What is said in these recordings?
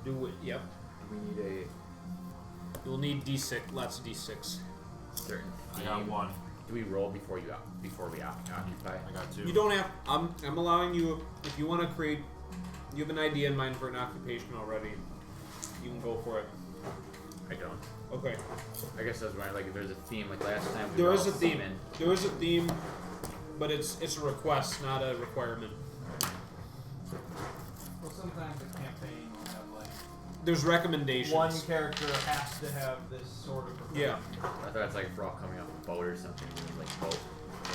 Do it. Yep. We need a You'll need D6. Lots of D6. certain I got one. Do we roll before we occupy? I got two. You don't have. I'm allowing you. If you want to create, you have an idea in mind for an occupation already. You can go for it. I don't. Okay. I guess I was wondering, like, if there's a theme, like last time. There is a theme. There is a theme, but it's a request, not a requirement. Well, sometimes a campaign will have like There's recommendations. one character has to have this sort of. Yeah. I thought it's like if we're all coming off a boat or something, like boat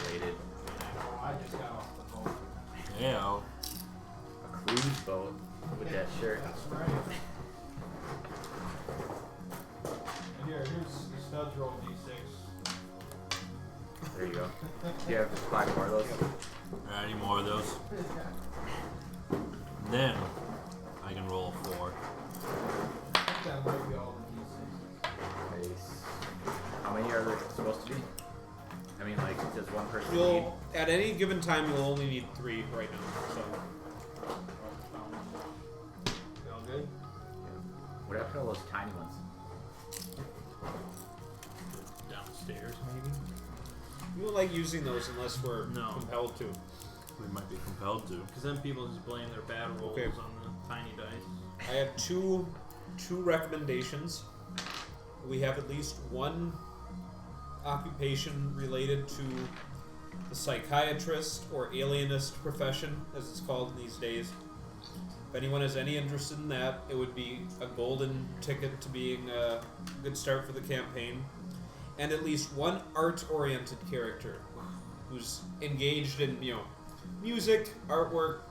related. I just got off the boat. Yeah. A cruise boat with that shirt. That's right. And here's the studs roll d6. There you go. Do you have 5 more of those? I need more of those. Then I can roll 4. I think that might be all the d6s. Nice. How many are there supposed to be? I mean, like, does one person need? You'll at any given time you'll only need 3 right now. So. All good? What happened to all those tiny ones? Downstairs, maybe? We don't like using those unless we're No. compelled to. We might be compelled to. Because then people just blame their bad rolls Okay. on the tiny dice. I have two recommendations. We have at least one occupation related to the psychiatrist or alienist profession, as it's called these days. If anyone has any interest in that, it would be a golden ticket to being a good start for the campaign. And at least one art-oriented character who's engaged in, music, artwork,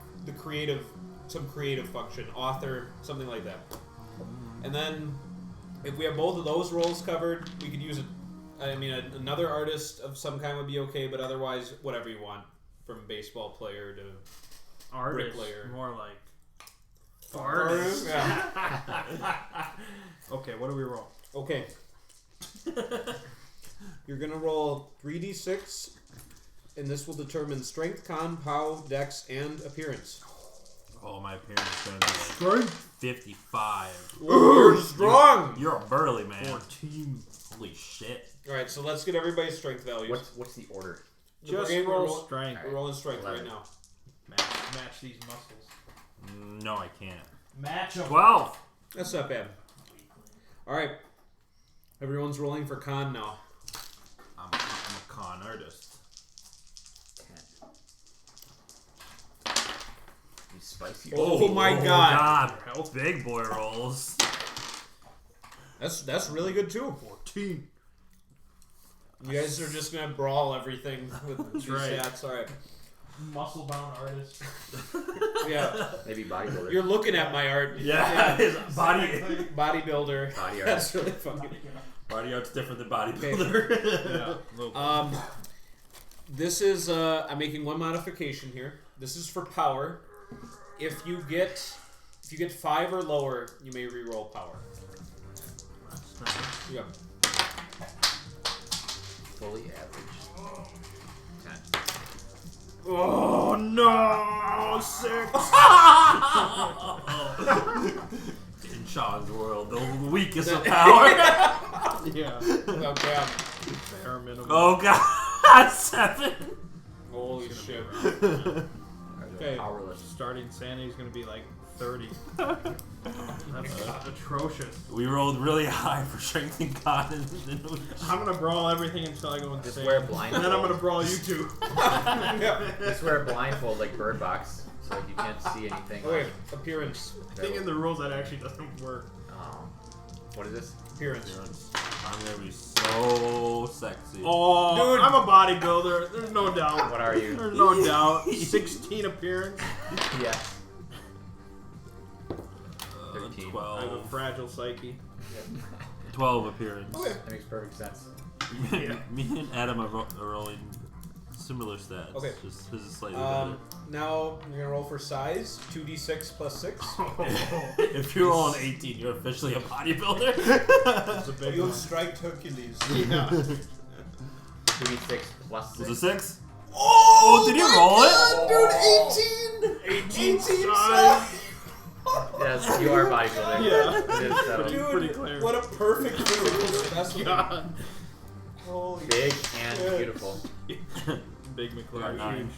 some creative function, author, something like that. And then, if we have both of those roles covered, we could use another artist of some kind would be okay, but otherwise, whatever you want, from baseball player to Artist, bricklayer. more like Artist, artist. yeah. Okay, what do we roll? Okay. You're gonna roll 3d6, and this will determine strength, con, pow, dex, and appearance. Oh, my appearance is going to be like 55. You're strong! You're a burly man. 14. Holy shit. Alright, so let's get everybody's strength values. What's the order? Just We're roll roll- strength. We're rolling strength 11. right now. Match these muscles. No, I can't. Match them. 12. That's not bad. Alright. Everyone's rolling for con now. I'm a con artist. 10. These spicy. Oh my god. God. Big boy rolls. That's really good too. 14. You guys are just gonna brawl everything with these right. stats. Alright. Muscle bound artist. Yeah. Maybe bodybuilder. You're looking at my art. Yeah, his body. Bodybuilder. Body art. That's really funny. Body art's different than bodybuilder. Yeah. This is I'm making one modification here. This is for power. If you get 5 or lower, you may re-roll power. That's nice. Yeah. Fully average. 10. Oh no! 6! In Sean's world, the weakest of power. Yeah. Okay. Bare minimum. Oh god, 7. Holy shit. Okay. Okay. Powerless. Starting sanity is going to be like 30. That's atrocious. We rolled really high for strength and con. I'm going to brawl everything until I go insane. Just wear a blindfold. And then I'm going to brawl you two. Just wear a blindfold like Bird Box, so like you can't see anything. Okay. Appearance. I think in the rules that actually doesn't work. What is this? Appearance. I'm gonna be so sexy. Oh, dude, I'm a bodybuilder. There's no doubt. What are you? There's no doubt. 16 appearance. Yeah. 13. I have a 12. fragile psyche. 12 appearance. Okay. That makes perfect sense. Me and Adam are rolling similar stats. Okay. Just his is slightly better. Now you're gonna roll for size. 2d6 plus 6. If you roll an 18, you're officially a bodybuilder. That's a big You one. have strike Hercules. Yeah. 2d6 plus 6. Was it 6? Oh, did you roll it? Dude, 18! 18 size. Yes, you are bodybuilding. Yeah. It is settled. Dude, Pretty clear. what a perfect physical specimen. God. Holy Big and shit. beautiful. Big McLaren. Nine.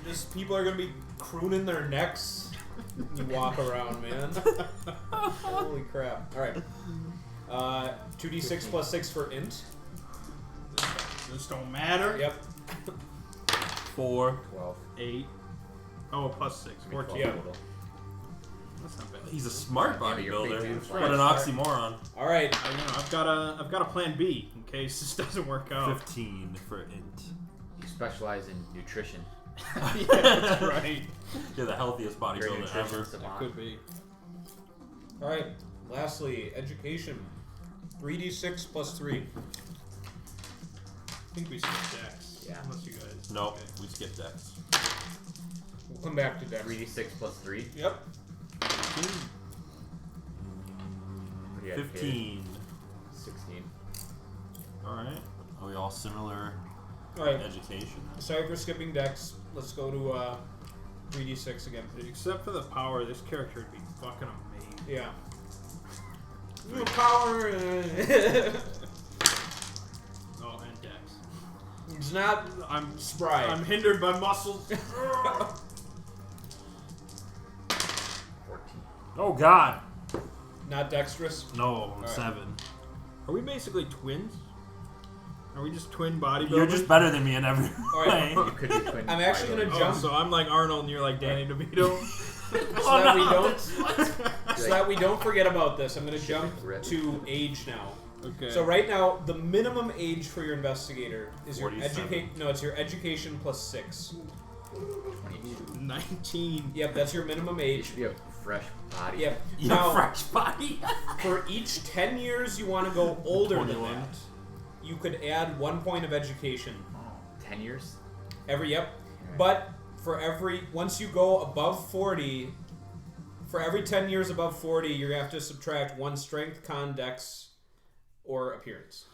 Just people are gonna be crooning their necks. You walk around, man. Holy crap! All right. 2d6 plus 6 for int. This don't matter. Yep. 4. 12. 8. Oh, plus 6. 14. Yeah. Total. That's not bad. He's a smart Yeah, but you're big bodybuilder. dudes, What right? an oxymoron. All right. I've got a plan B in case this doesn't work out. 15 for int. You specialize in nutrition. Yeah, that's right. You're the healthiest You're a bodybuilder nutrition ever. savant. Could be. All right. Lastly, education. 3d6 plus 3. I think we skip Dex. Yeah. Unless you guys. Nope, Okay. we skipped Dex. We'll come back to Dex. 3d6 plus 3. Yep. What do you have, 15. 16. Alright. Are we all similar All right. education? Sorry for skipping Dex. Let's go to 3d6 again. Except for the power, this character would be fucking amazing. Yeah. New power. Oh, and Dex. It's not I'm spry. I'm hindered by muscles. 14. Oh god! Not dexterous. No, right. 7. Are we basically twins? Are we just twin bodybuilders? You're just better than me in every All right. way. You could be twin. I'm actually gonna bodybuilders. Oh, jump. so I'm like Arnold and you're like Danny DeVito. So that we no. don't so that we don't forget about this, I'm gonna jump Rip. to age now. Okay. So right now, the minimum age for your investigator is your 47. it's your education plus 6. 22. 19. Yep, that's your minimum You age. should be a fresh body. Yep. You're Now, fresh body. for each 10 years you want to go older than 21. that, you could add 1 point of education. 10 years? Yep. Alright. But once you go above 40, for every 10 years above 40, you're gonna have to subtract 1 strength, con, dex, or appearance.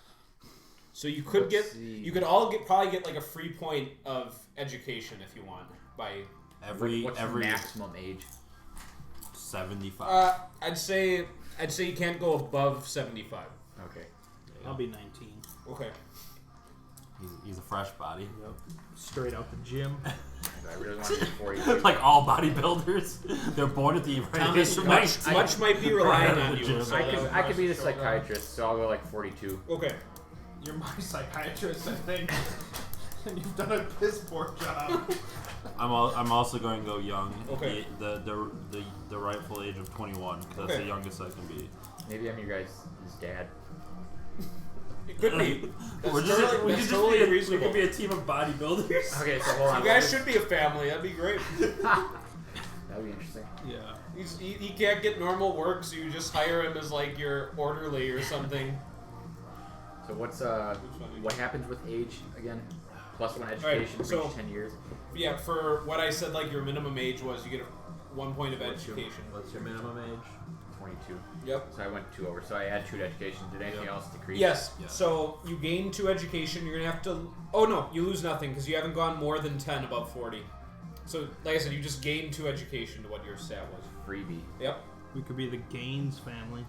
So you could Let's see. you could probably get like a free point of education if you want by. What's the maximum age? 75. I'd say you can't go above 75. Okay. I'll be 19. Okay. He's a fresh body. Yep. Straight out the gym. I really want to be 42. Like all bodybuilders, they're born at the right age. Much might be relying on you. Gym. So I could be the psychiatrist, so I'll go like 42. okay. You're my psychiatrist, I think. And you've done a piss poor job. I'm also going to go young. Okay. The rightful age of 21, because that's Okay. the youngest I can be. Maybe I'm your guys' dad. It could be. That's we totally, could that's just totally be we reasonable. could be a team of bodybuilders. Okay, so hold on. You guys should be a family. That'd be great. That'd be interesting. Yeah. He can't get normal work, so you just hire him as like your orderly or something. So what happens with age again? Plus 1 Alright, education for so- each 10 years. Yeah, for what I said, like your minimum age was, you get 1 point of education. What's your minimum age? 22. Yep. So I went 2 over. So I add 2 to education. Did anything else decrease? Yes. Yeah. So you gain 2 education. You're gonna have to. Oh no, you lose nothing because you haven't gone more than 10 above 40. So like I said, you just gain 2 education to what your stat was. Freebie. Yep. We could be the Gaines family.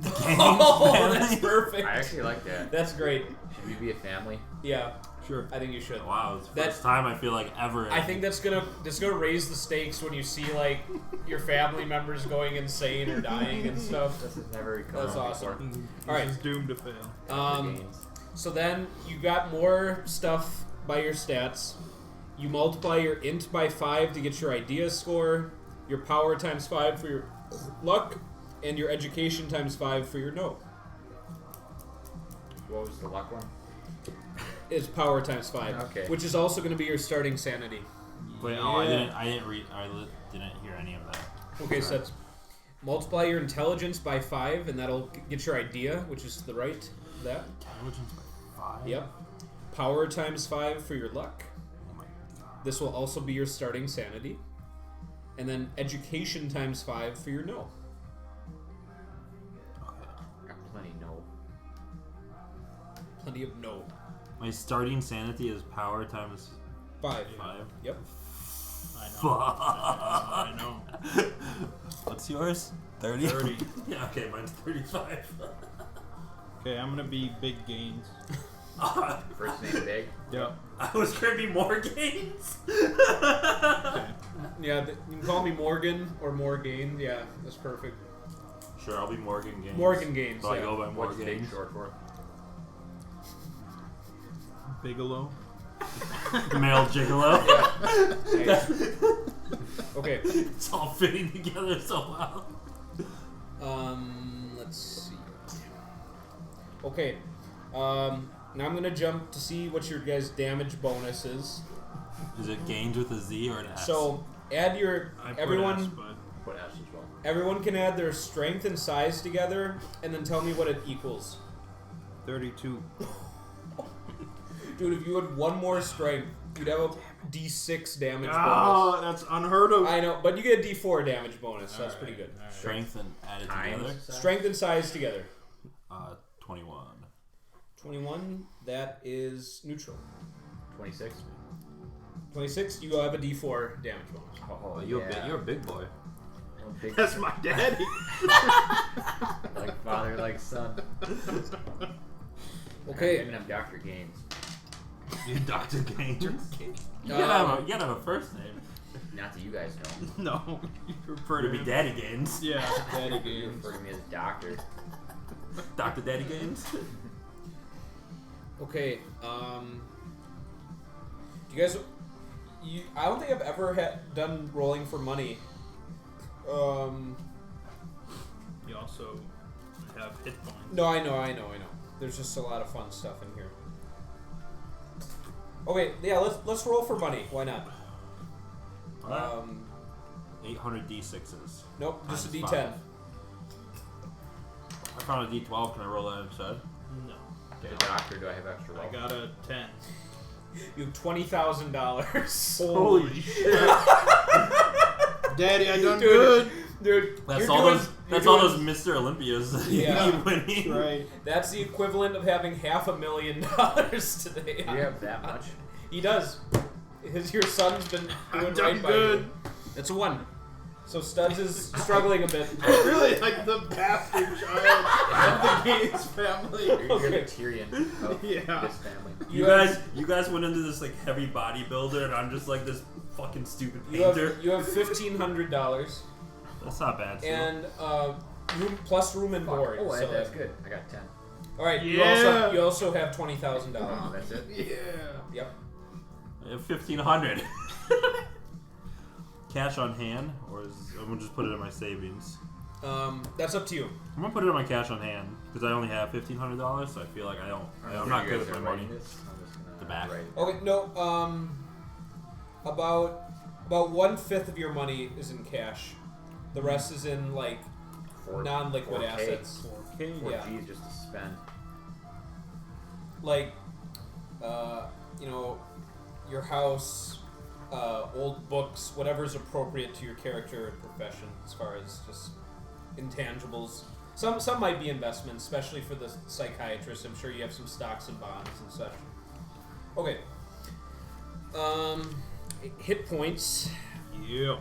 Oh, that's perfect. I actually like that. That's great. Should we be a family? Yeah, Sure. I think you should. Wow, it's the That- first time I feel like ever. I think that's gonna raise the stakes when you see like your family members going insane or dying and stuff. This has never come That's up awesome. This All right. is doomed to fail. Before. Um, so then you got more stuff by your stats. You multiply your int by 5 to get your idea score, your power times 5 for your luck, and your education times 5 for your no. What was the luck one? It's power times 5, Okay. which is also going to be your starting sanity. Wait, oh, I didn't read. Didn't hear any of that. Okay, so that's multiply your intelligence by 5, and that'll get your idea, which is to the right of that. Intelligence by 5. Yep. Power times 5 for your luck. Oh my god. This will also be your starting sanity. And then education times 5 for your no. Okay. Got plenty. No. Plenty of no. My starting sanity is power times 5. 5. Yep. Fuck. I know. What's yours? 30? 30. Yeah, okay, mine's 35. Okay, I'm gonna be big gains. First name big. Yep. I was gonna be more gains. Yeah, you can call me Morgan or Morgain. Yeah, that's perfect. Sure, I'll be Morgan Gaines. Morgan Gaines, So I yeah. go by What's Morgan big Gaines. short for? Bigelow. Male gigolo. Nice. Okay. It's all fitting together so well. Let's see. Okay. Now I'm gonna jump to see what your guys' damage bonus is. Is it gains with a Z or an S? So add your I put everyone. S, but Put S as well. Everyone can add their strength and size together, and then tell me what it equals. 32. Dude, if you had one more strength, you'd have a D6 damage Oh, bonus. that's unheard of. I know, but you get a D4 damage bonus, so that's pretty good. Alright. Strength and added Times together. size? Strength and size together. 21. 21, that is neutral. 26. 26, you have a D4 damage bonus. Oh, You're a big boy. I'm big. That's my daddy. Like father, like son. Okay. Maybe I'm Dr. Gaines. You Dr. Gaines. You gotta have a first name. Not that you guys know. No, you refer to You'd be him. Daddy Gaines. Yeah, daddy You games. refer to me as doctor. Dr. Daddy Gaines. Okay, do you guys... I don't think I've ever done rolling for money. You also have hit points. No, I know. There's just a lot of fun stuff in here. Okay, yeah, let's roll for money. Why not? 800 D6s. Nope, just a Minus D10. 5. I found a D12. Can I roll that instead? No. As a doctor, do I have extra I wealth? got a 10. You have $20,000. Holy shit. Daddy, I done Dude. good. Dude, That's you're all doing- those. you're That's all doing- those Mr. Olympias that Yeah. you keep winning. Right. That's the equivalent of having $500,000 today. Do you have that much? He does. Your son's been doing I've done right by good. you. That's a 1. So Studs is struggling a bit. Really, like the bastard child of the Gaines family. You're Okay. the Tyrion of Yeah. this family. You guys went into this like heavy bodybuilder, and I'm just like this fucking stupid painter. You have $1,500 That's not bad. Still. and room and board. Oh, so that's good. I got 10. All right. Yeah. You also have Oh, $20,000. that's it? Yeah. Yep. I have 1,500. Cash on hand, or I'm gonna just put it in my savings. That's up to you. I'm gonna put it in my cash on hand because I only have $1,500, so I feel like I'm not good with my money. I'm just gonna The back. write it. Okay. No. About 1/5 of your money is in cash. The rest is in like non-liquid 4K. assets. 4K. 4 Yeah. G's just to spend. Like, your house, old books, whatever's appropriate to your character and profession as far as just intangibles. Some might be investments, especially for the psychiatrist. I'm sure you have some stocks and bonds and such. Okay. Hit points. Yeah.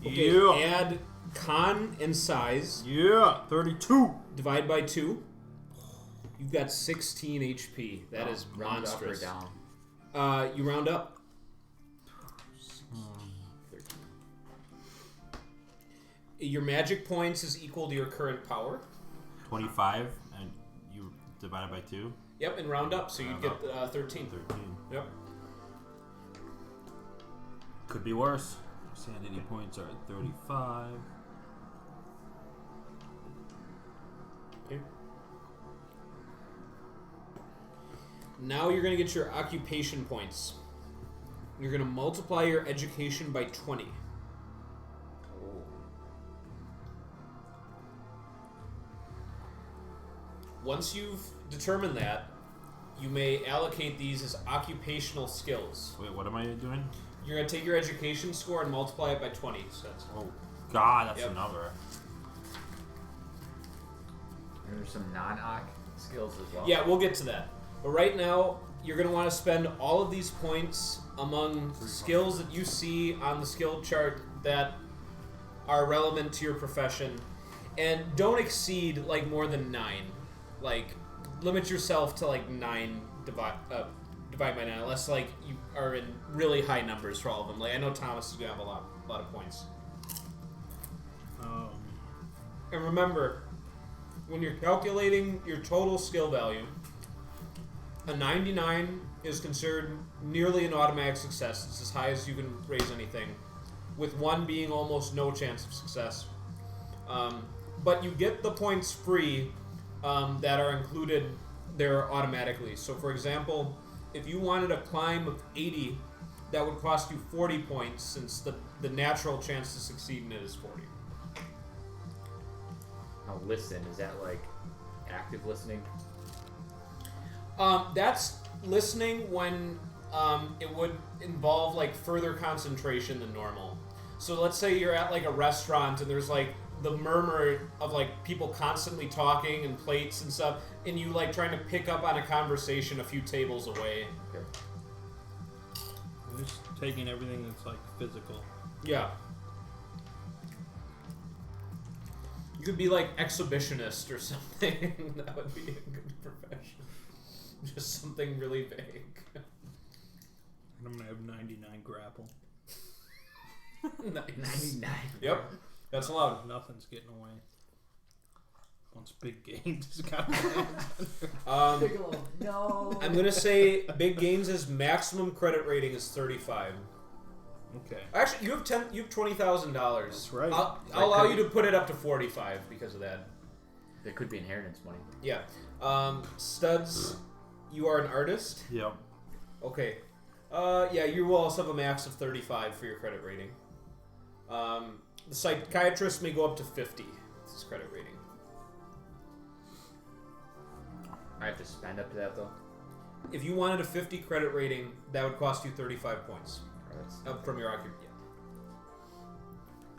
Okay, Yeah. add con and size. Yeah. 32. Divide by 2. You've got 16 HP. That is Round up or monstrous. down. You round up. 13. Your magic points is equal to your current power. 25, and you divide it by 2. Yep, and round up, so you'd Round get up. 13. 13. Yep. Could be worse. Sanity points are at 35. Okay. Now you're going to get your occupation points. You're going to multiply your education by 20. Oh. Once you've determined that, you may allocate these as occupational skills. Wait, what am I doing? You're going to take your education score and multiply it by 20. So that's Oh, God, that's Yep. a number. And there's some non-oc skills as well. Yeah, we'll get to that. But right now, you're going to want to spend all of these points among skills that you see on the skill chart that are relevant to your profession, and don't exceed like more than 9. Like, limit yourself to like 9 divide by 9, unless like you are in really high numbers for all of them. Like I know Thomas is gonna have a lot of points. And remember, when you're calculating your total skill value, a 99 is considered nearly an automatic success. It's as high as you can raise anything, with 1 being almost no chance of success. But you get the points free that are included there automatically. So for example, if you wanted a climb of 80, that would cost you 40 points, since the natural chance to succeed in it is 40. Now listen, is that like active listening? That's listening when it would involve like further concentration than normal. So let's say you're at like a restaurant and there's like the murmur of like people constantly talking and plates and stuff, and you like trying to pick up on a conversation a few tables away. Okay. I'm just taking everything that's like physical. Yeah. You could be like exhibitionist or something. That would be a good profession. Just something really vague. I'm gonna have 99 grapple. 99. Yep, that's allowed. Nothing's getting away. Once big gains got No. I'm gonna say Big Games' maximum credit rating is 35. Okay. Actually, you have $20,000. That's right. I'll allow you to put it up to 45 because of that. There could be inheritance money. Yeah. Studs, you are an artist. Yep. Okay. Yeah, you will also have a max of 35 for your credit rating. The psychiatrist may go up to 50. It's his credit rating. I have to spend up to that though. If you wanted a 50 credit rating, that would cost you 35 points. Or that's Up from your occupation.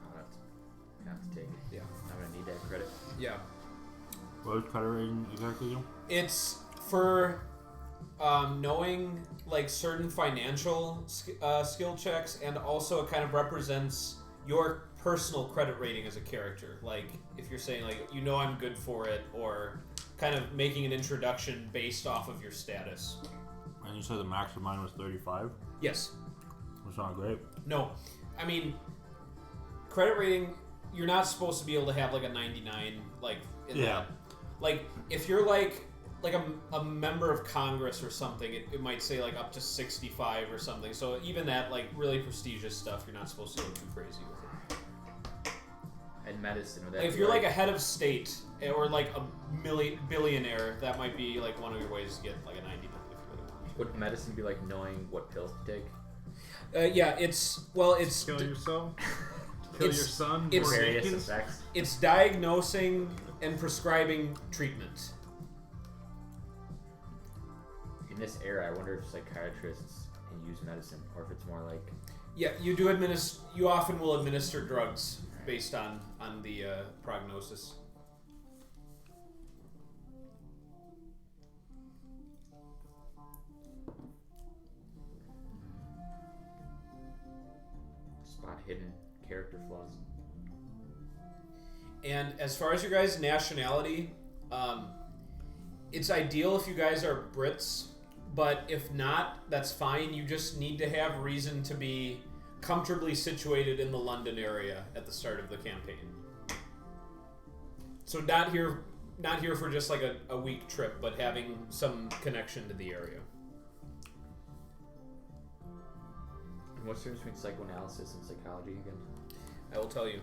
I'll have to take it. Yeah. I'm gonna need that credit. Yeah. What does credit rating exactly do? It's for knowing like certain financial skill checks, and also it kind of represents your personal credit rating as a character. Like if you're saying like, you know, I'm good for it, or kind of making an introduction based off of your status. And you said the max of mine was 35? Yes. That's not great. No. I mean, credit rating, you're not supposed to be able to have like a 99 like in Yeah. that. Like if you're like a member of Congress or something, it might say like up to 65 or something. So even that like really prestigious stuff, you're not supposed to go too crazy with it. And medicine, would that Like if be you're like a head of state or like a billionaire, that might be like one of your ways to get like a 99 if you really want. would medicine be like knowing what pills to take? Yeah, it's Kill yourself. Kill your son. it's- Force Various Jenkins. effects. it's diagnosing and prescribing treatment. In this era, I wonder if psychiatrists use medicine, or if it's more like Yeah, you do you often will administer drugs based on the prognosis. spot hidden character flaws. And as far as your guys' nationality, it's ideal if you guys are Brits, but if not, that's fine. You just need to have reason to be comfortably situated in the London area at the start of the campaign. So not here for just like a week trip, but having some connection to the area. And what's the difference between psychoanalysis and psychology again? I will tell you.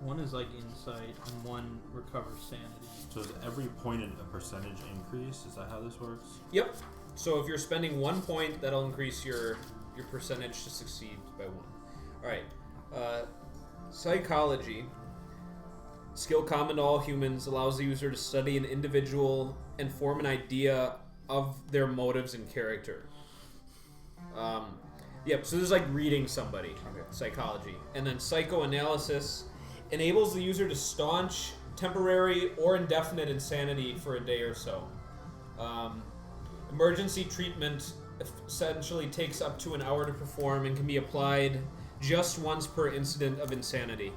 One is like insight, and one recovers sanity. So is every point a percentage increase? Is that how this works? Yep. So if you're spending 1 point, that'll increase your percentage to succeed by 1. All right. Psychology. Skill common to all humans, allows the user to study an individual and form an idea of their motives and character. Yep. So this is like reading somebody. Okay. Psychology. And then psychoanalysis enables the user to staunch temporary or indefinite insanity for a day or so. Emergency treatment essentially takes up to an hour to perform and can be applied just once per incident of insanity.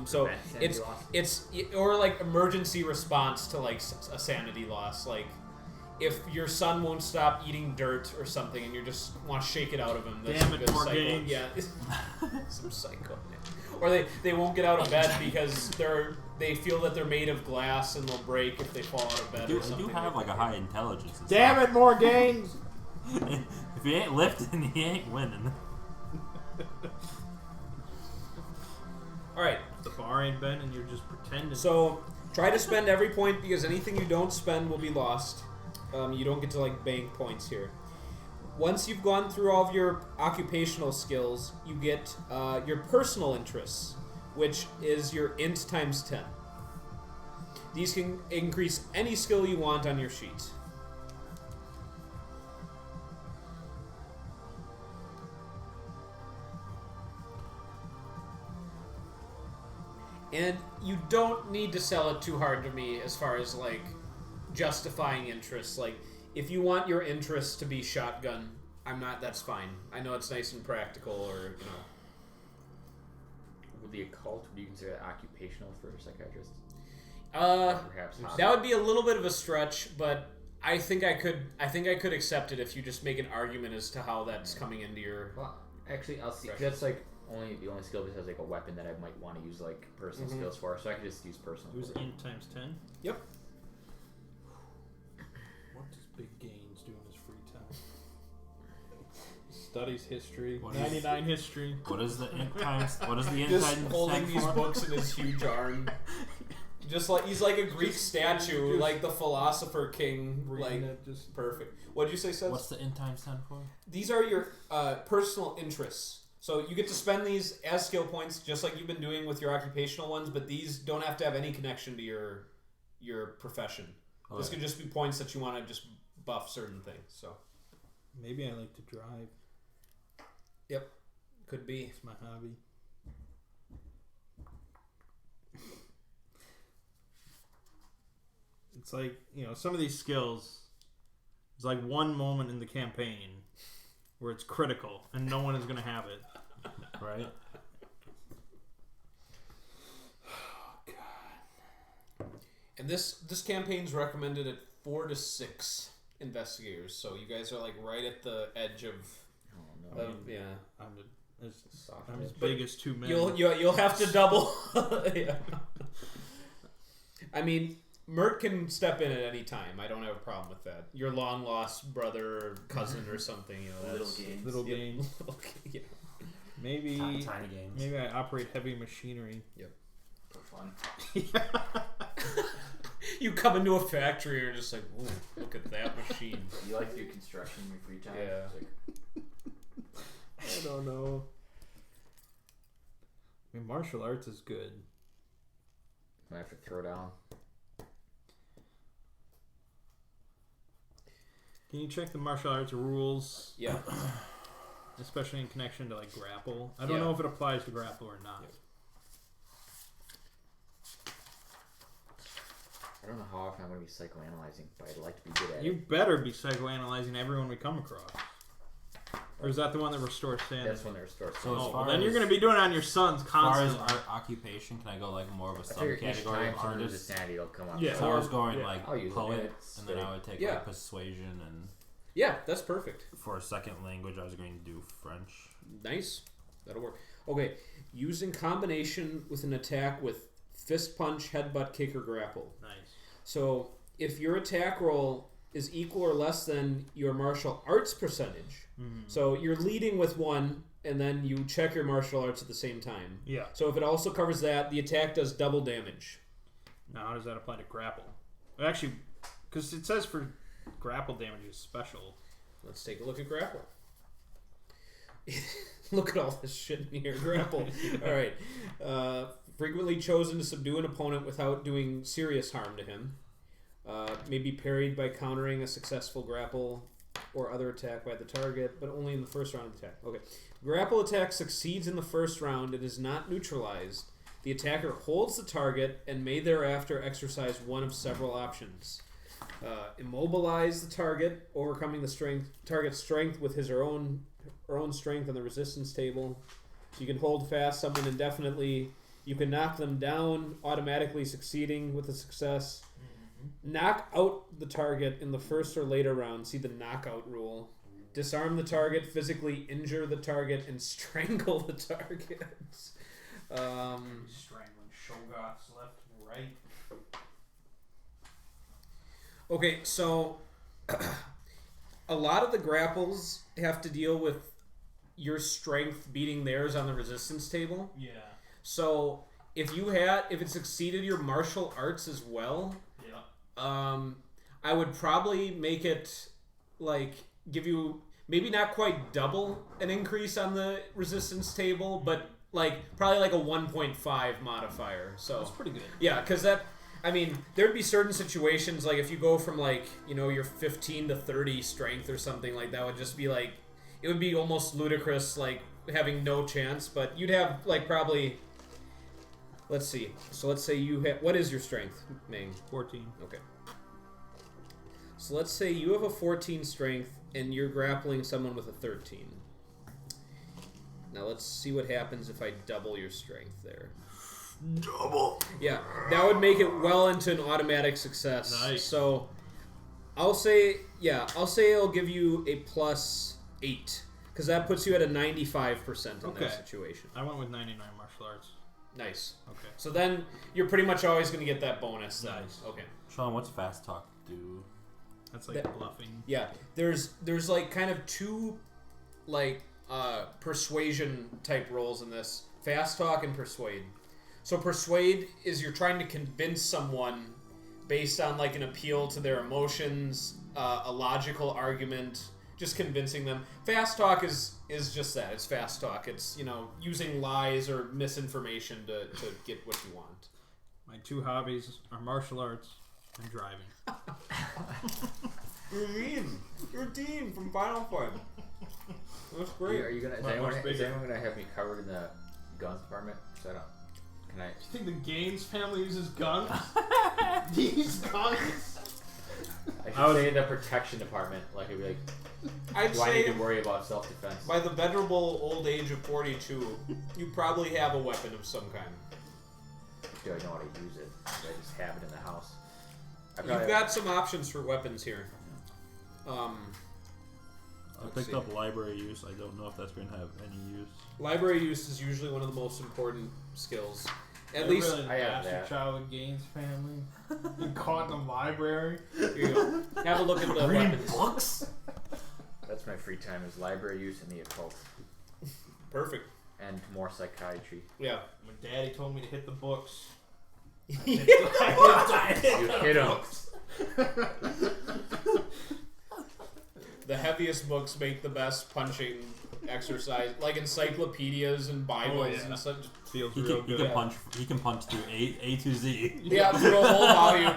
So Prevent sanity loss. it's or like emergency response to like a sanity loss. Like if your son won't stop eating dirt or something, and you just want to shake it out of him. That's Damn a it, good more psycho. games. Yeah, some psycho. Or they won't get out of bed because they feel that they're made of glass and they'll break if they fall out of bed. They or something. do have like a high intelligence. And Damn it, more games! If he ain't lifting, he ain't winning. All right. The bar ain't bent and you're just pretending. So try to spend every point because anything you don't spend will be lost. You don't get to like bank points here. Once you've gone through all of your occupational skills, you get your personal interests, which is your int times 10. These can increase any skill you want on your sheet. And you don't need to sell it too hard to me as far as like justifying interests. Like if you want your interests to be shotgun, that's fine. I know it's nice and practical, or you know. Would the occult, would you consider that occupational for a psychiatrist? Perhaps hobby? That would be a little bit of a stretch, but I think I could accept it if you just make an argument as to how that's coming into your. Well, actually, I'll see. 'Cause that's like the only skill besides like a weapon that I might want to use like personal skills for, so I could just use personal. It was for it. int times 10. Yep. What does Big Gains do in his free time? Studies history. What is- 99 history. What is the int times? What is the int Just times holding 10 these for? books in his huge arm. Just like he's like a Greek statue, like the philosopher king. Reading Like it, just perfect. What'd you say, Seth? What's the int times 10 for? These are your personal interests. So you get to spend these as skill points, just like you've been doing with your occupational ones. But these don't have to have any connection to your profession. This Okay. could just be points that you want to just buff certain things. So maybe I like to drive. could be. It's my hobby. It's like, some of these skills, it's like one moment in the campaign where it's critical and no one is going to have it. Right? And this campaign's recommended at 4 to 6 investigators. So you guys are like right at the edge of Oh no. yeah. I'm as big as 2 men. You'll have to double. Yeah. I mean, Mert can step in at any time. I don't have a problem with that. Your long lost brother or cousin or something, that's Little game. Yeah. Maybe Tiny games. maybe I operate heavy machinery. For fun. You come into a factory and you're just like, ooh, look at that machine. You like to do construction in your free time? Yeah. It's like, I don't know. I mean, martial arts is good. I have to throw down. Can you check the martial arts rules, Yeah. especially in connection to like grapple? I don't Yeah. know if it applies to grapple or not. I don't know how often I'm going to be psychoanalyzing, but I'd like to be good at You it. better be psychoanalyzing everyone we come across. Or is that the one that restores sanity? That's when they're start. So as Oh, far well, then you're as- going to be doing it on your sons As far as constantly. art occupation, can I go like more of a I figure each subcategory time of someone loses artist? sanity, it'll come up. Yeah. So I was going Yeah. like I'll use it, poet, it's and then I like- would take Yeah. like persuasion, and Yeah, that's perfect. for a second language I was going to do French. Nice. That'll work. Okay. Use in combination with an attack with fist punch, headbutt, kick, or grapple. Nice. So if your attack roll is equal or less than your martial arts percentage, so you're leading with 1, and then you check your martial arts at the same time. Yeah. So if it also covers that, the attack does double damage. Now, how does that apply to grapple? Actually, because it says for grapple damage is special. Let's take a look at grapple. Look at all this shit in here. Grapple. All right. Frequently chosen to subdue an opponent without doing serious harm to him. May be parried by countering a successful grapple or other attack by the target, but only in the first round of the attack. Okay. Grapple attack succeeds in the first round and is not neutralized. The attacker holds the target and may thereafter exercise one of several options. Immobilize the target, overcoming the target's strength with his or own strength on the resistance table. So you can hold fast someone indefinitely. You can knock them down, automatically succeeding with a success. Knock out the target in the first or later round. See the knockout rule. Disarm the target, physically injure the target, and strangle the target. Strangling Shogoths left and right. Okay, so a lot of the grapples have to deal with your strength beating theirs on the resistance table. Yeah. So if it succeeded your martial arts as well, I would probably make it like give you maybe not quite double an increase on the resistance table, but like probably like a 1.5 modifier. So That's pretty good. yeah, because there'd be certain situations like if you go from like your 15 to 30 strength or something like that would just be like it would be almost ludicrous like having no chance, but you'd have like probably. Let's see. So let's say you have... What is your strength, Ming? 14. Okay. So let's say you have a 14 strength and you're grappling someone with a 13. Now let's see what happens if I double your strength there. Double. Yeah, that would make it well into an automatic success. Nice. So I'll say it'll give you a +8 because that puts you at a 95% in that situation. I went with 99 martial arts. Nice. Okay. So then you're pretty much always going to get that bonus. Then. Nice. Okay. Sean, what's fast talk do? That's like bluffing. Yeah. There's like kind of two like persuasion type roles in this. Fast talk and persuade. So persuade is you're trying to convince someone based on like an appeal to their emotions, a logical argument, just convincing them. Fast talk is just that. It's fast talk. It's, using lies or misinformation to get what you want. My two hobbies are martial arts and driving. You're Dean from Final Fight. That's great. Are you gonna? Is anyone gonna have me covered in the guns department? So I don't. Can I? Do you think the Gaines family uses guns? These guns? I should say the protection department. Like it'd be like. I'd Do I need say to worry about self-defense? by the venerable old age of 42, you probably have a weapon of some kind. Do I know how to use it? Do I just have it in the house? You've got some options for weapons here. I Let's picked see. up library use. I don't know if that's going to have any use. Library use is usually one of the most important skills. At You're least, really an I have bastard that. child of Gaines family. You caught in the library. here you go. Have a look at the weapons. books? That's my free time is library use and the occult Perfect. and more psychiatry. Yeah. When Daddy told me to hit the books, You hit him. The heaviest books make the best punching exercise, like encyclopedias and Bibles and such. feels He real can, he good. can punch. He can punch through A to Z. Yeah, through a whole volume.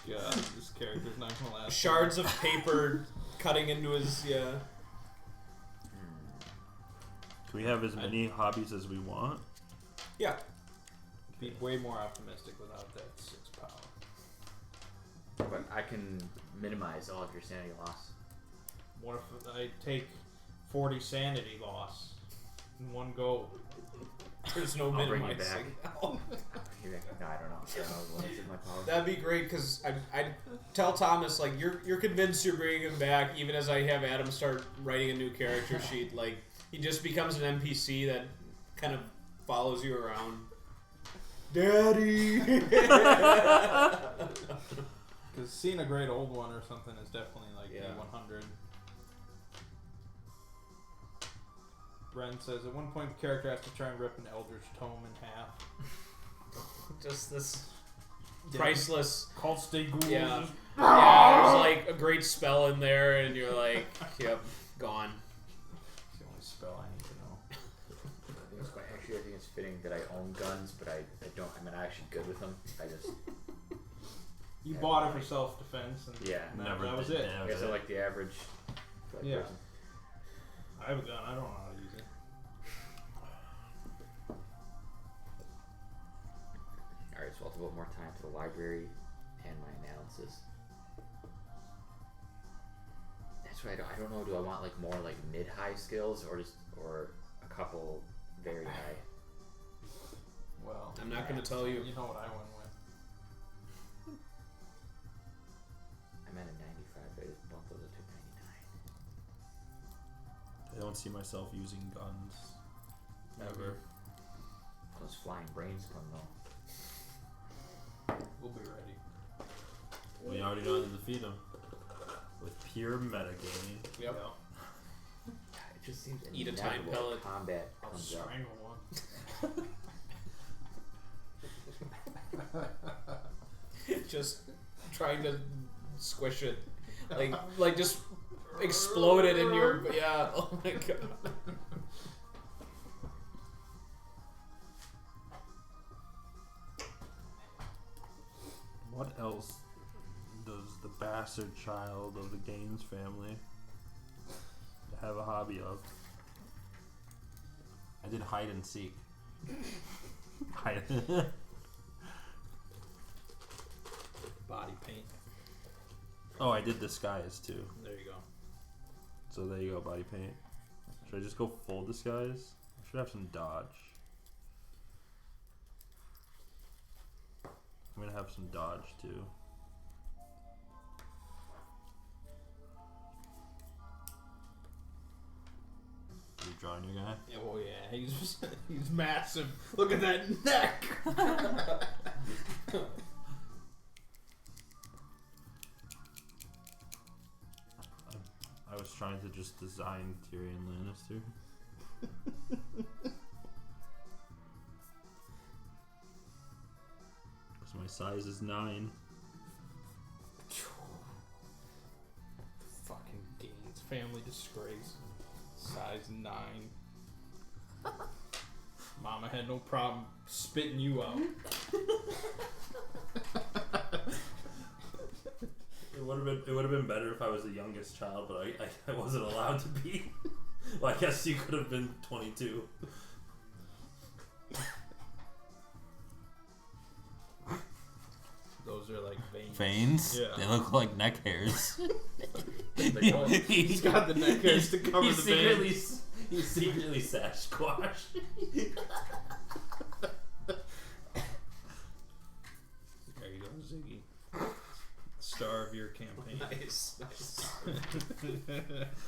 God, this character's not gonna last. Shards of paper cutting into his, yeah. Can we have as many hobbies as we want? Yeah. Be way more optimistic without that 6 power. But I can minimize all of your sanity loss. What if I take 40 sanity loss in one go? There's no I'll bring you minimizing. No, I don't know. I don't know the limits of my power. That'd be great because I'd tell Thomas like you're convinced you're bringing him back, even as I have Adam start writing a new character sheet. Like he just becomes an NPC that kind of follows you around. Daddy. Because seeing a great old one or something is definitely like Yeah. D100. Ren says at one point the character has to try and rip an Eldritch Tome in half. Just this priceless. Called Stay Ghouls. Yeah. Yeah, there's like a great spell in there, and you're like, yep, gone. It's the only spell I need to know. Actually, I think it's fitting that I own guns, but I don't. I'm actually good with them. I just. You Yeah, bought it right. for self-defense, and Yeah. that was it. I guess I like the average. Yeah. Person. I have a gun. I don't know how to use it. Alright, so I'll devote more time to the library balances. That's right. I don't know. Do I want like more like mid-high skills or a couple very high? Well, I'm not going to tell you. You know what I went with. I'm at a 95, but I just bumped those to 99. I don't see myself using guns ever. Those flying brains come though. We'll be ready. We already know how to defeat them with pure metagaming. Yep. It just seems Eat a time inevitable pellet. combat I'll comes up. strangle one. Just trying to squish it. Like just explode it in your... Yeah, oh my god. What else does the bastard child of the Gaines family have a hobby of? I did hide and seek. Body paint. Oh, I did disguise too. There you go. So there you go, body paint. Should I just go full disguise? I should have some dodge. I'm gonna have some dodge too. You drawing your guy? Yeah, well, yeah, he's massive. Look at that neck. I was trying to just design Tyrion Lannister. Because my size is 9. Fucking Gaines family disgrace. Size 9. Mama had no problem spitting you out. It would have been better if I was the youngest child, but I wasn't allowed to be. Well, I guess you could have been 22. Those are like veins. Veins? Yeah. They look like neck hairs. He's got the neck hairs to cover the veins. He's secretly Sasquatch. There you go, Ziggy. Star of your campaign. Nice.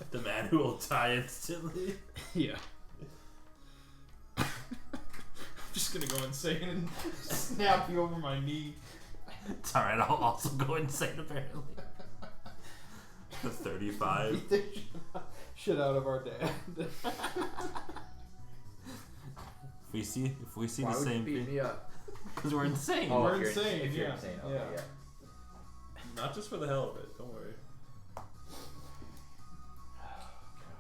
The man who will die instantly. Yeah. I'm just gonna go insane and snap you over my knee. It's alright, I'll also go insane apparently. The 35. Shit out of our dad. If we see Why the would same you beat thing, me up? because we're insane. Oh, We're if you're insane, If you're yeah, insane, okay, yeah. yeah. Not just for the hell of it, don't worry.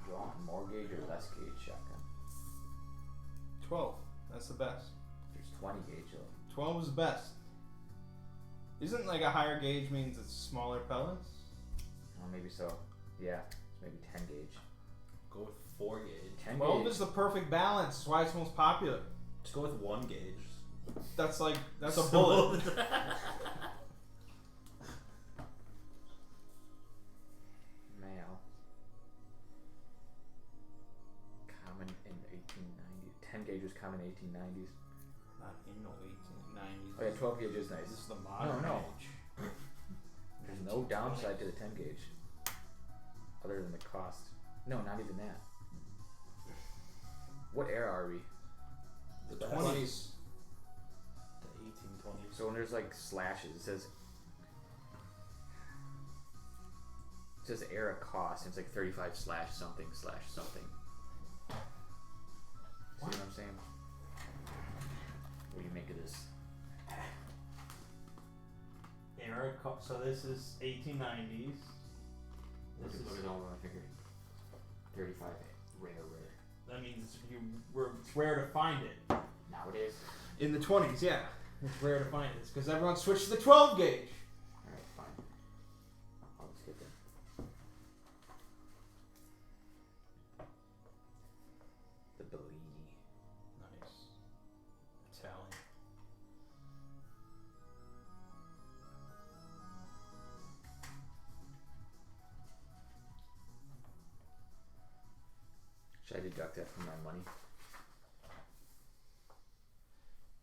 Drawn more gauge or less gauge shotgun? 12. That's the best. There's 20 gauge though. 12 is the best. Isn't like a higher gauge means it's smaller pellets? Oh, maybe so. Yeah, it's maybe 10 gauge. Go with 4 gauge. 10 12 gauge. is the perfect balance. That's why it's most popular. Just go with 1 gauge. That's a bullet. Male. Common in 1890. 10 gauge was common in 1890s. Not in no 1890s. Oh yeah, 12 gauge is nice. This is the modern No. age. There's no downside to the 10 gauge. Other than the cost. No, not even that. What era are we? The 20s. 20s. The 1820s. So when there's like slashes, it says era cost, and it's like 35 slash something slash something. See what I'm saying? What do you make of this? Era, so this is 1890s. Look at all my finger. 35 rare. That means it's rare to find it. Nowadays? In the 20s, yeah. It's rare to find this because everyone switched to the 12 gauge. Alright, fine. I'll just get that. The Bellini. Nice. Italian. Should I deduct that from my money?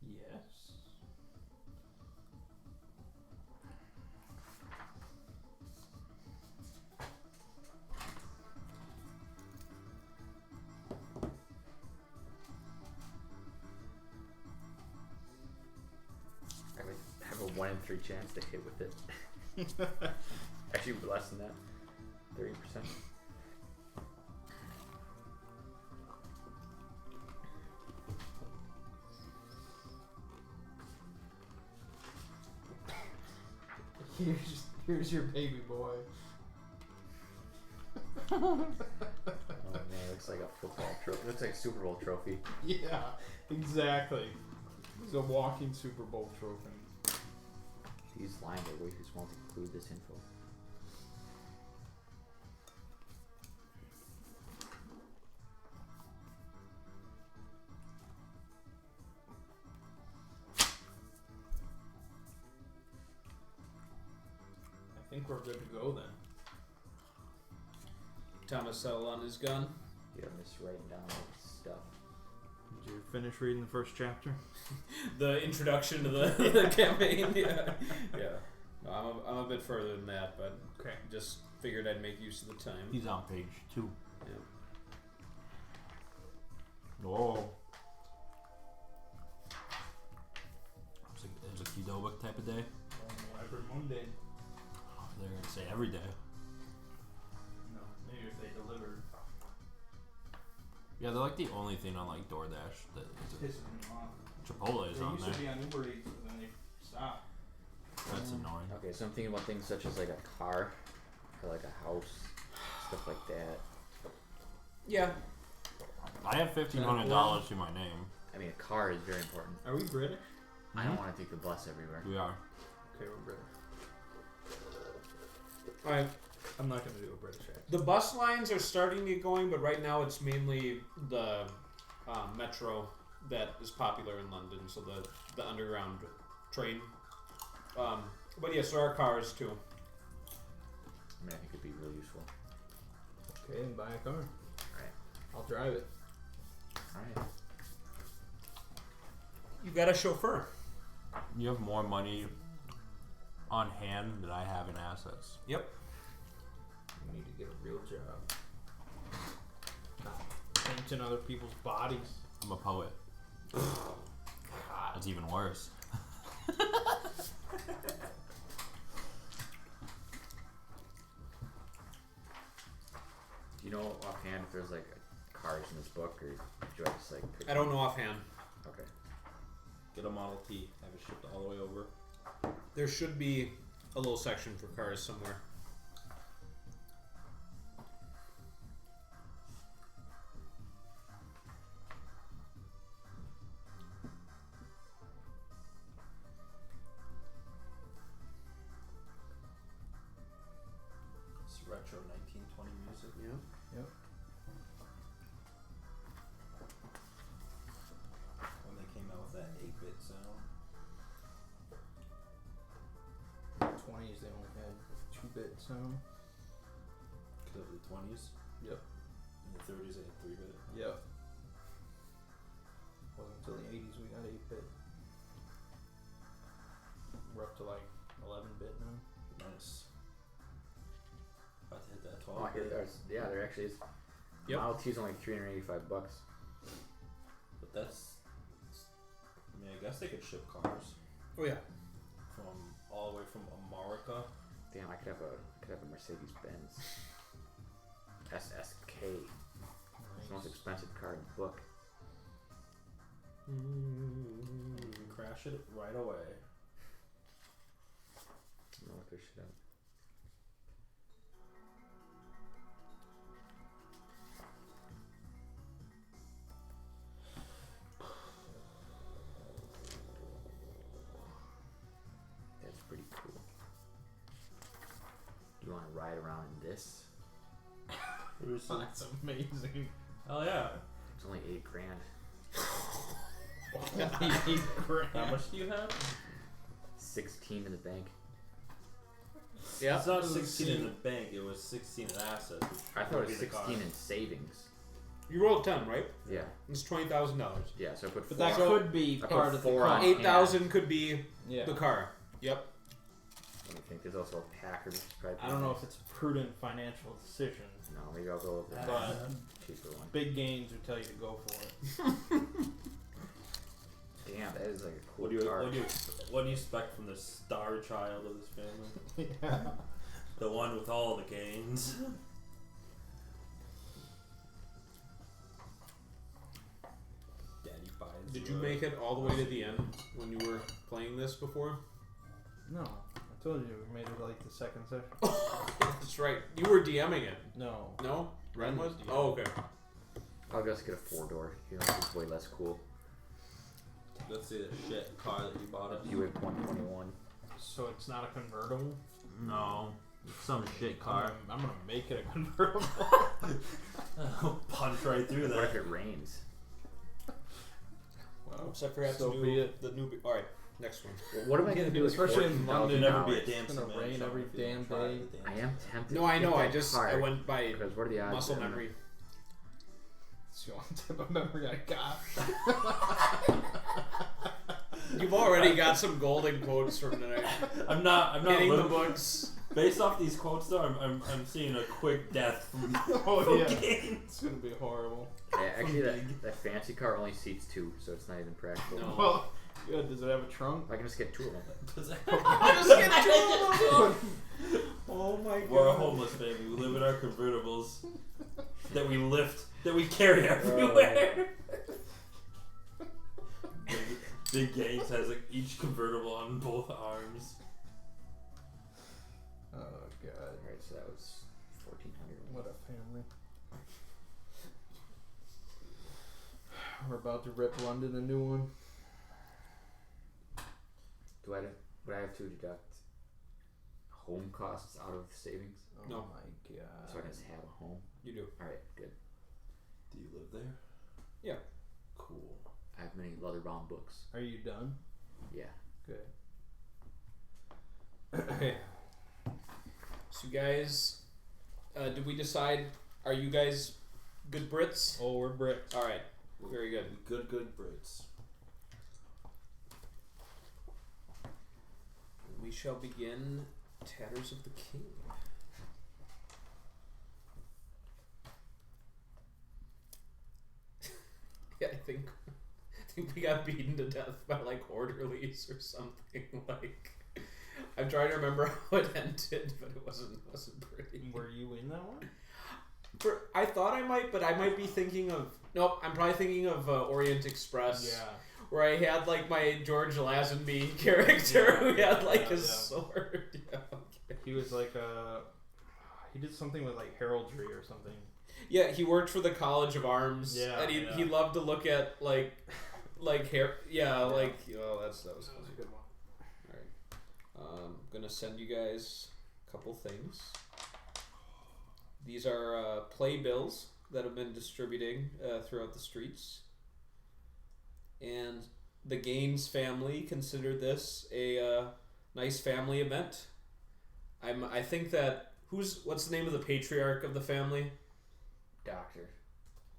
Yes. I have a 1 in 3 chance to hit with it. Actually, less than that. 30%. Here's your baby boy. Oh man, it looks like a football trophy. It looks like a Super Bowl trophy. Yeah, exactly. It's a walking Super Bowl trophy. These lines are way too small to include this info. I think we're good to go then. Thomas settled on his gun. Yeah, I'm just writing down all this stuff. Did you finish reading the first chapter? The introduction to the campaign. Yeah. No, I'm a bit further than that, but Okay. just figured I'd make use of the time. He's on page 2. Yeah. Oh. It's a Kidoba type of day. Every Monday. They're gonna say every day. No, maybe if they delivered. Yeah, they're like the only thing on like DoorDash that is Pissing me off. Chipotle is They on used there. to be on Uber Eats, but then they stopped. That's annoying. Okay, so I'm thinking about things such as like a car or like a house, stuff like that. Yeah. I have $1,500 to my name. I mean, a car is very important. Are we British? I don't want to take the bus everywhere. We are. Okay, we're British. Alright. I'm not gonna do a British accent. The bus lines are starting to get going, but right now it's mainly the metro that is popular in London, so the underground train. But yes, there are cars too. I mean, I think it'd be really useful. Okay, then buy a car. Alright. I'll drive it. Alright. You got a chauffeur. You have more money on hand than I have in assets. Yep. You need to get a real job. Not painting other people's bodies. I'm a poet. God. That's even worse. Do you know offhand if there's like cars in this book, or do I just like pick I don't know offhand. Okay. Get a Model T. Have it shipped all the way over. There should be a little section for cars somewhere. It's retro 1920 music. Yeah. Yep. When they came out with that 8-bit sound. 20s, they only had 2-bit sound. Because of the 20s. Yep. In the 30s, they had 3-bit. Yep. Wasn't until the 80s we got 8-bit. We're up to like 11-bit now. Nice. About to hit that Oh, here 12-bit. there's, yeah, there actually is. Yep. Model T is only $385. But that's... I mean, I guess they could ship cars Oh yeah. from all the way from America. Damn, I could have a Mercedes Benz SSK. It's the most expensive car in the book. You can crash it right away. I'm gonna look this shit up. That's pretty cool. You want to ride around in this? It was That's amazing. hell yeah. It's only $8 grand. How much do you have? 16 in the bank. Yeah. It's not 16 in the bank, it was 16 in assets. which I thought it would was be the car. 16 in savings. You rolled 10, right? Yeah. It's $20,000. Yeah, so I put 4. But that could be I put part of the 4 on cost. 8,000 could be Yeah. the car. Yep. What do you think? There's also a Packard. Which is probably I don't know if it's a prudent financial decision. No, maybe I'll go with the But cheaper one. big gains would tell you to go for it. Damn, that is like a cool What do you car. what do you expect from the star child of this family? Yeah. The one with all the gains. Daddy buys. Did you make it all the way to the end when you were playing this before? No, I told you we made it like the second session. That's right. You were DMing it. No. No? Ren was? DMing. Oh, okay. I'll just get a 4-door. You know, it's way less cool. Let's see the shit car that you bought us. Buick 121. So it's not a convertible? No, it's some shit car. I'm gonna make it a convertible. Punch right through What if that. it rains? Well, Oops, I forgot so to be do it. the new. Alright, next one. What am I gonna do with Especially in London, Never be a $14,000? damn It's gonna cement rain shop every if you don't damn try day. the damn I am tempted. No, to I get know. I that just car, I went by because what are the odds? muscle that I'm memory. It's the only type of memory I got. You've already got some golden quotes from tonight. I'm not Hitting the looking- books. Based off these quotes, though, I'm seeing a quick death from, Oh, from yeah. games. It's gonna be horrible. Yeah, actually, that fancy car only seats 2, so it's not even practical. No. Well, good. Does it have a trunk? I can just get 2 of them. Does that- Oh my god. We're a homeless baby. We live in our convertibles that we lift, that we carry everywhere. Big Games has like each convertible on both arms. Oh god. Alright, so that was 1,400. What a family. We're about to rip London a new one. Would I have to deduct home costs out of savings? Oh No. my god. So I can just have a home? You do. Alright, good. Do you live there? Yeah. Cool. I have many leather-bound books. Are you done? Yeah. Good. Okay. So guys, did we decide? Are you guys good Brits? Oh, we're Brits. All right. Very good. Good Brits. We shall begin Tatters of the King. Yeah, I think we got beaten to death by like orderlies or something. Like, I'm trying to remember how it ended, but it wasn't pretty. Were you in that one? I thought I might, but I might be thinking of nope. I'm probably thinking of Orient Express. Yeah. Where I had like my George Lazenby character who had like a sword. Yeah, okay. He was like he did something with like heraldry or something. Yeah, he worked for the College of Arms. Yeah, and he yeah. he loved to look at like hair. Yeah, like that was That was a good one. All right. I'm gonna send you guys a couple things. These are playbills that have been distributing throughout the streets. And the Gaines family considered this a nice family event. I think that what's the name of the patriarch of the family? Doctor.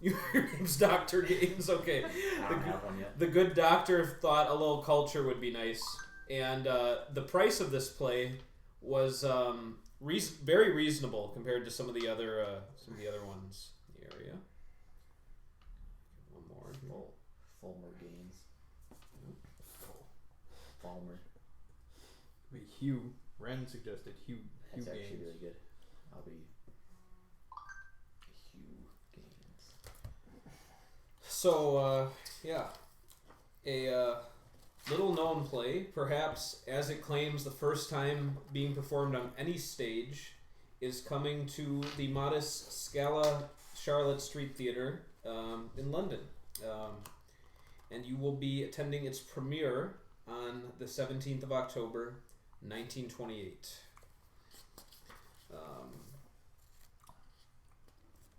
Your name's Dr. Gaines. Okay. I don't have one yet. The good doctor thought a little culture would be nice, and the price of this play was very reasonable compared to some of the other ones in the area. One more. Fulmer Gaines. Fulmer. Be Hugh. Ren suggested Hugh. That's Hugh actually Gaines. really good. I'll be Hugh Gaines. So a little known play, perhaps as it claims the first time being performed on any stage, is coming to the modest Scala Charlotte Street Theatre in London. And you will be attending its premiere on the 17th of October, 1928.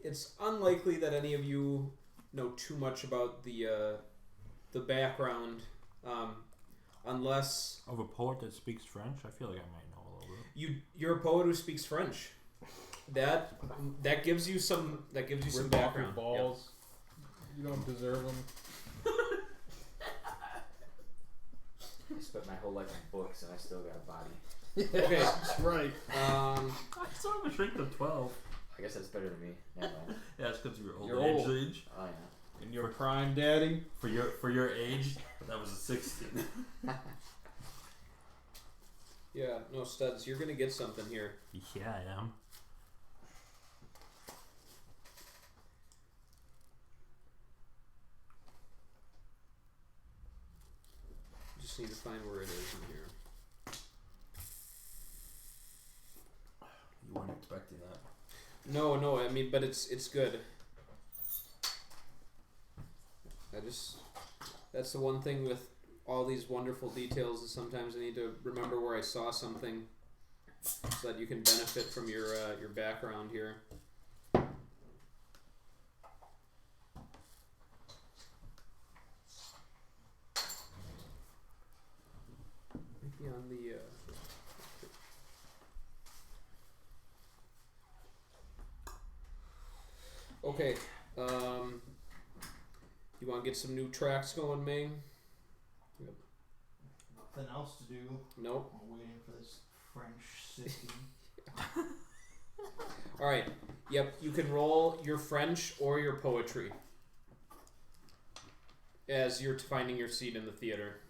It's unlikely that any of you know too much about the background, unless Of a poet that speaks French, I feel like I might know a little bit. you're a poet who speaks French. That gives you some Rip off your background. balls. You don't deserve them. I spent my whole life in books and I still got a body. Okay. That's right. I still have a strength of 12. I guess that's better than me. Never mind. Yeah, it's because of your old You're age. old. age. Oh yeah. In your prime, daddy. For your age, that was a 16. Yeah, no, Studs, you're gonna get something here. Yeah, I am. Just need to find where it is in here. You weren't expecting that. No, I mean, but it's good. That's the one thing with all these wonderful details is sometimes I need to remember where I saw something so that you can benefit from your background here. Maybe on the okay, you want to get some new tracks going, Mang? Nothing else to do. Nope. I'm waiting for this French city. Alright, yep, you can roll your French or your poetry as you're finding your seat in the theater.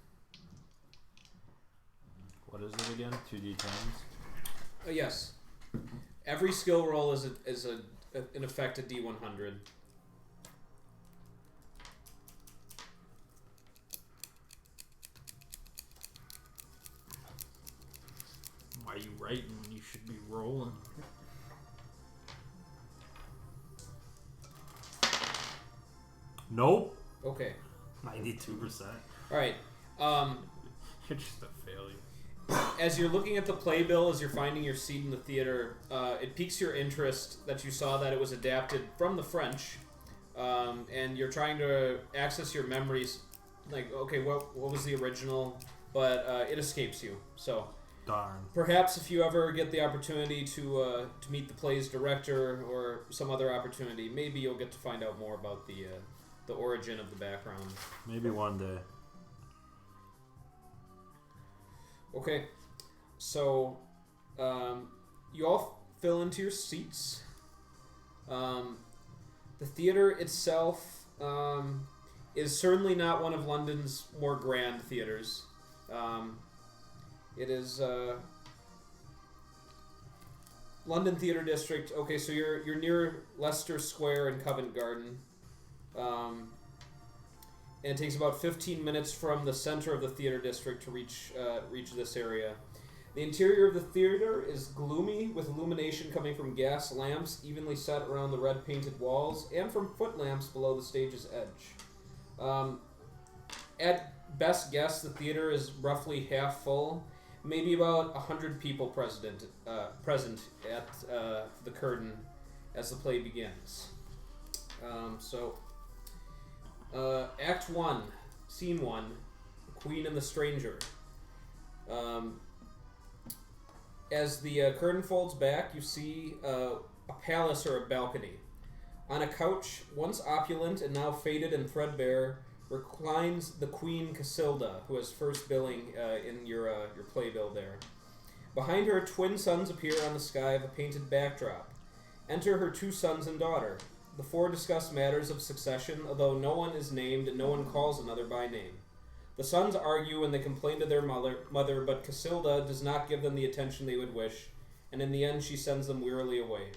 What is it again? 2d10s? Yes. Every skill roll is in effect a D100. Why are you writing when you should be rolling? Nope. Okay. 92%. Alright. You're just a failure. As you're looking at the playbill, as you're finding your seat in the theater, it piques your interest that you saw that it was adapted from the French, and you're trying to access your memories. Like, okay, what was the original? But it escapes you. So Darn. perhaps if you ever get the opportunity to meet the play's director or some other opportunity, maybe you'll get to find out more about the origin of the background. Maybe one day. Okay, so you all fill into your seats. The theater itself is certainly not one of London's more grand theaters. It is London Theatre District. Okay, so you're near Leicester Square and Covent Garden. And it takes about 15 minutes from the center of the theater district to reach this area. The interior of the theater is gloomy, with illumination coming from gas lamps evenly set around the red painted walls and from foot lamps below the stage's edge. At best guess, the theater is roughly half full, maybe about 100 people present at the curtain as the play begins. Act 1, Scene 1, Queen and the Stranger. As the curtain folds back, you see a palace or a balcony. On a couch, once opulent and now faded and threadbare, reclines the Queen Casilda, who has first billing in your playbill there. Behind her, twin suns appear on the sky of a painted backdrop. Enter her 2 sons and daughter. The 4 discuss matters of succession, although no one is named and no one calls another by name. The sons argue and they complain to their mother, but Casilda does not give them the attention they would wish, and in the end she sends them wearily away.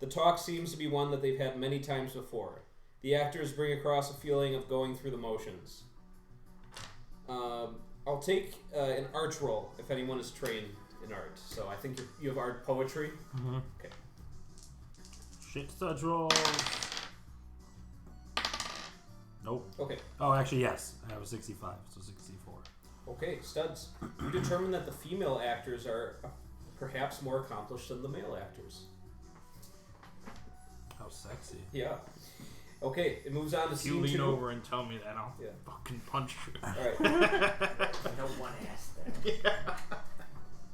The talk seems to be one that they've had many times before. The actors bring across a feeling of going through the motions. I'll take an art roll if anyone is trained in art. So I think you have art poetry. Mm-hmm. Okay. Shit such rolls. Nope. Okay. Oh, actually, yes. I have a 65, so 64. Okay, Studs. You determine that the female actors are perhaps more accomplished than the male actors. How sexy. Yeah. Okay, it moves on to You scene lean 2. over and tell me that, I'll Yeah. fucking punch you. Alright. No one asked that.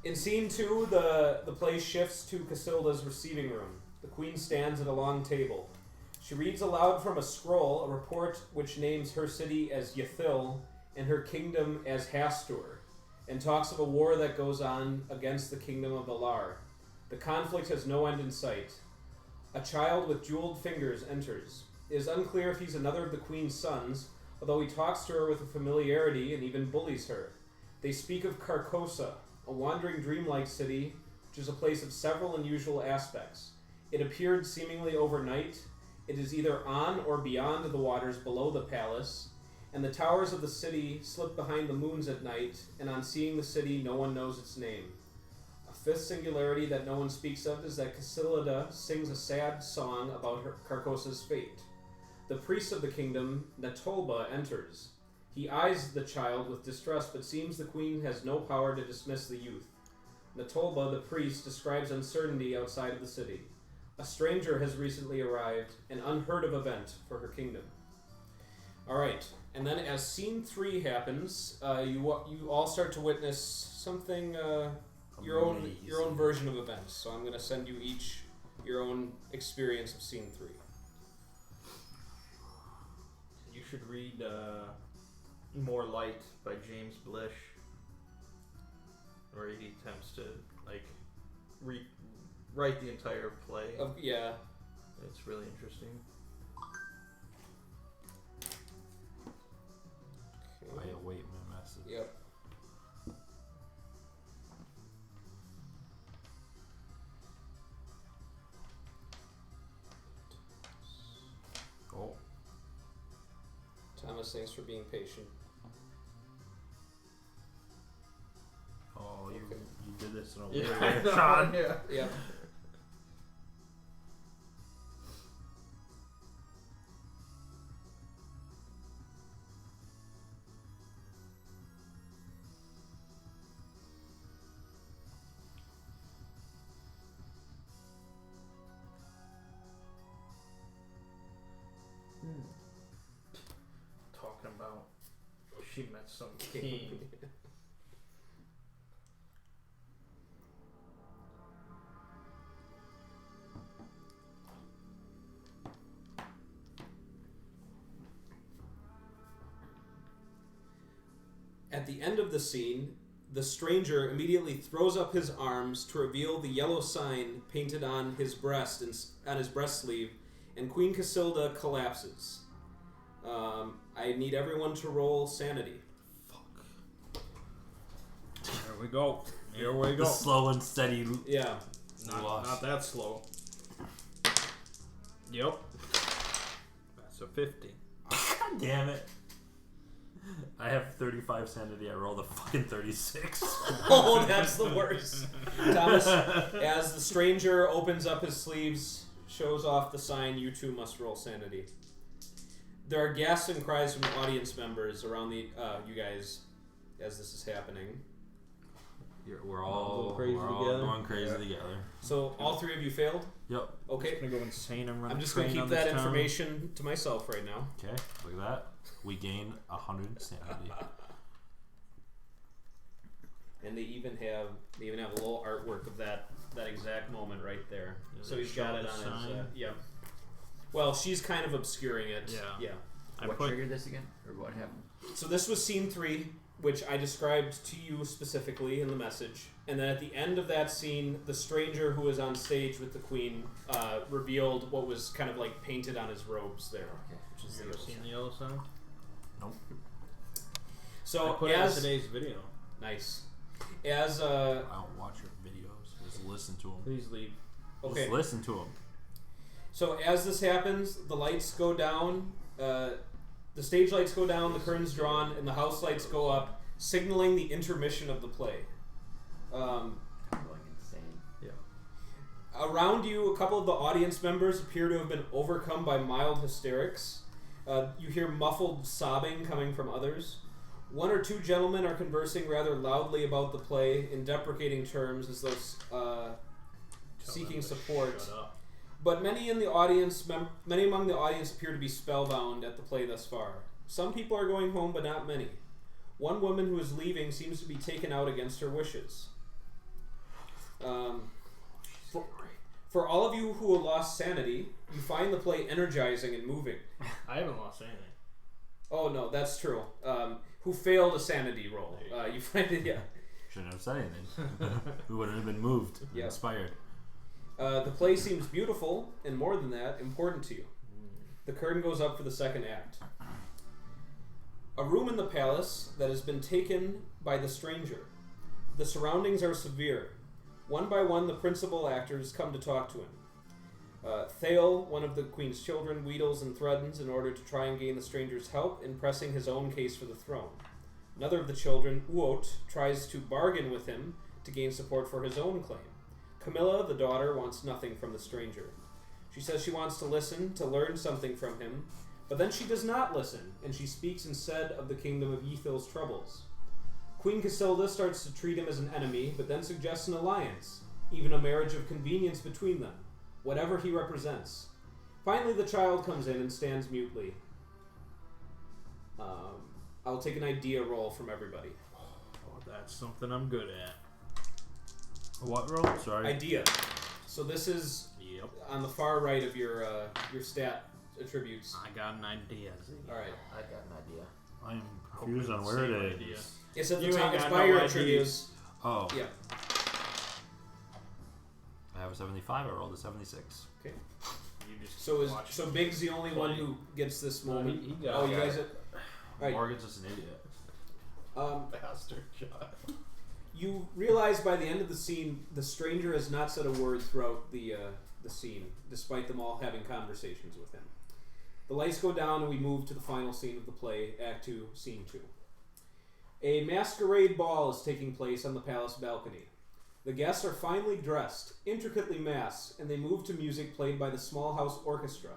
In scene 2, the play shifts to Casilda's receiving room. The queen stands at a long table. She reads aloud from a scroll a report which names her city as Yathil and her kingdom as Hastur, and talks of a war that goes on against the kingdom of Alar. The conflict has no end in sight. A child with jeweled fingers enters. It is unclear if he's another of the queen's sons, although he talks to her with a familiarity and even bullies her. They speak of Carcosa, a wandering dreamlike city, which is a place of several unusual aspects. It appeared seemingly overnight. It is either on or beyond the waters below the palace, and the towers of the city slip behind the moons at night, and on seeing the city, no one knows its name. A fifth singularity that no one speaks of is that Casilda sings a sad song about her Carcosa's fate. The priest of the kingdom, Natolba, enters. He eyes the child with distrust, but seems the queen has no power to dismiss the youth. Natolba, the priest, describes uncertainty outside of the city. A stranger has recently arrived, an unheard of event for her kingdom. Alright, and then as scene 3 happens, you all start to witness something, your own version of events. So I'm going to send you each your own experience of scene 3. You should read More Light by James Blish, where he attempts to write the entire play. Yeah. It's really interesting. I await my message. Yep. Oh. Thomas, thanks for being patient. Oh, you Okay. you did this in a Yeah, weird way. Sean. Yeah. Yep. Talking about she met some king. At the end of the scene, the stranger immediately throws up his arms to reveal the yellow sign painted on his breast on his breast sleeve, and Queen Casilda collapses. I need everyone to roll sanity. There we go. Here we The go. slow and steady. Yeah. Not that slow. Yep. That's a 50. God damn it. I have 35 sanity. I rolled a fucking 36. Oh, that's the worst. Thomas, as the stranger opens up his sleeves, shows off the sign, you too must roll sanity. There are gasps and cries from the audience members around the you guys as this is happening. We're all crazy together. going crazy together. So all 3 of you failed? Yep. Okay. I'm gonna go insane and run. I'm just going to keep that information to myself right now. Okay, look at that. We gain 100 sanity. And they even have a little artwork of that exact moment right there. Does So it he's got show it the on his sign? yeah. Well, she's kind of obscuring it. Yeah. Yeah. What triggered this again? Or what happened? So this was scene 3, which I described to you specifically in the message. And then at the end of that scene, the stranger who was on stage with the queen revealed what was kind of like painted on his robes there. Okay. Which is You the ever yellow seen sign. the yellow sign? Nope. So I put it as in today's video. nice. As I don't watch your videos. Just listen to them. Please leave. okay. Just listen to them. So as this happens, the lights go down, the stage lights go down, the curtains drawn, and the house lights go up, signaling the intermission of the play. I'm going insane. Around you, a couple of the audience members appear to have been overcome by mild hysterics. You hear muffled sobbing coming from others. 1 or 2 gentlemen are conversing rather loudly about the play in deprecating terms as though seeking support. Shut up. But many among the audience appear to be spellbound at the play thus far. Some people are going home, but not many. One woman who is leaving seems to be taken out against her wishes. For all of you who have lost sanity, you find the play energizing and moving. I haven't lost anything. Oh no, that's true. Who failed a sanity roll? You find it, yeah. Shouldn't have said anything. Who would have been moved, Yeah. inspired? The play seems beautiful, and more than that, important to you. The curtain goes up for the second act. A room in the palace that has been taken by the stranger. The surroundings are severe. One by one, the principal actors come to talk to him. Thale, one of the queen's children, wheedles and threatens in order to try and gain the stranger's help in pressing his own case for the throne. Another of the children, Uot, tries to bargain with him to gain support for his own claim. Camilla, the daughter, wants nothing from the stranger. She says she wants to listen, to learn something from him, but then she does not listen, and she speaks instead of the kingdom of Ythil's troubles. Queen Casilda starts to treat him as an enemy, but then suggests an alliance, even a marriage of convenience between them, whatever he represents. Finally, the child comes in and stands mutely. I'll take an idea roll from everybody. Oh, that's something I'm good at. What roll? Sorry. Idea. So this is Yep. on the far right of your stat attributes. I got an idea. Z. All right. I got an idea. I'm confused on where Same it idea. is. It's at the You top. ain't It's got by no your ideas. attributes. Oh. Yeah. I have a 75. I rolled a 76. Okay. You just So Big's the only one who gets this moment. he got Oh, it. you guys. Right. Morgan's just an idiot. Bastard John. You realize by the end of the scene, the stranger has not said a word throughout the scene, despite them all having conversations with him. The lights go down and we move to the final scene of the play, Act 2, Scene 2. A masquerade ball is taking place on the palace balcony. The guests are finely dressed, intricately masked, and they move to music played by the small house orchestra.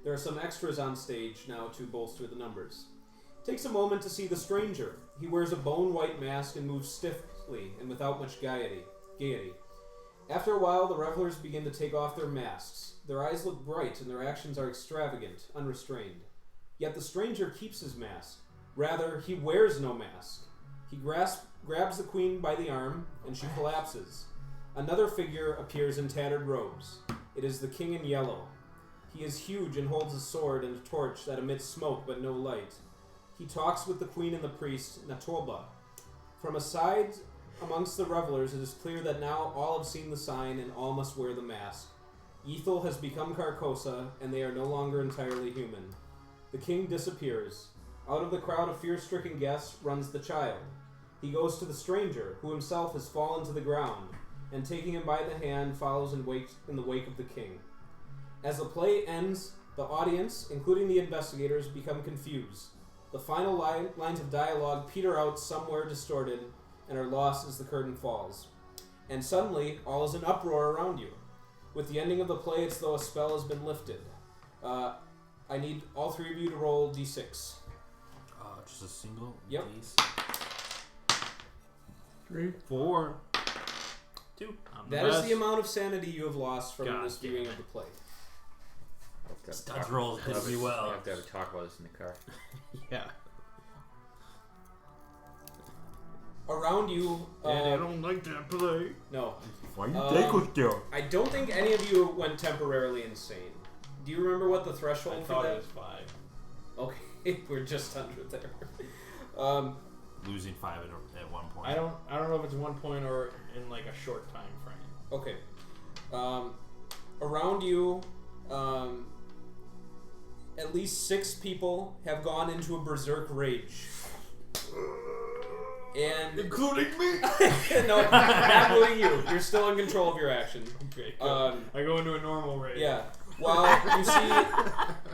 There are some extras on stage now to bolster the numbers. It takes a moment to see the stranger. He wears a bone-white mask and moves stiffly and without much gaiety. After a while, the revelers begin to take off their masks. Their eyes look bright and their actions are extravagant, unrestrained. Yet the stranger keeps his mask. Rather, he wears no mask. He grabs the queen by the arm, and she collapses. Another figure appears in tattered robes. It is the king in yellow. He is huge and holds a sword and a torch that emits smoke but no light. He talks with the queen and the priest, Natorba. From aside amongst the revelers, it is clear that now all have seen the sign and all must wear the mask. Ythil has become Carcosa, and they are no longer entirely human. The king disappears. Out of the crowd of fear-stricken guests runs the child. He goes to the stranger, who himself has fallen to the ground, and taking him by the hand, follows in the wake of the king. As the play ends, the audience, including the investigators, become confused. The final lines of dialogue peter out somewhere distorted and are lost as the curtain falls. And suddenly, all is an uproar around you. With the ending of the play, it's as though a spell has been lifted. I need all three of you to roll d6. Just a single Yep. piece. 3, 4, 2. That is the amount of sanity you have lost from God this damn viewing it. of the play. Studs rolls hit me well. I have to have a talk about this in the car. Yeah. Around you, I don't like that play. no. Why you take us there? I don't think any of you went temporarily insane. Do you remember what the threshold I for thought that? it was 5. Okay, we're just under there. Losing 5 at one point. I don't know if it's 1 point or in like a short time frame. Okay. Around you, at least 6 people have gone into a berserk rage. And Including me. no, not including you. You're still in control of your action. Okay. Good. I go into a normal rate. Yeah. While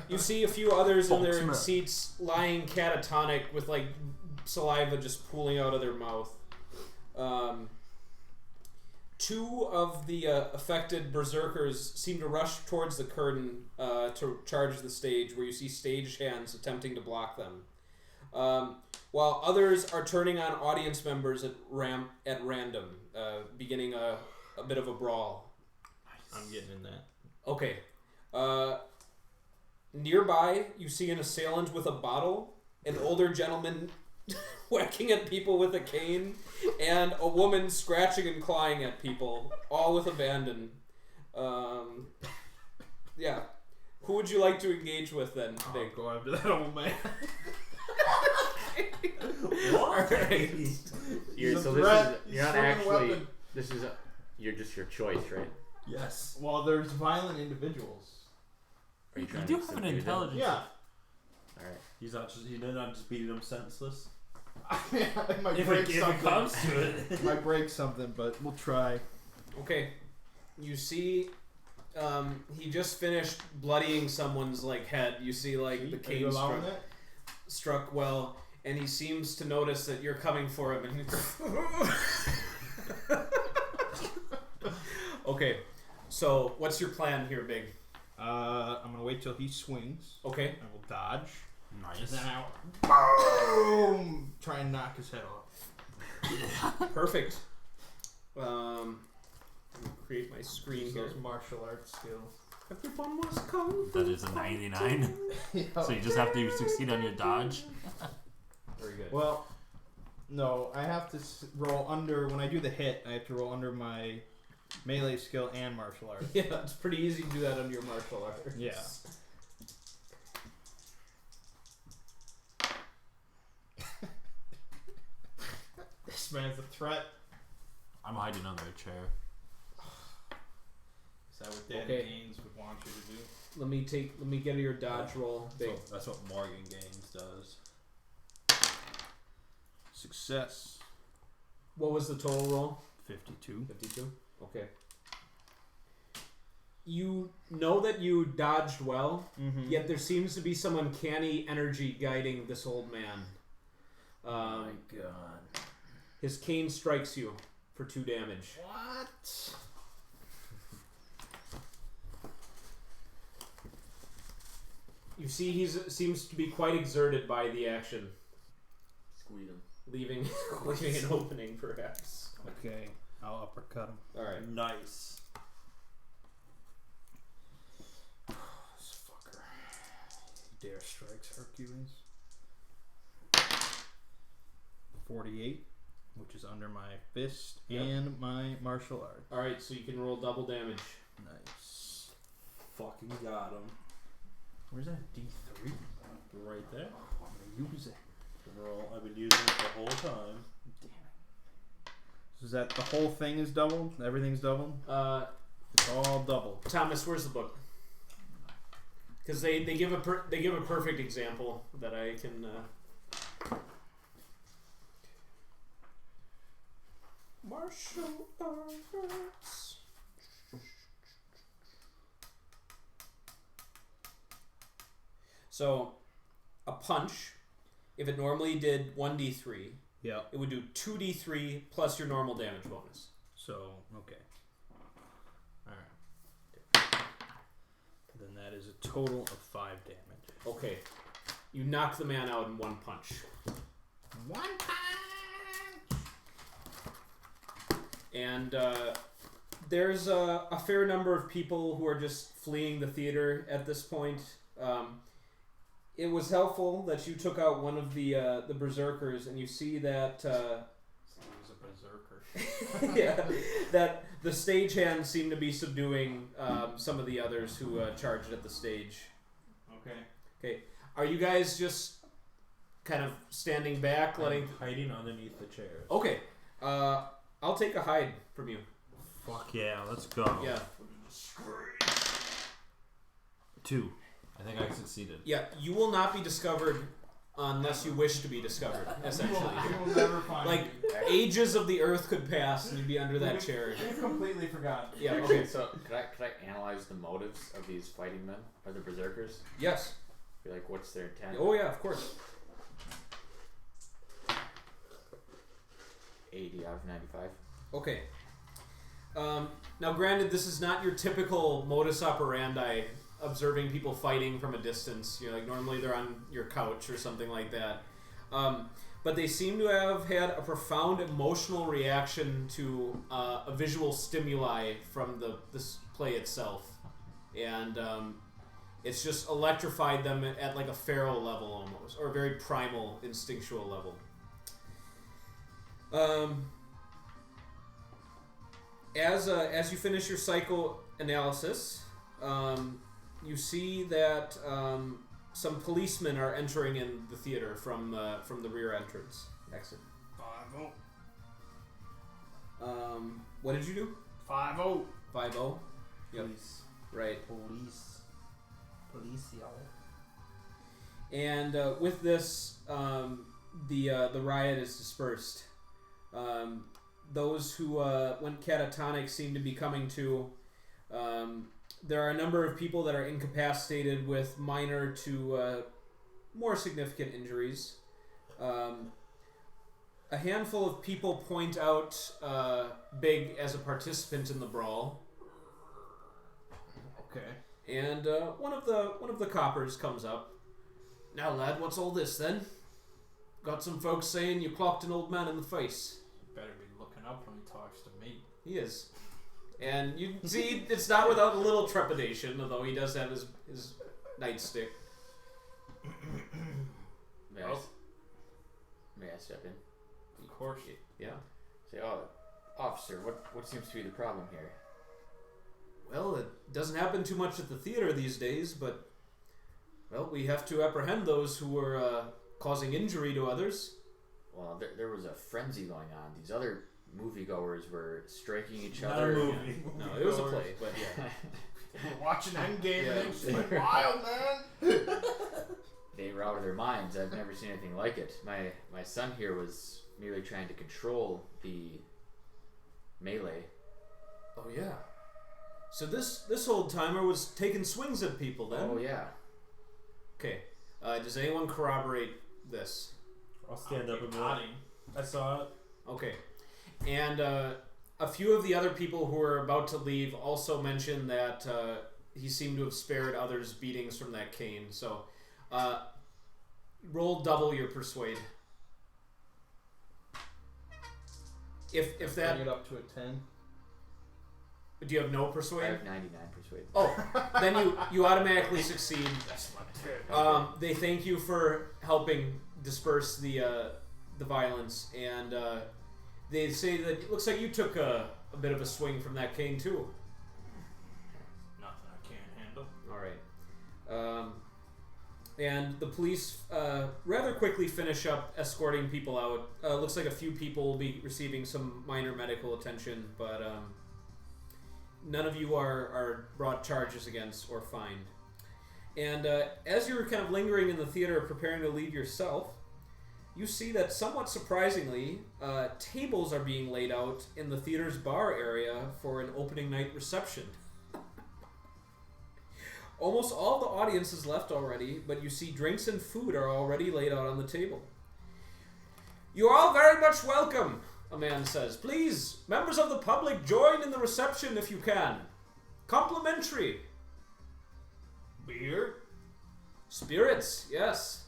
you see a few others in their Ultimate. seats lying catatonic with like saliva just pooling out of their mouth. 2 of the affected berserkers seem to rush towards the curtain to charge the stage, where you see stage hands attempting to block them. While others are turning on audience members at random, beginning a bit of a brawl. I'm getting in that. Okay. Nearby, you see an assailant with a bottle, an older gentleman whacking at people with a cane, and a woman scratching and clawing at people, all with abandon. Yeah. Who would you like to engage with then, Big? Go after that old man. What? Alright. You're, a so threat. this is you're not Swing a actually. weapon. This is you're just your choice, right? Yes. Well, there's violent individuals. Are You trying do to have an subdue them? intelligence. Yeah. All right. He's not just beating him senseless. It might If break it something. comes to it. It might break something, but we'll try. Okay. You see, he just finished bloodying someone's head. You see, the Are you cane allowing that? struck well, and he seems to notice that you're coming for him. And okay. So, what's your plan here, Big? I'm gonna wait till he swings. Okay. I will dodge. Nice. And then I'll boom! Try and knock his head off. Perfect. Let me create my screen here. Those martial arts skills. Everyone was kung fu. That is a 99. So you just have to succeed on your dodge. Very good. Well, no, I have to roll under. When I do the hit, I have to roll under my melee skill and martial arts. Yeah, it's pretty easy to do that under your martial arts. Yeah. This man's a threat. I'm hiding under a chair. Is that what Dan Okay. Gaines would want you to do? Let me get your dodge roll. Big. So that's what Morgan Gaines does. Success. What was the total roll? 52. 52. Okay. You know that you dodged well, Mm-hmm. yet there seems to be some uncanny energy guiding this old man. My God. His cane strikes you for 2 damage. What? You see, he seems to be quite exerted by the action, Squeeze him. leaving an opening, perhaps. Okay, I'll uppercut him. All right. Nice. This fucker. He dare strikes Hercules. 48, which is under my fist Yep. and my martial art. All right. So you can roll double damage. Nice. Fucking got him. Where's that D3? Right there. I'm gonna use it. Roll. I've been using it the whole time. Damn it. So is that the whole thing is doubled? Everything's doubled? It's all doubled. Thomas, where's the book? Because they give a perfect example that I can. Martial arts. So, a punch, if it normally did 1d3, Yeah. it would do 2d3 plus your normal damage bonus. So, okay. Alright. Then that is a total of 5 damage. Okay. You knock the man out in 1 punch. One punch! And there's a fair number of people who are just fleeing the theater at this point. It was helpful that you took out one of the berserkers, and you see that He was a berserker. yeah, that the stagehand seemed to be subduing some of the others who charged at the stage. Okay. Okay, are you guys just kind of standing back, letting? I'm hiding underneath the chairs. Okay, I'll take a hide from you. Fuck yeah, let's go. Yeah. 2. I think I succeeded. Yeah, you will not be discovered unless you wish to be discovered, essentially. You will never find Like, me. ages of the earth could pass and you'd be under that chair. You completely forgot. Yeah, Actually, okay. so could I analyze the motives of these fighting men or the berserkers? Yes. Be like, what's their intent? Oh, yeah, of course. 80 out of 95. Okay. Now, granted, this is not your typical modus operandi, observing people fighting from a distance. You know, like normally they're on your couch or something like that. But they seem to have had a profound emotional reaction to a visual stimuli from this play itself, and it's just electrified them at like a feral level almost, or a very primal, instinctual level. As you finish your cycle, analysis, you see that some policemen are entering in the theater from the rear entrance exit. 5-0. What did you do? 5-0. 5-0? Yep. Police. Right. Police, y'all. And with this, the riot is dispersed. Those who went catatonic seem to be coming to. There are a number of people that are incapacitated with minor to more significant injuries. A handful of people point out Big as a participant in the brawl. Okay. And one of the coppers comes up. Now, lad, what's all this then? Got some folks saying you clocked an old man in the face. You better be looking up when he talks to me. He is. And you see, it's not without a little trepidation, although he does have his nightstick. May I step in? Of course. Yeah. Say, officer, what seems to be the problem here? Well, it doesn't happen too much at the theater these days, but, well, we have to apprehend those who are causing injury to others. Well, there was a frenzy going on. These other moviegoers were striking each Not other. a movie. No, it was a play, but yeah. We're watching Endgame Yeah. and it just went wild, man. They were out of their minds. I've never seen anything like it. My son here was merely trying to control the melee. Oh, yeah. So this old timer was taking swings at people then? Oh yeah. Okay. Does anyone corroborate this? I'll stand up and be like, I saw it. Okay. And a few of the other people who were about to leave also mentioned that he seemed to have spared others beatings from that cane. So roll double your persuade. If that... Bring it up to a 10. Do you have no I persuade? have 99 persuade. Oh, then you automatically succeed. That's my 10. They thank you for helping disperse the violence, and they say that it looks like you took a bit of a swing from that cane too. Nothing I can't handle. All right. And the police rather quickly finish up escorting people out. Looks like a few people will be receiving some minor medical attention, but none of you are brought charges against or fined. And as you're kind of lingering in the theater preparing to leave yourself, you see that somewhat surprisingly, tables are being laid out in the theater's bar area for an opening night reception. Almost all the audience is left already, but you see drinks and food are already laid out on the table. "You're all very much welcome," a man says. "Please, members of the public, join in the reception if you can. Complimentary. Beer? Spirits, yes."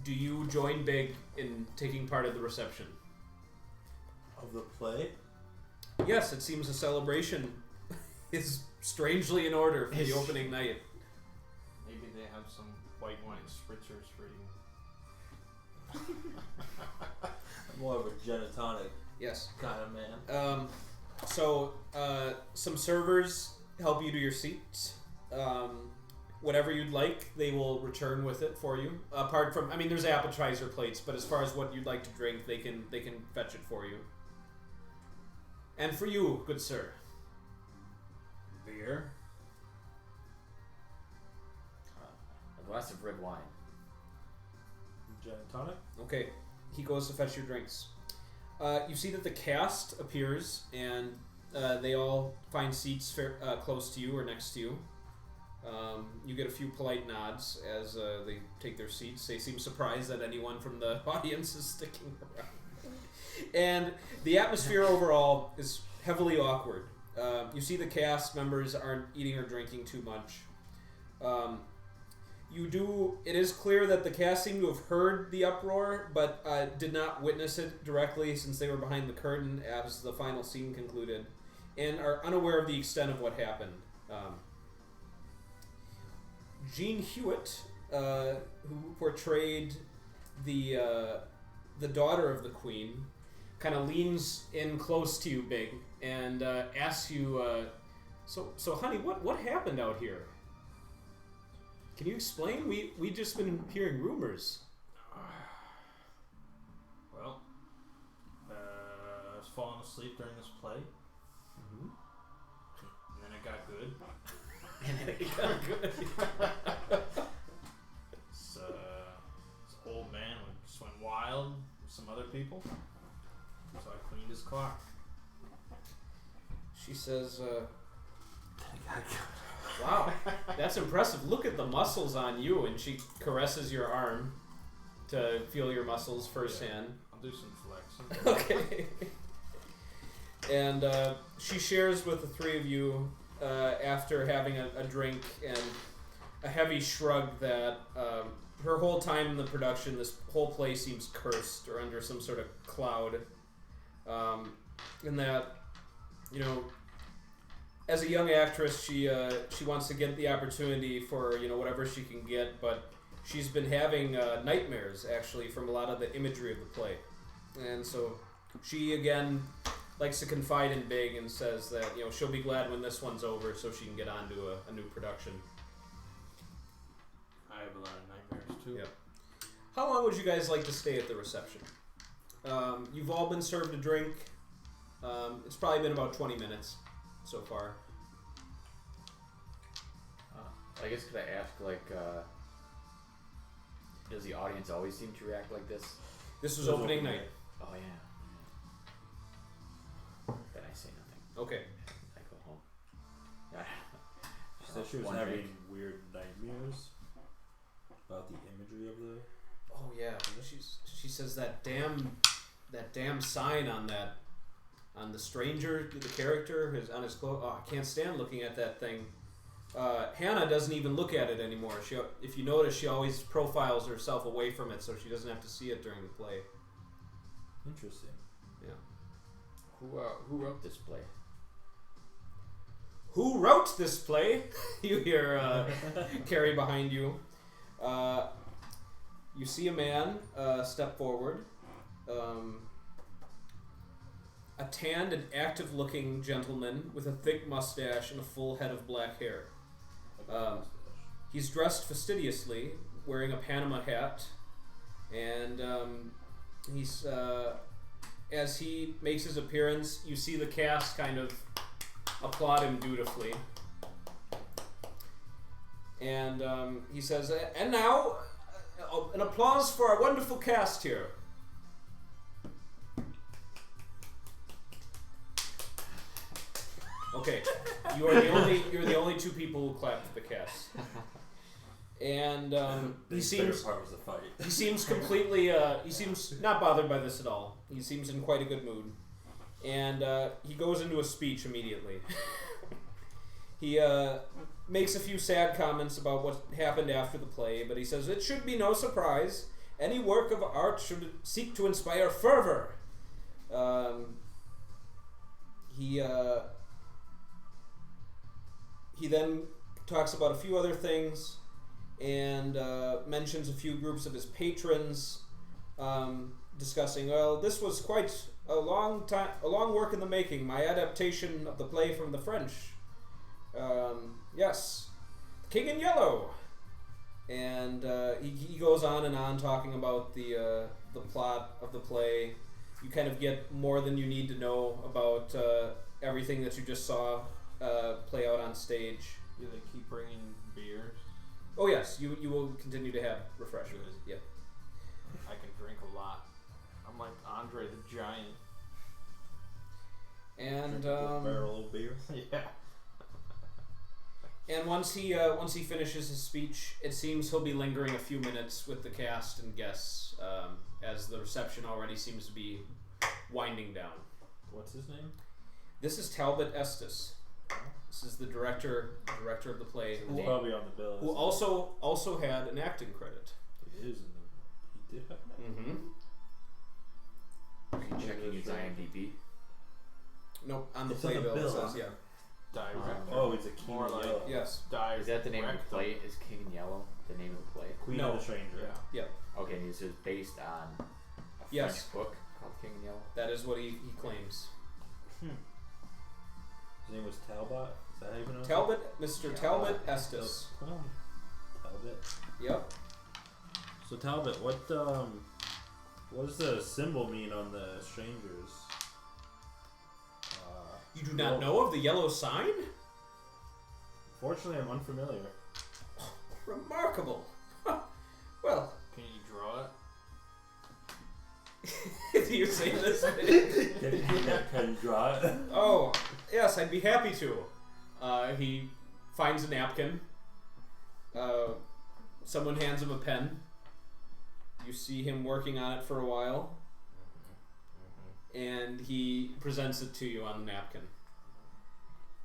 Do you join Big in taking part of the reception? Of the play? Yes, it seems a celebration is strangely in order for the opening night. Maybe they have some white wine spritzers for you. I'm more of a gin and tonic Yes. kind of man. So some servers help you to your seats. Whatever you'd like, they will return with it for you. Apart from, I mean, there's appetizer plates, but as far as what you'd like to drink, they can fetch it for you. And for you, good sir. Beer? A glass of red wine. Gin and tonic? Okay, he goes to fetch your drinks. You see that the cast appears, and they all find seats close to you or next to you. You get a few polite nods as they take their seats. They seem surprised that anyone from the audience is sticking around. And the atmosphere overall is heavily awkward. You see the cast members aren't eating or drinking too much. It is clear that the cast seem to have heard the uproar, but did not witness it directly since they were behind the curtain as the final scene concluded, and are unaware of the extent of what happened. Jean Hewitt, who portrayed the daughter of the Queen, kind of leans in close to you, Big, and asks you, so honey, what happened out here? Can you explain? We just been hearing rumors. Well, I was falling asleep during this play. Mm-hmm. And then it got good. This old man just went wild with some other people. So I cleaned his clock. She says, wow, that's impressive. Look at the muscles on you. And she caresses your arm to feel your muscles firsthand. I'll do some flexing. Okay. And she shares with the three of you, after having a drink and a heavy shrug, that her whole time in the production, this whole play seems cursed or under some sort of cloud. And that, you know, as a young actress, she wants to get the opportunity for, you know, whatever she can get, but she's been having nightmares, actually, from a lot of the imagery of the play. And so she, again, likes to confide in Big and says that, you know, she'll be glad when this one's over so she can get on to a new production. I have a lot of nightmares too. Yep. How long would you guys like to stay at the reception? You've all been served a drink. It's probably been about 20 minutes so far. I guess could I ask, like, does the audience always seem to react like this? This was opening night. Oh yeah. Then I say nothing. Okay. I go home. Yeah. She said she was One having drink. weird nightmares about the imagery of the. Oh yeah. She says that damn sign on the stranger, the character, on his clothes. Oh, I can't stand looking at that thing. Hannah doesn't even look at it anymore. If you notice, she always profiles herself away from it so she doesn't have to see it during the play. Interesting. Yeah. Who wrote this play? Who wrote this play? You hear Carrie behind you. You see a man step forward. A tanned and active-looking gentleman with a thick mustache and a full head of black hair. He's dressed fastidiously, wearing a Panama hat, and he's as he makes his appearance, you see the cast kind of applaud him dutifully. And he says, and now, an applause for our wonderful cast here. Okay, you're the only two people who clapped for the cast. And His favorite part was the fight. he seems completely he seems not bothered by this at all. He seems in quite a good mood. And he goes into a speech immediately. He makes a few sad comments about what happened after the play, but he says it should be no surprise. Any work of art should seek to inspire fervor. He then talks about a few other things and mentions a few groups of his patrons, discussing, well, this was quite a long work in the making, my adaptation of the play from the French. Yes, King in Yellow. And he goes on and on talking about the plot of the play. You kind of get more than you need to know about everything that you just saw play out on stage. Do they keep bringing beers? Oh yes, you will continue to have refreshments. Yeah. I can drink a lot. I'm like Andre the Giant. And barrel of beer. Yeah. and once he finishes his speech, it seems he'll be lingering a few minutes with the cast and guests, as the reception already seems to be winding down. What's his name? This is Talbot Estes. This is the director of the play, He's probably on the bill. who also had an acting credit. He is in the. He did have that. Mm-hmm. Are you checking his IMDb? Nope, on the It's on play the bill it bill, says, huh? yeah. Director. Oh, he's a king More of like- yellow. Yes. Is that the name of the play? Is King in Yellow the name of the play? Queen No. of the Stranger. Yeah. Okay, and this is based on a Yes. French book Called King in Yellow. That is what he claims. His name was Talbot. Is that how you pronounce Talbot, Mr. Talbot Estes. it? Talbot. Yep. So Talbot, what does the symbol mean on the strangers? You do not know of the yellow sign? Fortunately, I'm unfamiliar. Remarkable. Well, Can you draw it? do you say this? Can you draw it? Oh, yes, I'd be happy to. He finds a napkin. Someone hands him a pen. You see him working on it for a while. And he presents it to you on the napkin.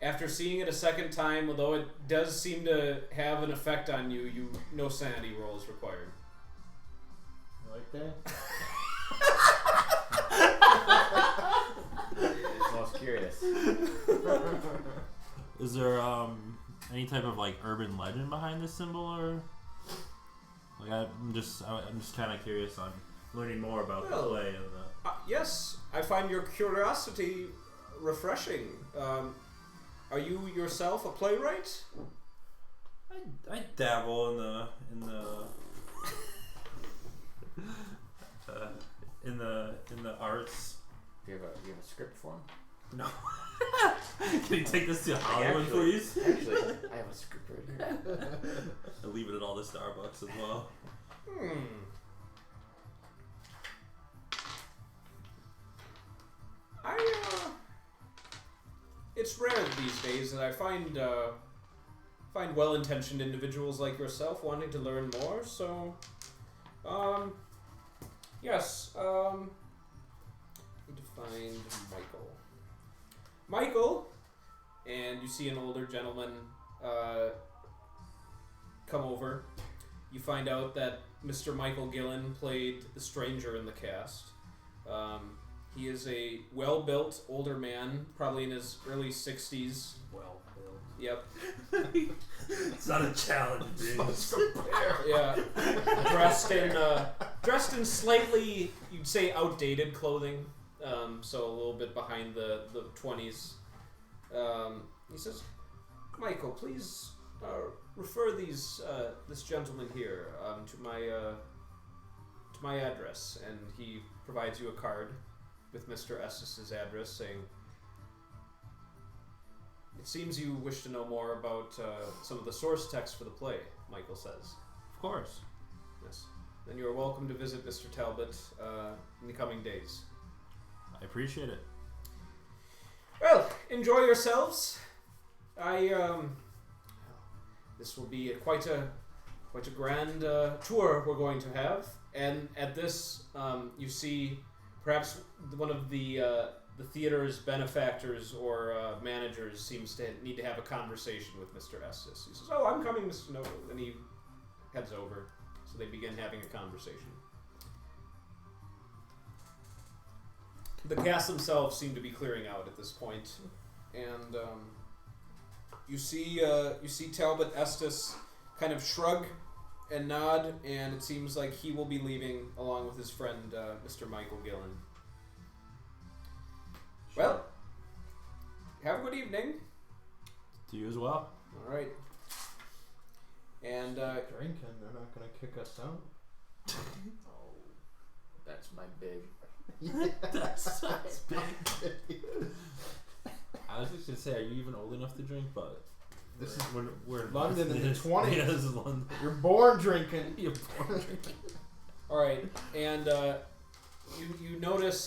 After seeing it a second time, although it does seem to have an effect on you, no sanity roll is required. You like that? It's most curious. Is there any type of like urban legend behind this symbol, or like I'm just kind of curious on learning more about the play and the. Yes, I find your curiosity refreshing. Are you yourself a playwright? I dabble in the arts. Do you have a script for him? No. Can you take this to Hollywood, please? Actually, I have a script right here. I'll leave it at all the Starbucks as well. It's rare these days that I find well-intentioned individuals like yourself wanting to learn more. So, yes. Need to find Michael, and you see an older gentleman come over. You find out that Mr. Michael Gillen played the stranger in the cast. He is a well-built older man, probably in his early 60s. Well-built. Yep. It's not a challenge, dude. Yeah. Dressed in slightly, you'd say, outdated clothing. So a little bit behind the 20s. He says, "Michael, please refer this gentleman here to my address," and he provides you a card with Mr. Estes' address, saying, "It seems you wish to know more about some of the source text for the play," Michael says. Of course. Yes. Then you are welcome to visit Mr. Talbot in the coming days. I appreciate it. Well, enjoy yourselves. This will be quite a grand tour we're going to have, and at this, you see perhaps one of the theater's benefactors or managers seems to need to have a conversation with Mr. Estes. He says, "Oh, I'm coming, Mr. Noble," and he heads over. So they begin having a conversation. The cast themselves seem to be clearing out at this point, and you see Talbot Estes kind of shrug and nod, and it seems like he will be leaving along with his friend Mr. Michael Gillen. Well, have a good evening. To you as well. All right. And Drinking, they're not gonna kick us out. Oh, that's my big. That's big. I was just gonna say, are you even old enough to drink? But This is we're London in the 20s. Yeah, this is London. You're born drinking. You're born drinking. all right, and you notice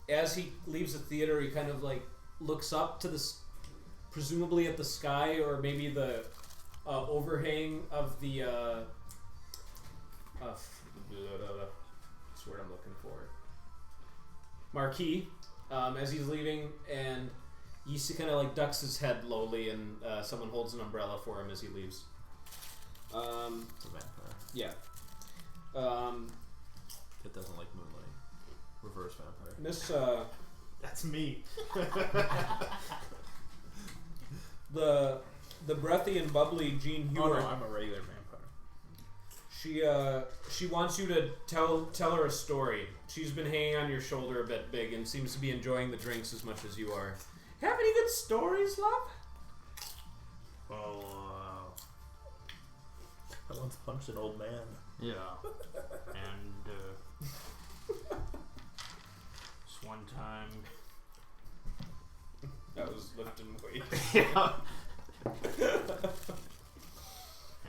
as he leaves the theater, he kind of like looks up to this, presumably at the sky or maybe the overhang of the that's what I'm looking for. Marquee, as he's leaving, and you see kind of like ducks his head lowly, and someone holds an umbrella for him as he leaves. It's a vampire. Yeah. It doesn't like moonlight. Reverse vampire. Miss That's me. the breathy and bubbly Jean Oh Hewer. no, I'm a regular vampire. She wants you to tell her a story. She's been hanging on your shoulder a bit big and seems to be enjoying the drinks as much as you are. Have any good stories, love? Well, I once punched an old man. yeah. And this one time, That was lifting weight.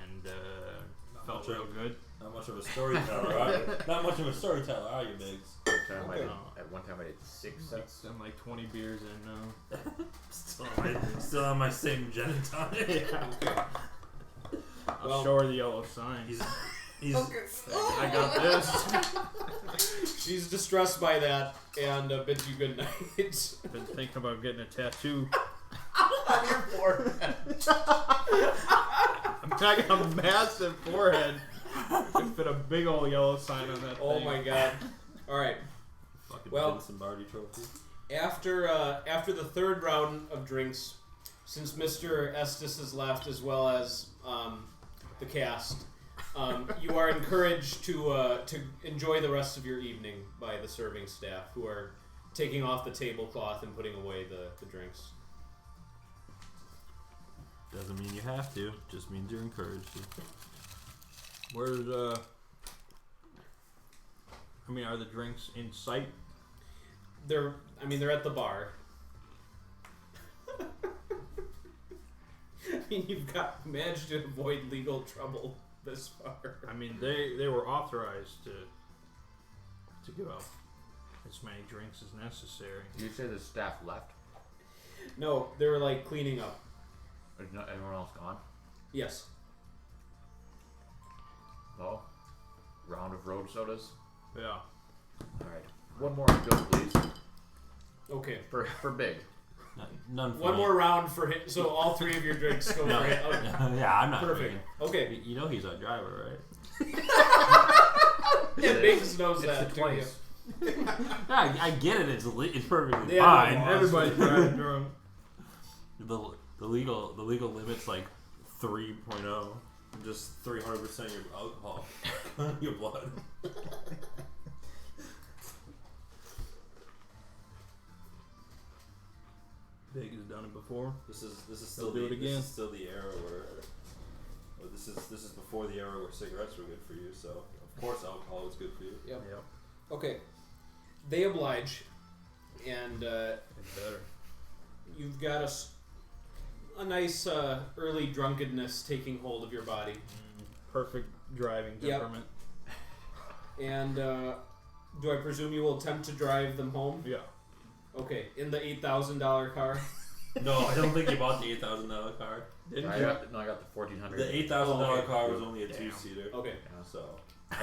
and felt real good. Not much of a storyteller, are you? Not much of a storyteller, are you, Biggs? At one time I did 6 sets. I'm like 20 beers in now. Still on my same gin and tonic. Yeah. I'll Well- show her the yellow sign. He's I got this. She's distressed by that and bids you good night. Been thinking about getting a tattoo. On your forehead. I got a massive forehead. Could fit a big old yellow sign on that Oh thing. my god. Alright. fucking Well- Vince Lombardi trophy. After the third round of drinks, since Mr. Estes has left as well as the cast, you are encouraged to enjoy the rest of your evening by the serving staff, who are taking off the tablecloth and putting away the drinks. Doesn't mean you have to. Just means you're encouraged to. Where's I mean, are the drinks in sight? They're at the bar. I mean, you've managed to avoid legal trouble this far. I mean, they were authorized to give out as many drinks as necessary. You say the staff left? No, they were like cleaning up. Is not everyone else gone? Yes. Well, round of road sodas. Yeah. Alright. One more go, please. Okay. For big. None for One me. more round for him. So all three of your drinks go No. for it. Okay. Yeah, I'm not Perfect. drinking. Okay. You know he's our driver, right? Yeah, Biggs knows It's that. the too, 20s. Yeah, I get it. It's perfectly Yeah, fine. no, Everybody's driving drunk. The legal limit's like 3.0. Just 300% your alcohol. Your blood. Big has done it before. This is They'll still do it this again. is still the era where this is before the era where cigarettes were good for you, so of course alcohol is good for you. Yep. Yep. Okay. They oblige, and It's better. you've got a nice early drunkenness taking hold of your body. Perfect driving Yep. temperament. And do I presume you will attempt to drive them home? Yeah. Okay, in the $8,000 car. No, I don't think you bought the $8,000 car. Didn't I you? got the 1400. The $8,000 okay. car was only a Damn. two-seater. Okay. So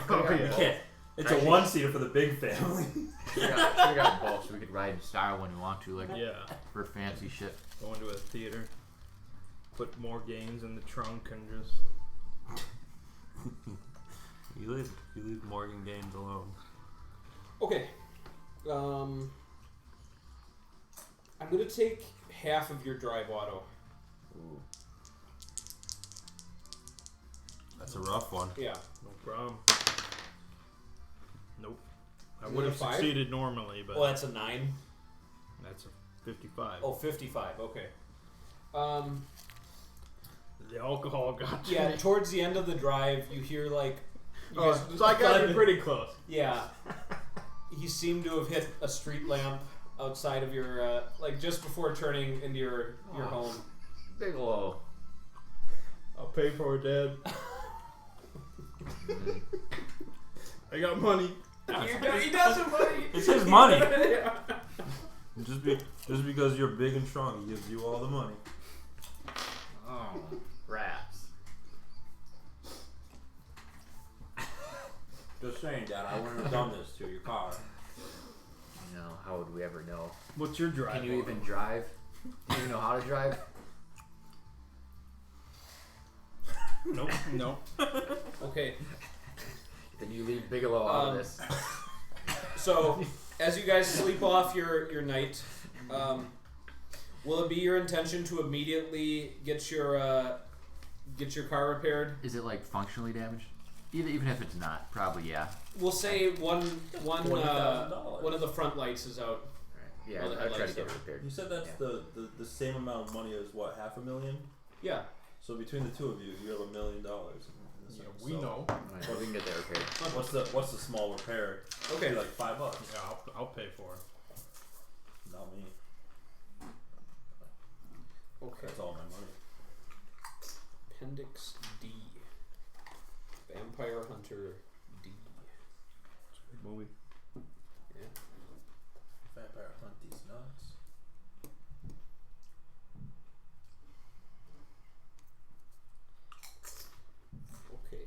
Oh, you can't. It's a Actually- one-seater for the big family. We got both, so we could ride in style when we want to, like Yeah. for fancy shit. Going to a theater. Put more games in the trunk and just. You leave Morgan Games alone. Okay. I'm gonna take half of your drive auto. Ooh. That's a rough one. Yeah. No problem. Nope. I Is it would a have 5? succeeded normally, but Well, that's a 9. that's a 55. Oh, 55. Okay. The alcohol got to Yeah. me. Towards the end of the drive, you hear like. you Oh, guys- so I got you pretty close. Yeah. You seem to have hit a street lamp outside of your, like just before turning into your home. Bigelow. I'll pay for it, Dad. I got money. He does have money. It's his money. Yeah. Just because you're big and strong, he gives you all the money. Oh, rats. Just saying, Dad, I wouldn't have done this to your car. You know, how would we ever know? What's your drive? Can you even drive? Do you even know how to drive? Nope. Nope. Okay. Then you leave Bigelow out of this. So, as you guys sleep off your night, will it be your intention to immediately get your car repaired? Is it like functionally damaged? Even if it's not, probably yeah. We'll say one $20,000. of the front lights is out. Right. Yeah, Well, the I'll try to headlights get it are- repaired. You said that's the same amount of money as what, $500,000? Yeah. So between the two of you, you have $1 million. In this Yeah, thing. we So know. Alright, well, we can get that repaired. What's the small repair? Okay. Be like $5. Yeah, I'll pay for it. Not me. Okay. That's all my money. Appendix D. Vampire Hunter D. It's a good movie. Yeah. Vampire hunt these nuts. Okay.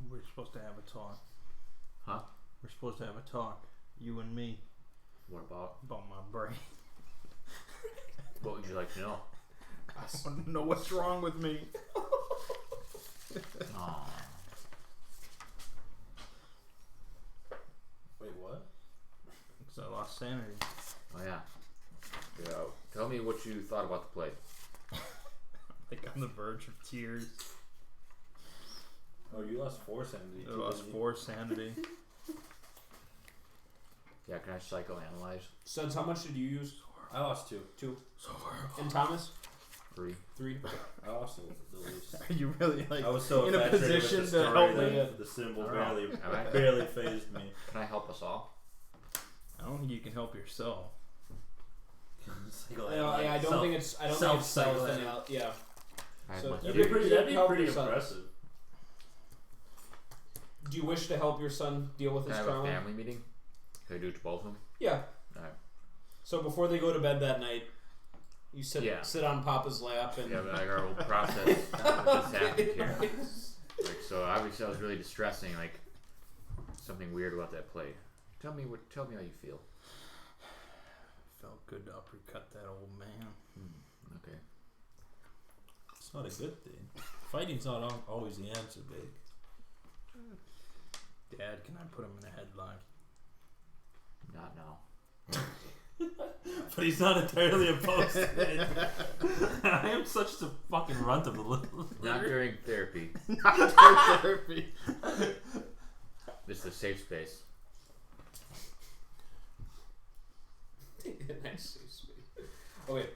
We're supposed to have a talk. Huh? We're supposed to have a talk. You and me. What about? About my brain. What would you like to know? I want to know what's wrong with me. Aw. Wait, what? Because I lost sanity. Oh yeah. Yeah. Tell me what you thought about the play. Like on the verge of tears. Oh, you lost 4 sanity. I lost 4 sanity. Yeah, can I psychoanalyze? Suds, how much did you use? I lost 2. 2. And Thomas? 3. 3. I lost the least. Are you really like I was so in a infatuated position with to the help story me? that the symbol I don't know. Alright. barely phased me. Can I help us all? I don't think you can help yourself. I don't think it's self. Yeah. I have So my you theories. could- That'd be help pretty your son. impressive. Do you wish to help your son deal with Can his I have a trauma? family meeting? Can I do it to both of them? Yeah. Alright. So before they go to bed that night, you sit Yeah. on Papa's lap and Yeah, but like our whole process what just happened here. Like, so obviously that was really distressing, like something weird about that play. Tell me how you feel. Felt good to uppercut that old man. Okay. It's not a good thing. Fighting's not always the answer, big. Dad, can I put him in a headlock? Not now. But he's not entirely opposed to it. I am such a fucking runt of the little. Not during therapy. Not therapy. This is a safe space. Nice. Okay.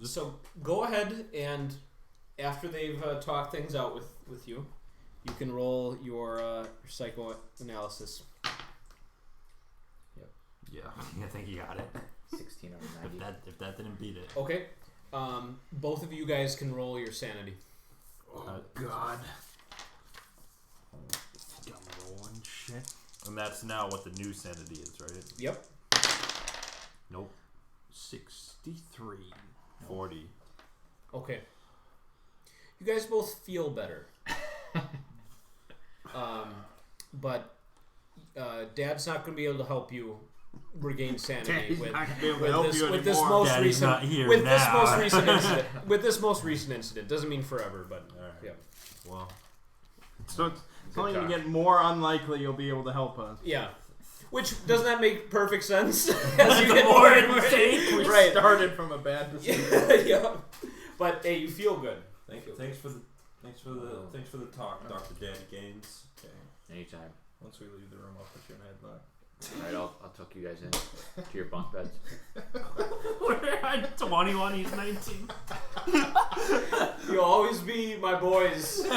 So go ahead and after they've talked things out with you, you can roll your psychoanalysis. Yeah, I think you got it. 16 out of 90. If that didn't beat it. Okay. Both of you guys can roll your sanity. Oh God. I'm rolling shit. And that's now what the new sanity is, right? Yep. Nope. 63. 40. Okay. You guys both feel better. But Dad's not going to be able to help you regain sanity He's not gonna be able to help you with this anymore. most Daddy's recent not here with this now. most recent incident. With this most recent incident, doesn't mean forever, but Alright. yeah, Well, So it's only talk. going to get more unlikely you'll be able to help us. yeah. Which doesn't that make perfect sense? As you The get more more it and more, takes, We right? started from a bad position. Yeah. But hey, you feel good. Thanks for the talk, Dr. Danny Gaines. Okay. Anytime. Once we leave the room, I'll put you in a headlock. Alright, I'll tuck you guys in to your bunk beds. I'm 21, he's 19. You'll always be my boys.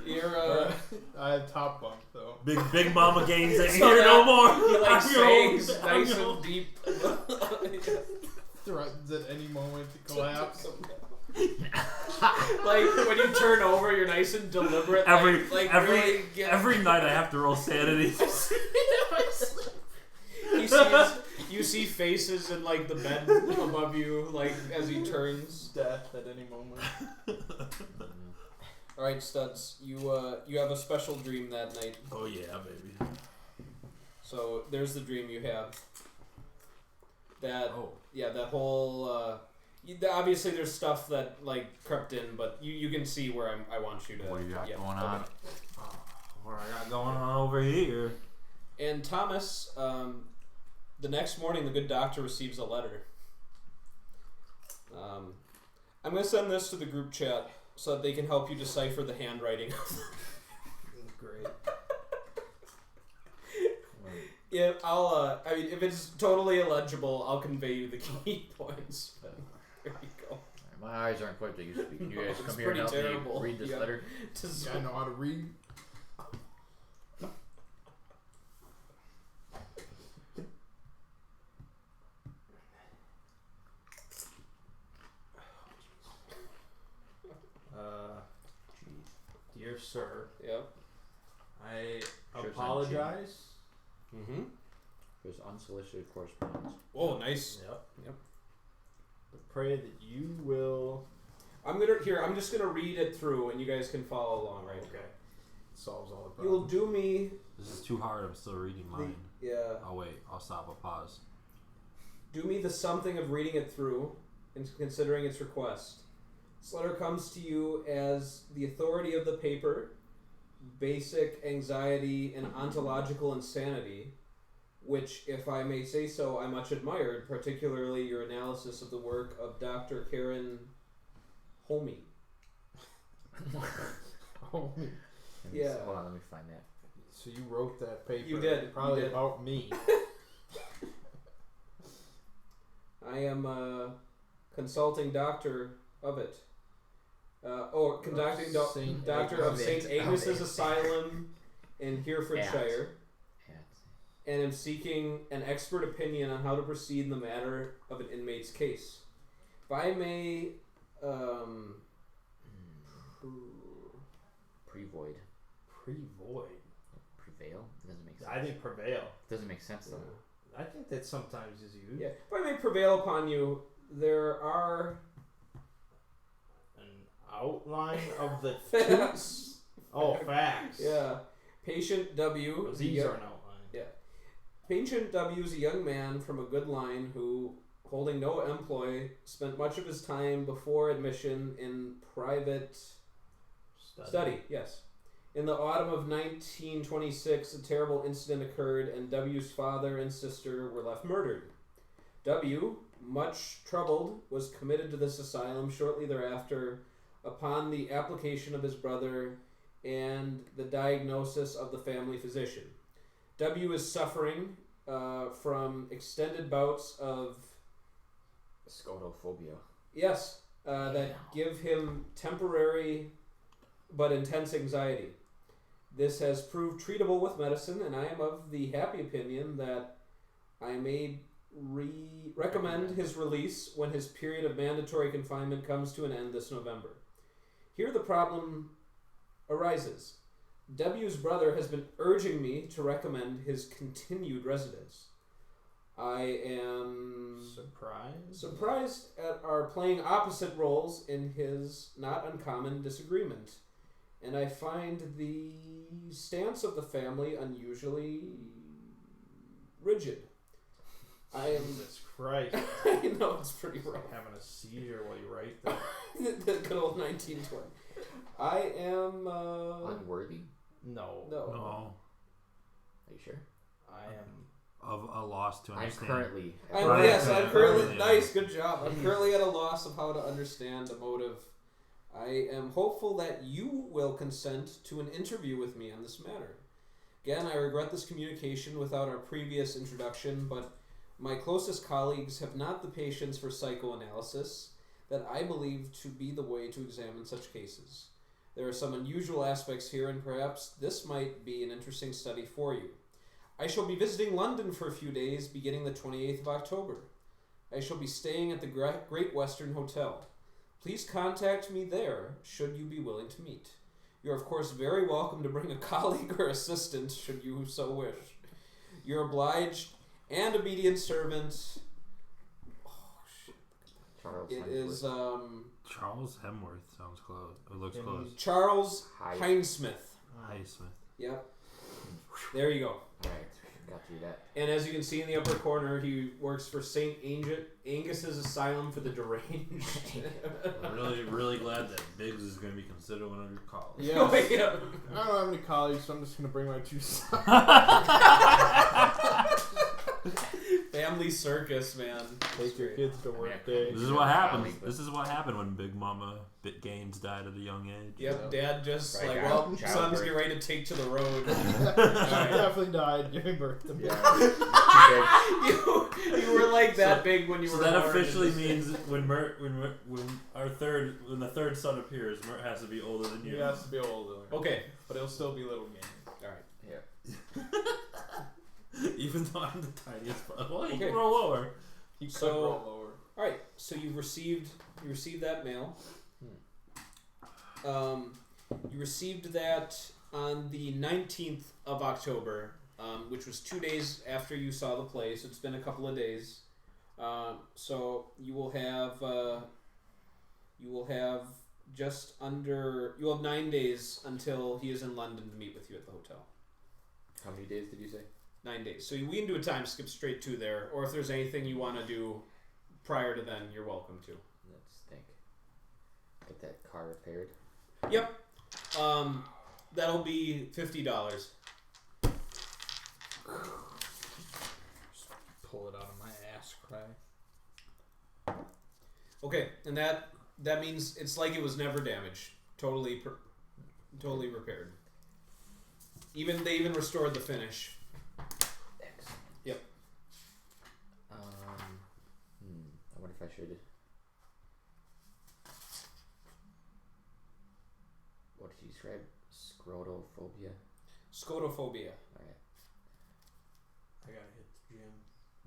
You're I had top bunk though. Big Mama Gaines ain't So here no that- more. he like I'm sings old. nice I'm and old. deep. Threatens at any moment to collapse. Like when you turn over, you're nice and deliberate. Every really get, every night I have to roll sanity. you see faces in like the bed above you, like as he turns. Death at any moment. All right, Studs, you have a special dream that night. Oh yeah, baby. So there's the dream you have. That Oh. yeah, that whole. Obviously, there's stuff that like crept in, but you can see where I want you to. What do you got yeah, going okay. on? What I got going on over here? And Thomas, the next morning, the good doctor receives a letter. I'm going to send this to the group chat. so that they can help you decipher the handwriting. Great. Yeah, I'll. I mean, if it's totally illegible, I'll convey you the key points. But there you go. My eyes aren't quite what they used to be. Can you guys It's come here and help pretty terrible. me read this Yeah. letter? I know how to read. Dear sir, Yeah. I Sure, apologize. Mm-hmm. There's unsolicited correspondence. Oh, nice. Yep. Yep. Pray that you will. I'm just gonna read it through, and you guys can follow along, right? Okay. Solves all the You will problems. do me. This is too hard. I'm still reading mine. Yeah. Oh wait, I'll stop. I'll pause. Do me the something of reading it through and considering its request. This letter comes to you as the authority of the paper, basic anxiety and ontological insanity, which, if I may say so, I much admired, particularly your analysis of the work of Dr. Karen Homey. Oh, Yeah. Hold on, let me find that. so you wrote that paper. You did, Probably you did. about me. I am a consulting doctor of it. Conducting Saint doctor of Agnes. St. Agnes's Asylum in Herefordshire, and am seeking an expert opinion on how to proceed in the matter of an inmate's case. If I may, Prevoid. Pre-void. Prevail? It doesn't make sense. I think prevail. Doesn't make sense though. I think that sometimes is used. yeah, if I may prevail upon you, there are An outline of the facts. Oh, facts. Yeah, patient W. Those these are an outline. Patient W is a young man from a good line who, holding no employ, spent much of his time before admission in private study. Yes. In the autumn of 1926, a terrible incident occurred and W's father and sister were left murdered. W, much troubled, was committed to this asylum shortly thereafter upon the application of his brother and the diagnosis of the family physician. W is suffering from extended bouts of Scotophobia. that give him temporary but intense anxiety. This has proved treatable with medicine, and I am of the happy opinion that I may recommend his release when his period of mandatory confinement comes to an end this November. Here the problem arises. W's brother has been urging me to recommend his continued residence. I am surprised at our playing opposite roles in his not uncommon disagreement, and I find the stance of the family unusually rigid. I am. Jesus Christ. I know it's pretty rough. Having a seizure while you write that. The good old 1920. I am. Unworthy? No. No. No, Are you sure? I am. of a loss to I'm understand. currently. I'm, Right. yes, I'm currently Yeah. nice. Good job. I'm currently at a loss of how to understand a motive. I am hopeful that you will consent to an interview with me on this matter. Again, I regret this communication without our previous introduction, but my closest colleagues have not the patience for psychoanalysis that I believe to be the way to examine such cases. There are some unusual aspects here, and perhaps this might be an interesting study for you. I shall be visiting London for a few days, beginning the 28th of October. I shall be staying at the Great Western Hotel. Please contact me there, should you be willing to meet. You're of course very welcome to bring a colleague or assistant, should you so wish. Your obliged and obedient servant. Oh shit! Charles. It Hemsworth. is Charles Hemsworth sounds close. It looks close. Charles Hi. Hinesmith. Hi, Smith. Yep. There you go. Alright, got you that. And as you can see in the upper corner, he works for St. Angus's Asylum for the Deranged. I'm really glad that Biggs is going to be considered one of your colleagues. Yeah. Yeah. I don't have any colleagues, so I'm just going to bring my two sons. Family circus, man. Take your kids to work day. This is what happens. This is what happened when Big Mama Gaines died at a young age. Yep, Dad just Right, like, child- well, childbirth. son's getting ready to take to the road. She definitely died giving birth to me. you were like that big when you So were that born. officially means when the third son appears, Mert has to be older than He you. has to be older. Okay, But he'll still be little game. all right. Even though I'm the tiniest. Well, you Okay. can roll lower. He could So- roll lower. All right, so you received that mail. You received that on the 19th of October, which was 2 days after you saw the play. So it's been a couple of days. So you will have 9 days until he is in London to meet with you at the hotel. How many days did you say? 9 days. So we can do a time skip straight to there, or if there's anything you want to do prior to then, you're welcome to. Let's think. Get that car repaired. Yep. That'll be $50. Pull it out of my ass crack. Okay, and that means it's like it was never damaged. Totally repaired. They even restored the finish. Excellent. Yep. I wonder if I should. What did you describe? Scrotophobia. Scotophobia. Alright. I gotta hit the gym.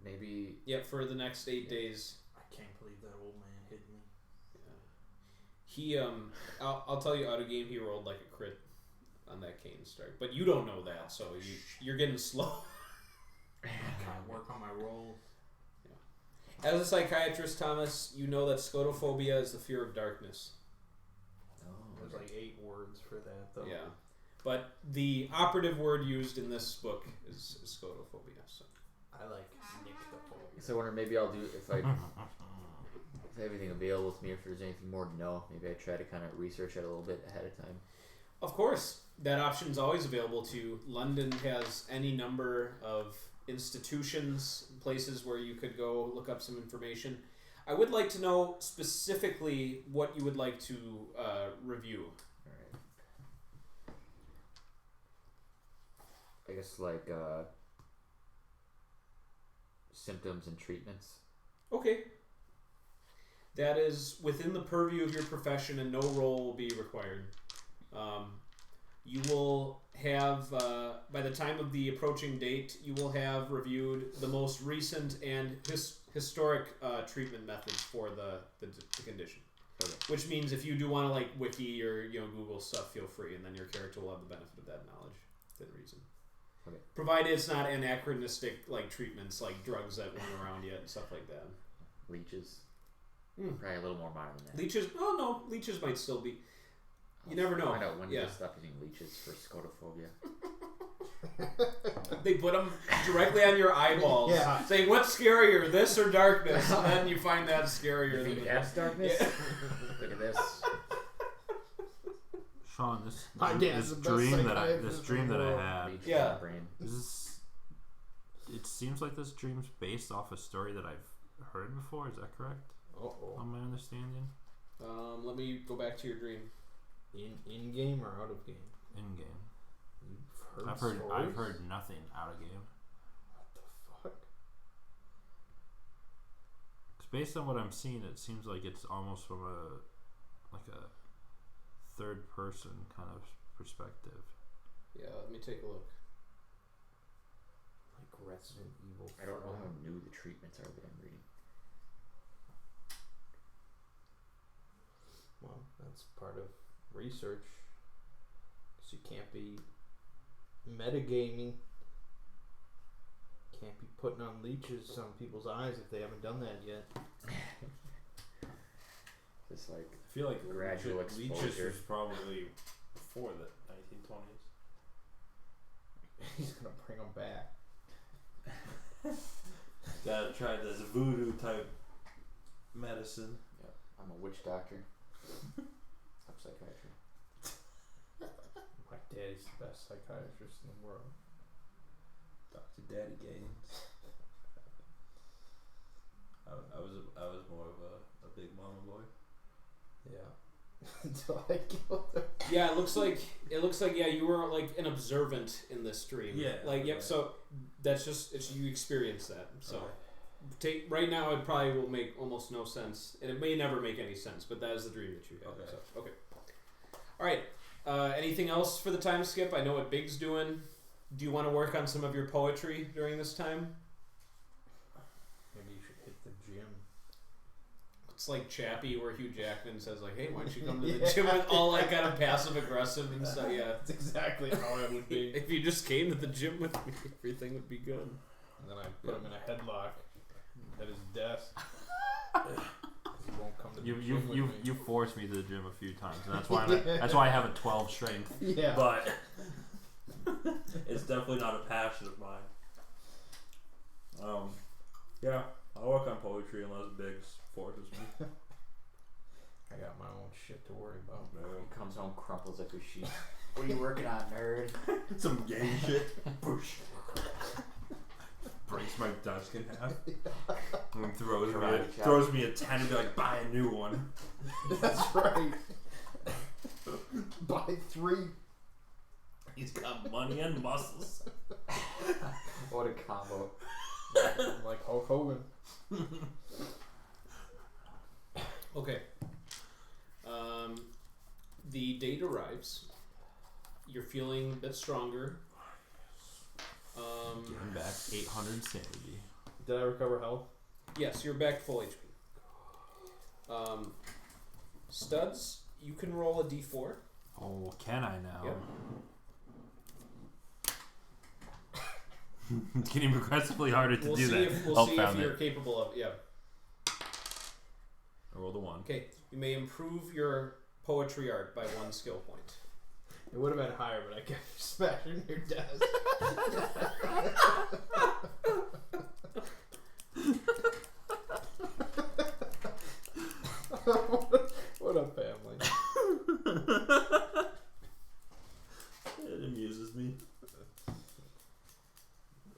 Maybe. Yep, for the next 8 days. I can't believe that old man hit me. He I'll tell you, out of game he rolled like a crit on that cane strike, but you don't know that, so you're getting slow. I can't work on my roll. As a psychiatrist, Thomas, you know that scotophobia is the fear of darkness. There's like 8 words for that though. Yeah, but the operative word used in this book is scotophobia. So I like nyctophobia. So I wonder, maybe I'll do if I have everything available to me. If there's anything more to know, maybe I try to kind of research it a little bit ahead of time. of course, that option is always available to you. London has any number of institutions, places where you could go look up some information. I would like to know specifically what you would like to review. All right. I guess like symptoms and treatments. Okay. That is within the purview of your profession, and no roll will be required. You will have, by the time of the approaching date, you will have reviewed the most recent and historic treatment methods for the condition. Okay. Which means if you do want to like wiki or Google stuff, feel free, and then your character will have the benefit of that knowledge within reason. Okay. Provided it's not anachronistic like treatments like drugs that weren't around yet and stuff like that. Leeches. Hmm. Probably a little more modern than that. Leeches? Oh no, leeches might still be. You never know. Find out when Yeah. to stop using leeches for scotophobia. They put them directly on your eyeballs, Yeah. saying what's scarier, this or darkness, and then you find that scarier. You think than that's darkness? Yeah. Look at this. Sean, My dad's the best dream psychiatrist in the that I world. had. Leech Yeah. in my brain. It seems like this dream's based off a story that I've heard before. Is that correct? On my understanding, Let me go back to your dream. In game or out of game? in game, You've I've stories? heard nothing out of game. What the fuck? Cause based on what I'm seeing, it seems like it's almost from a third person kind of perspective. Yeah, let me take a look. Like Resident Evil. I don't know 4. how new the treatments are that I'm reading. Well, that's part of research. Because you can't be metagaming. Can't be putting on leeches on people's eyes if they haven't done that yet. Just like I feel like Gradual leeches exposure. was probably before the 1920s. He's gonna bring them back. Gotta try this voodoo type medicine. yeah, I'm a witch doctor. I'm psychiatry. My daddy's the best psychiatrist in the world. Dr. Daddy Gaines. I was more of a big mama boy. Yeah. Until I killed her. Yeah, it looks like yeah, you were like an observant in this dream. Yeah. Like yep. Right. So that's just you experience that. So Okay. right now it probably will make almost no sense, and it may never make any sense. But that is the dream that you had. Okay. So, okay. All right. Anything else for the time skip? I know what Big's doing. Do you want to work on some of your poetry during this time? Maybe you should hit the gym. It's like Chappie, where Hugh Jackman says like, "Hey, why don't you come to the gym?" With all like kind of passive aggressive and stuff. Yeah, That's exactly how it would be. if you just came to the gym with me, everything would be good. And then I put him in a headlock at his desk. He won't come to the gym with me. You forced me to the gym a few times, and that's why that's why I have a 12 strength. Yeah. But it's definitely not a passion of mine. Yeah, I'll work on poetry unless Biggs forces me. I got my own shit to worry about. He comes home, crumples up his sheet. What are you working on, nerd? Some gay shit. Push. Breaks my desk in half. And then throws me a 10 and be like, buy a new one. That's right. Buy 3. He's got money and muscles. What a combo. Like Hulk Hogan. Okay. The date arrives. You're feeling a bit stronger. Getting back 800 sanity. Did I recover health? Yes, you're back full HP. Studs, you can roll a d4. Oh, can I now? Yep. It's getting progressively harder to We'll do see that. if, we'll Oh, see if found you're it. capable of. Yeah. I rolled a 1. Okay. You may improve your poetry art by 1 skill point. It would have been higher, but I kept smashing your desk. What a family. It amuses me.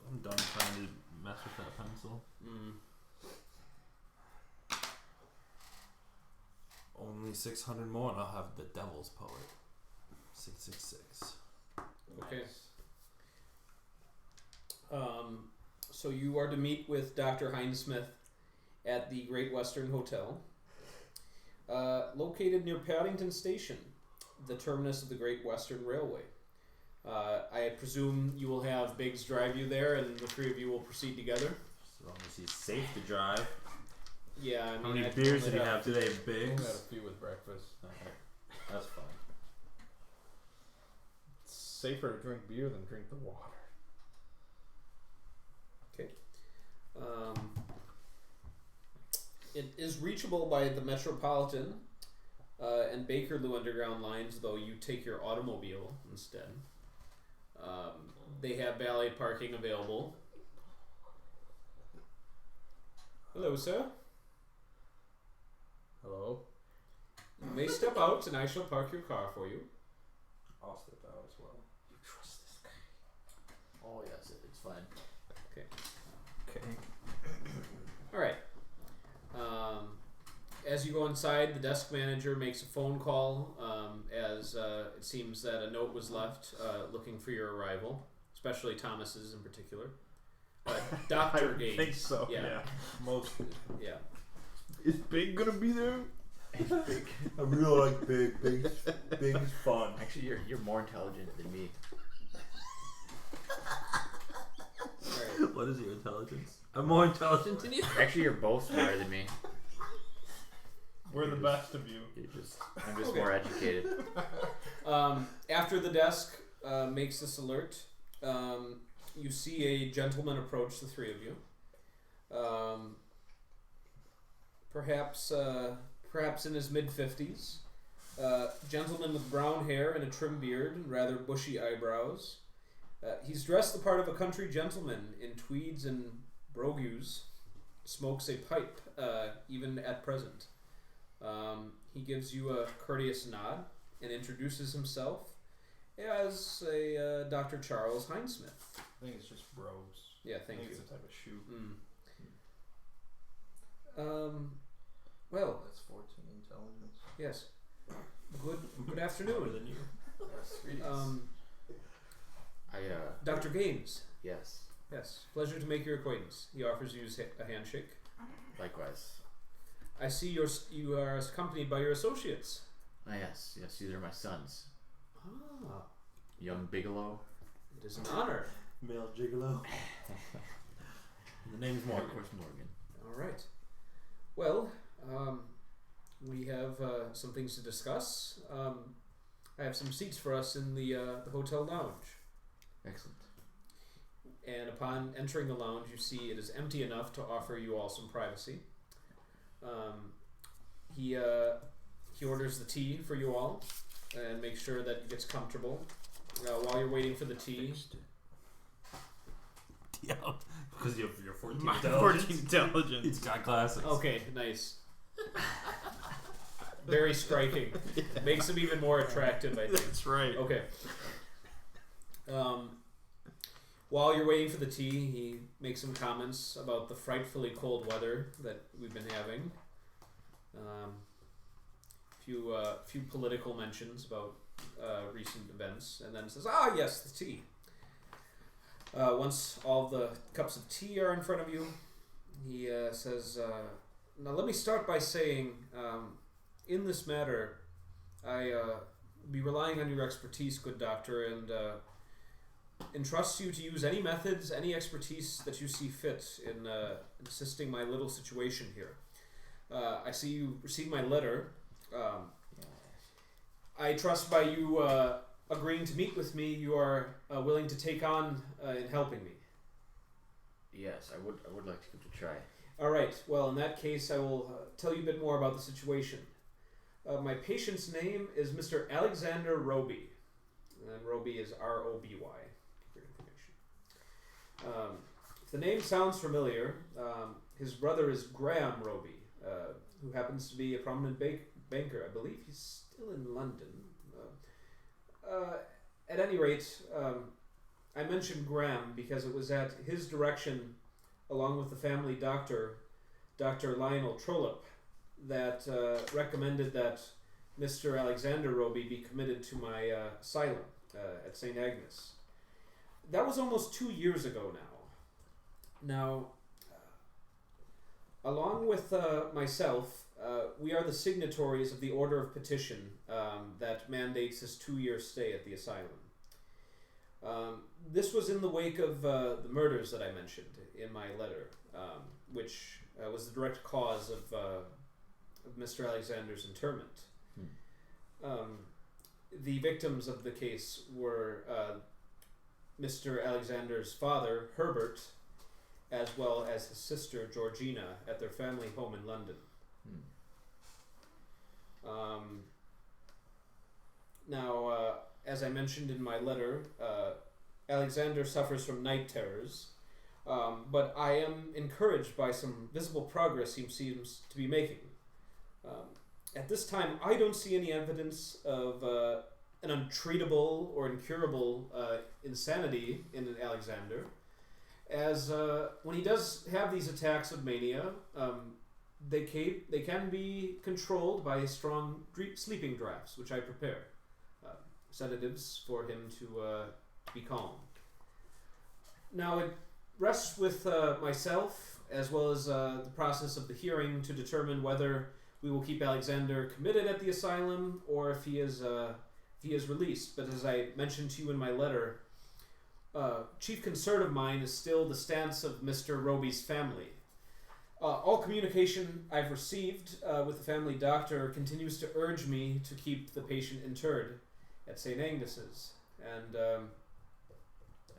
I'm done trying to mess with that pencil. Only 600 more and I'll have the Devil's Poet. 666. Okay. So you are to meet with Dr. Hindsmith at the Great Western Hotel, located near Paddington Station, the terminus of the Great Western Railway. I presume you will have Biggs drive you there, and the 3 of you will proceed together. As long as he's safe to drive. Yeah, I mean, How many I'd beers only did he have today, I Biggs? had a few with breakfast. That's fine. It's safer to drink beer than drink the water. It is reachable by the Metropolitan and Bakerloo Underground lines, though you take your automobile instead. They have valet parking available. Hello, sir. Hello? You may step out and I shall park your car for you. I'll step out as well. You trust this guy? Oh, yes, it's fine. Okay. Alright. As you go inside, the desk manager makes a phone call as it seems that a note was left looking for your arrival, especially Thomas's in particular. Dr. Gage. I think so. Yeah. Mostly. Yeah. Is Big gonna be there? Big. I really like Big. Big's fun. Actually, you're more intelligent than me. Alright. What is your intelligence? I'm more intelligent than you. Actually, you're both smarter than me. We're the best of you. I'm just Okay. more educated. After the desk makes this alert, you see a gentleman approach the 3 of you. Perhaps in his mid-50s. Gentleman with brown hair and a trim beard and rather bushy eyebrows. He's dressed the part of a country gentleman in tweeds and brogues. Smokes a pipe, even at present. He gives you a courteous nod and introduces himself as a Dr. Charles Hindsmith. I think it's just bros. Yeah, I thank think you. it's a type of shoe. Well, That's 14 intelligence. yes. Good afternoon. Than you. Yes, greetings. Dr. Gaines. Yes. Yes. Pleasure to make your acquaintance. He offers you a handshake. Likewise. I see you are accompanied by your associates. Ah, yes. These are my sons. Ah, Young Bigelow. it is an honor. Male gigolo. The name's Of Morgan. course, Morgan. All right. Well, we have some things to discuss. I have some seats for us in the hotel lounge. Excellent. And upon entering the lounge, you see it is empty enough to offer you all some privacy. He orders the tea for you all and makes sure that it gets comfortable. While you're waiting for the tea, Yeah, because you're 14 My intelligence. 14 intelligence. It's got glasses. okay, nice, very striking. Makes him even more attractive, I think. That's right. Okay. While you're waiting for the tea, he makes some comments about the frightfully cold weather that we've been having. Few political mentions about recent events, and then says, "Ah, yes, the tea." Once all the cups of tea are in front of you, he says, "Now let me start by saying, in this matter, I be relying on your expertise, good doctor, and entrust you to use any methods, any expertise that you see fit in assisting my little situation here. I see you received my letter. I trust by you agreeing to meet with me, you are willing to take on in helping me. Yes, I would like to give it a try. All right. Well, in that case, I will tell you a bit more about the situation. My patient's name is Mr. Alexander Roby. And Roby is R-O-B-Y. For your information. If the name sounds familiar, his brother is Graham Roby, who happens to be a prominent banker. I believe he's still in London. At any rate, I mentioned Graham because it was at his direction, along with the family doctor, Dr. Lionel Trollope, that recommended that Mr. Alexander Roby be committed to my asylum at St. Agnes. That was almost 2 years ago now. Now, along with myself, we are the signatories of the order of petition that mandates his 2-year stay at the asylum. This was in the wake of the murders that I mentioned in my letter, which was the direct cause of Mr. Alexander's interment. The victims of the case were Mr. Alexander's father, Herbert, as well as his sister, Georgina, at their family home in London. Now, as I mentioned in my letter, Alexander suffers from night terrors, but I am encouraged by some visible progress he seems to be making. At this time, I don't see any evidence of an untreatable or incurable insanity in Alexander, as when he does have these attacks of mania, they can be controlled by strong sleeping draughts, which I prepare, sedatives for him to be calm. Now it rests with myself, as well as the process of the hearing, to determine whether we will keep Alexander committed at the asylum or if he is released. But as I mentioned to you in my letter, chief concern of mine is still the stance of Mr. Roby's family. All communication I've received with the family doctor continues to urge me to keep the patient interred at St. Agnes's, and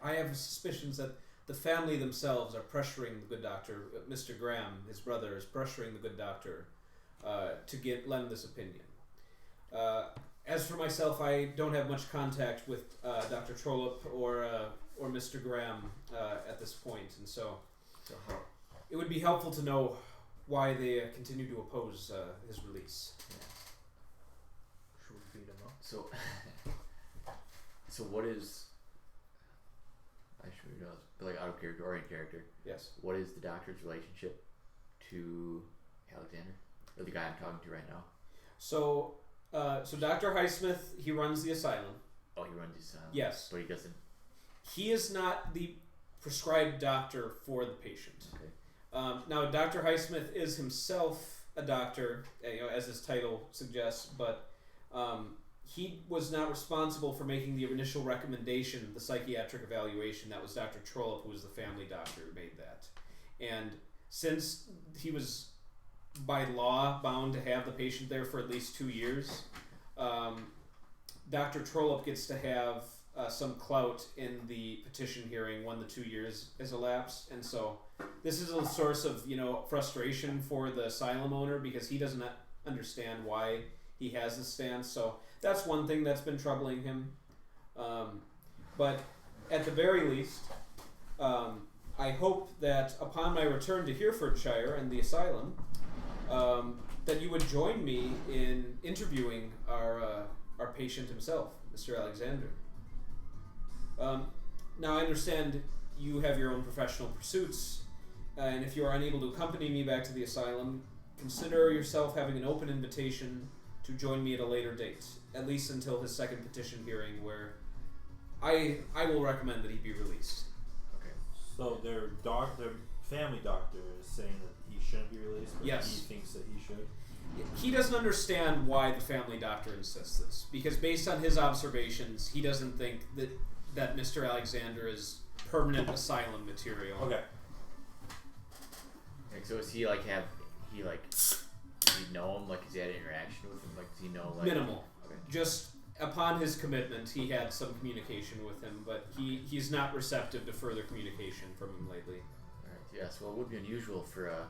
I have suspicions that the family themselves are pressuring the good doctor. Mr. Graham, his brother, is pressuring the good doctor to lend this opinion. As for myself, I don't have much contact with Dr. Trollope or Mr. Graham at this point, and so it would be helpful to know why they continue to oppose his release. Should we beat him up? So what is? I should know, but like out of character or in character. Yes. What is the doctor's relationship to Alexander? Or the guy I'm talking to right now? So Dr. Highsmith, he runs the asylum. Oh, he runs his Yes. But he doesn't. He is not the prescribed doctor for the patient. Okay. Now, Dr. Highsmith is himself a doctor, as his title suggests, but he was not responsible for making the initial recommendation, the psychiatric evaluation. That was Dr. Trollope, who was the family doctor, who made that. And since he was by law bound to have the patient there for at least 2 years, Dr. Trollope gets to have some clout in the petition hearing when the 2 years has elapsed, and so this is a source of frustration for the asylum owner because he doesn't understand why he has this stance. So that's one thing that's been troubling him. But at the very least, I hope that upon my return to Herefordshire and the asylum, that you would join me in interviewing our patient himself, Mr. Alexander. Now, I understand you have your own professional pursuits, and if you are unable to accompany me back to the asylum, consider yourself having an open invitation to join me at a later date, at least until his second petition hearing, where I will recommend that he be released. Okay. So their family doctor is saying that he shouldn't be released, but Yes. he thinks that he should. He doesn't understand why the family doctor insists this, because based on his observations, he doesn't think that Mr. Alexander is permanent asylum material. Okay. Like, so is he like does he know him? Like, has he had interaction with him? Like, does he know like Minimal. Okay. Just upon his commitment, he had some communication with him, but he's not receptive to further communication from him lately. Alright, yes, well, it would be unusual for a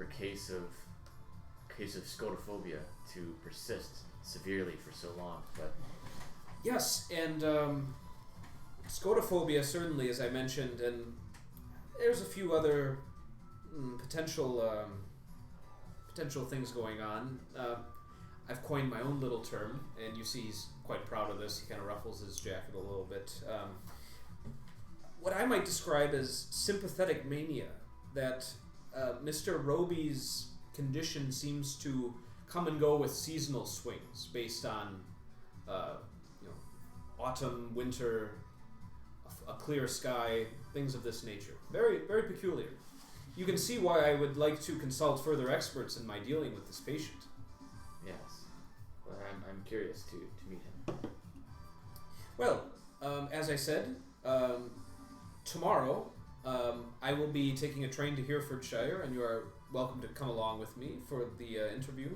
case of scotophobia to persist severely for so long, but Yes, and scotophobia certainly, as I mentioned, and there's a few other potential things going on. I've coined my own little term, and you see he's quite proud of this. He kind of ruffles his jacket a little bit. What I might describe as sympathetic mania, that Mr. Roby's condition seems to come and go with seasonal swings based on autumn, winter, a clear sky, things of this nature. Very, very peculiar. You can see why I would like to consult further experts in my dealing with this patient. yes. Well, I'm curious to meet him. Well, as I said, tomorrow I will be taking a train to Herefordshire, and you are welcome to come along with me for the interview.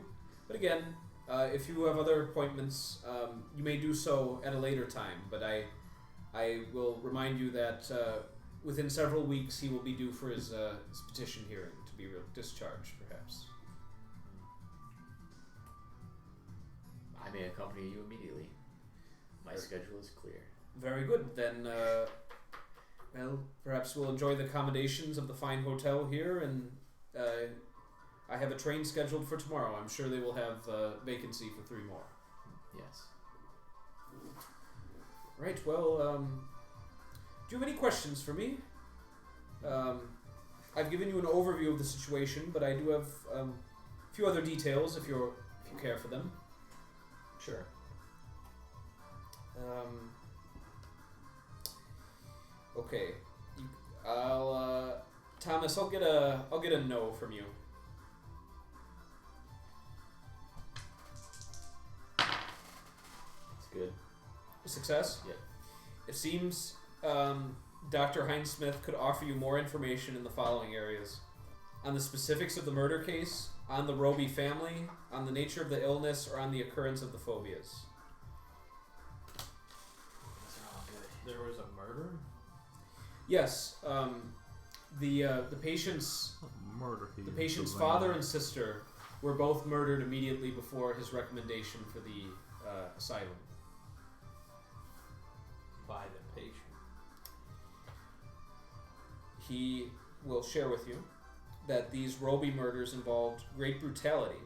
But again, if you have other appointments, you may do so at a later time. But I will remind you that within several weeks he will be due for his petition hearing to be discharged, perhaps. I may accompany you immediately. My schedule is clear. Very good. Then, well, perhaps we'll enjoy the accommodations of the fine hotel here, and I have a train scheduled for tomorrow. I'm sure they will have vacancy for 3 more. Yes. Right, well, do you have any questions for me? I've given you an overview of the situation, but I do have a few other details if you care for them. Sure. Okay. Thomas, I'll get a no from you. It's good. Success? Yep. It seems Dr. Highsmith could offer you more information in the following areas: on the specifics of the murder case, on the Roby family, on the nature of the illness, or on the occurrence of the phobias. Those are all good. There was a murder? Yes, the patient's father and sister were both murdered immediately before his recommendation for the asylum. By the patient. He will share with you that these Roby murders involved great brutality,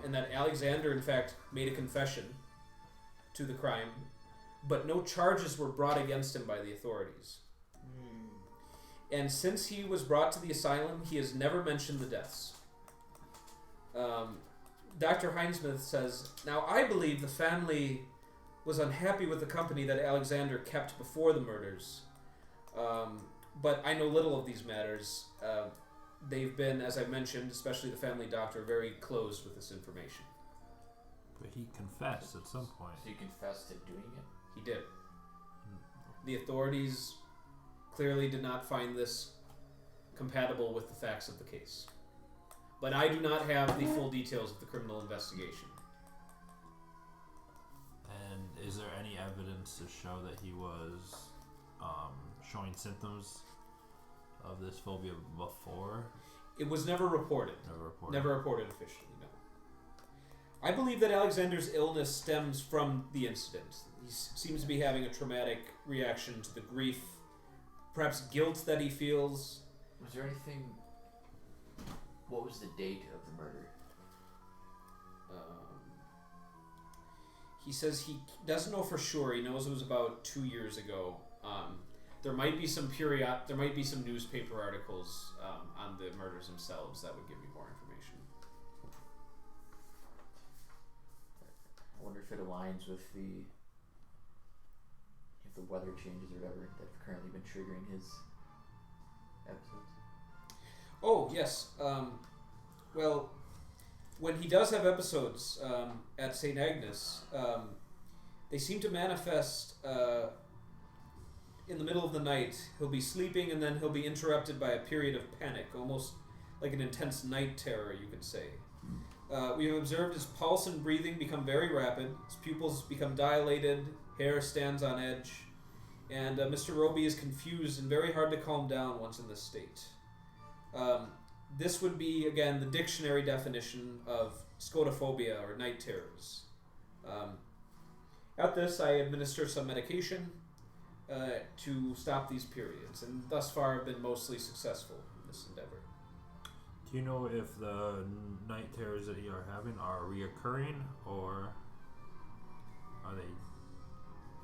and that Alexander, in fact, made a confession to the crime, but no charges were brought against him by the authorities. And since he was brought to the asylum, he has never mentioned the deaths. Dr. Hinesmith says, now I believe the family was unhappy with the company that Alexander kept before the murders. But I know little of these matters. They've been, as I mentioned, especially the family doctor, very closed with this information. But he confessed at some point. So you confessed to doing it? He did. The authorities clearly did not find this compatible with the facts of the case. But I do not have the full details of the criminal investigation. And is there any evidence to show that he was showing symptoms of this phobia before? It was never reported. Never reported. Never reported officially, no. I believe that Alexander's illness stems from the incident. He seems to be having a traumatic reaction to the grief, perhaps guilt that he feels. Was there anything... What was the date of the murder? He says he doesn't know for sure. He knows it was about 2 years ago. There might be some newspaper articles on the murders themselves that would give me more information. I wonder if it aligns with if the weather changes or whatever that have currently been triggering his episodes. Oh, yes. Well, when he does have episodes at St. Agnes, they seem to manifest in the middle of the night. He'll be sleeping and then he'll be interrupted by a period of panic, almost like an intense night terror, you could say. We have observed his pulse and breathing become very rapid, his pupils become dilated, hair stands on edge, and Mr. Roby is confused and very hard to calm down once in this state. This would be, again, the dictionary definition of scotophobia, or night terrors. At this, I administer some medication to stop these periods, and thus far have been mostly successful in this endeavor. Do you know if the night terrors that you are having are reoccurring, or are they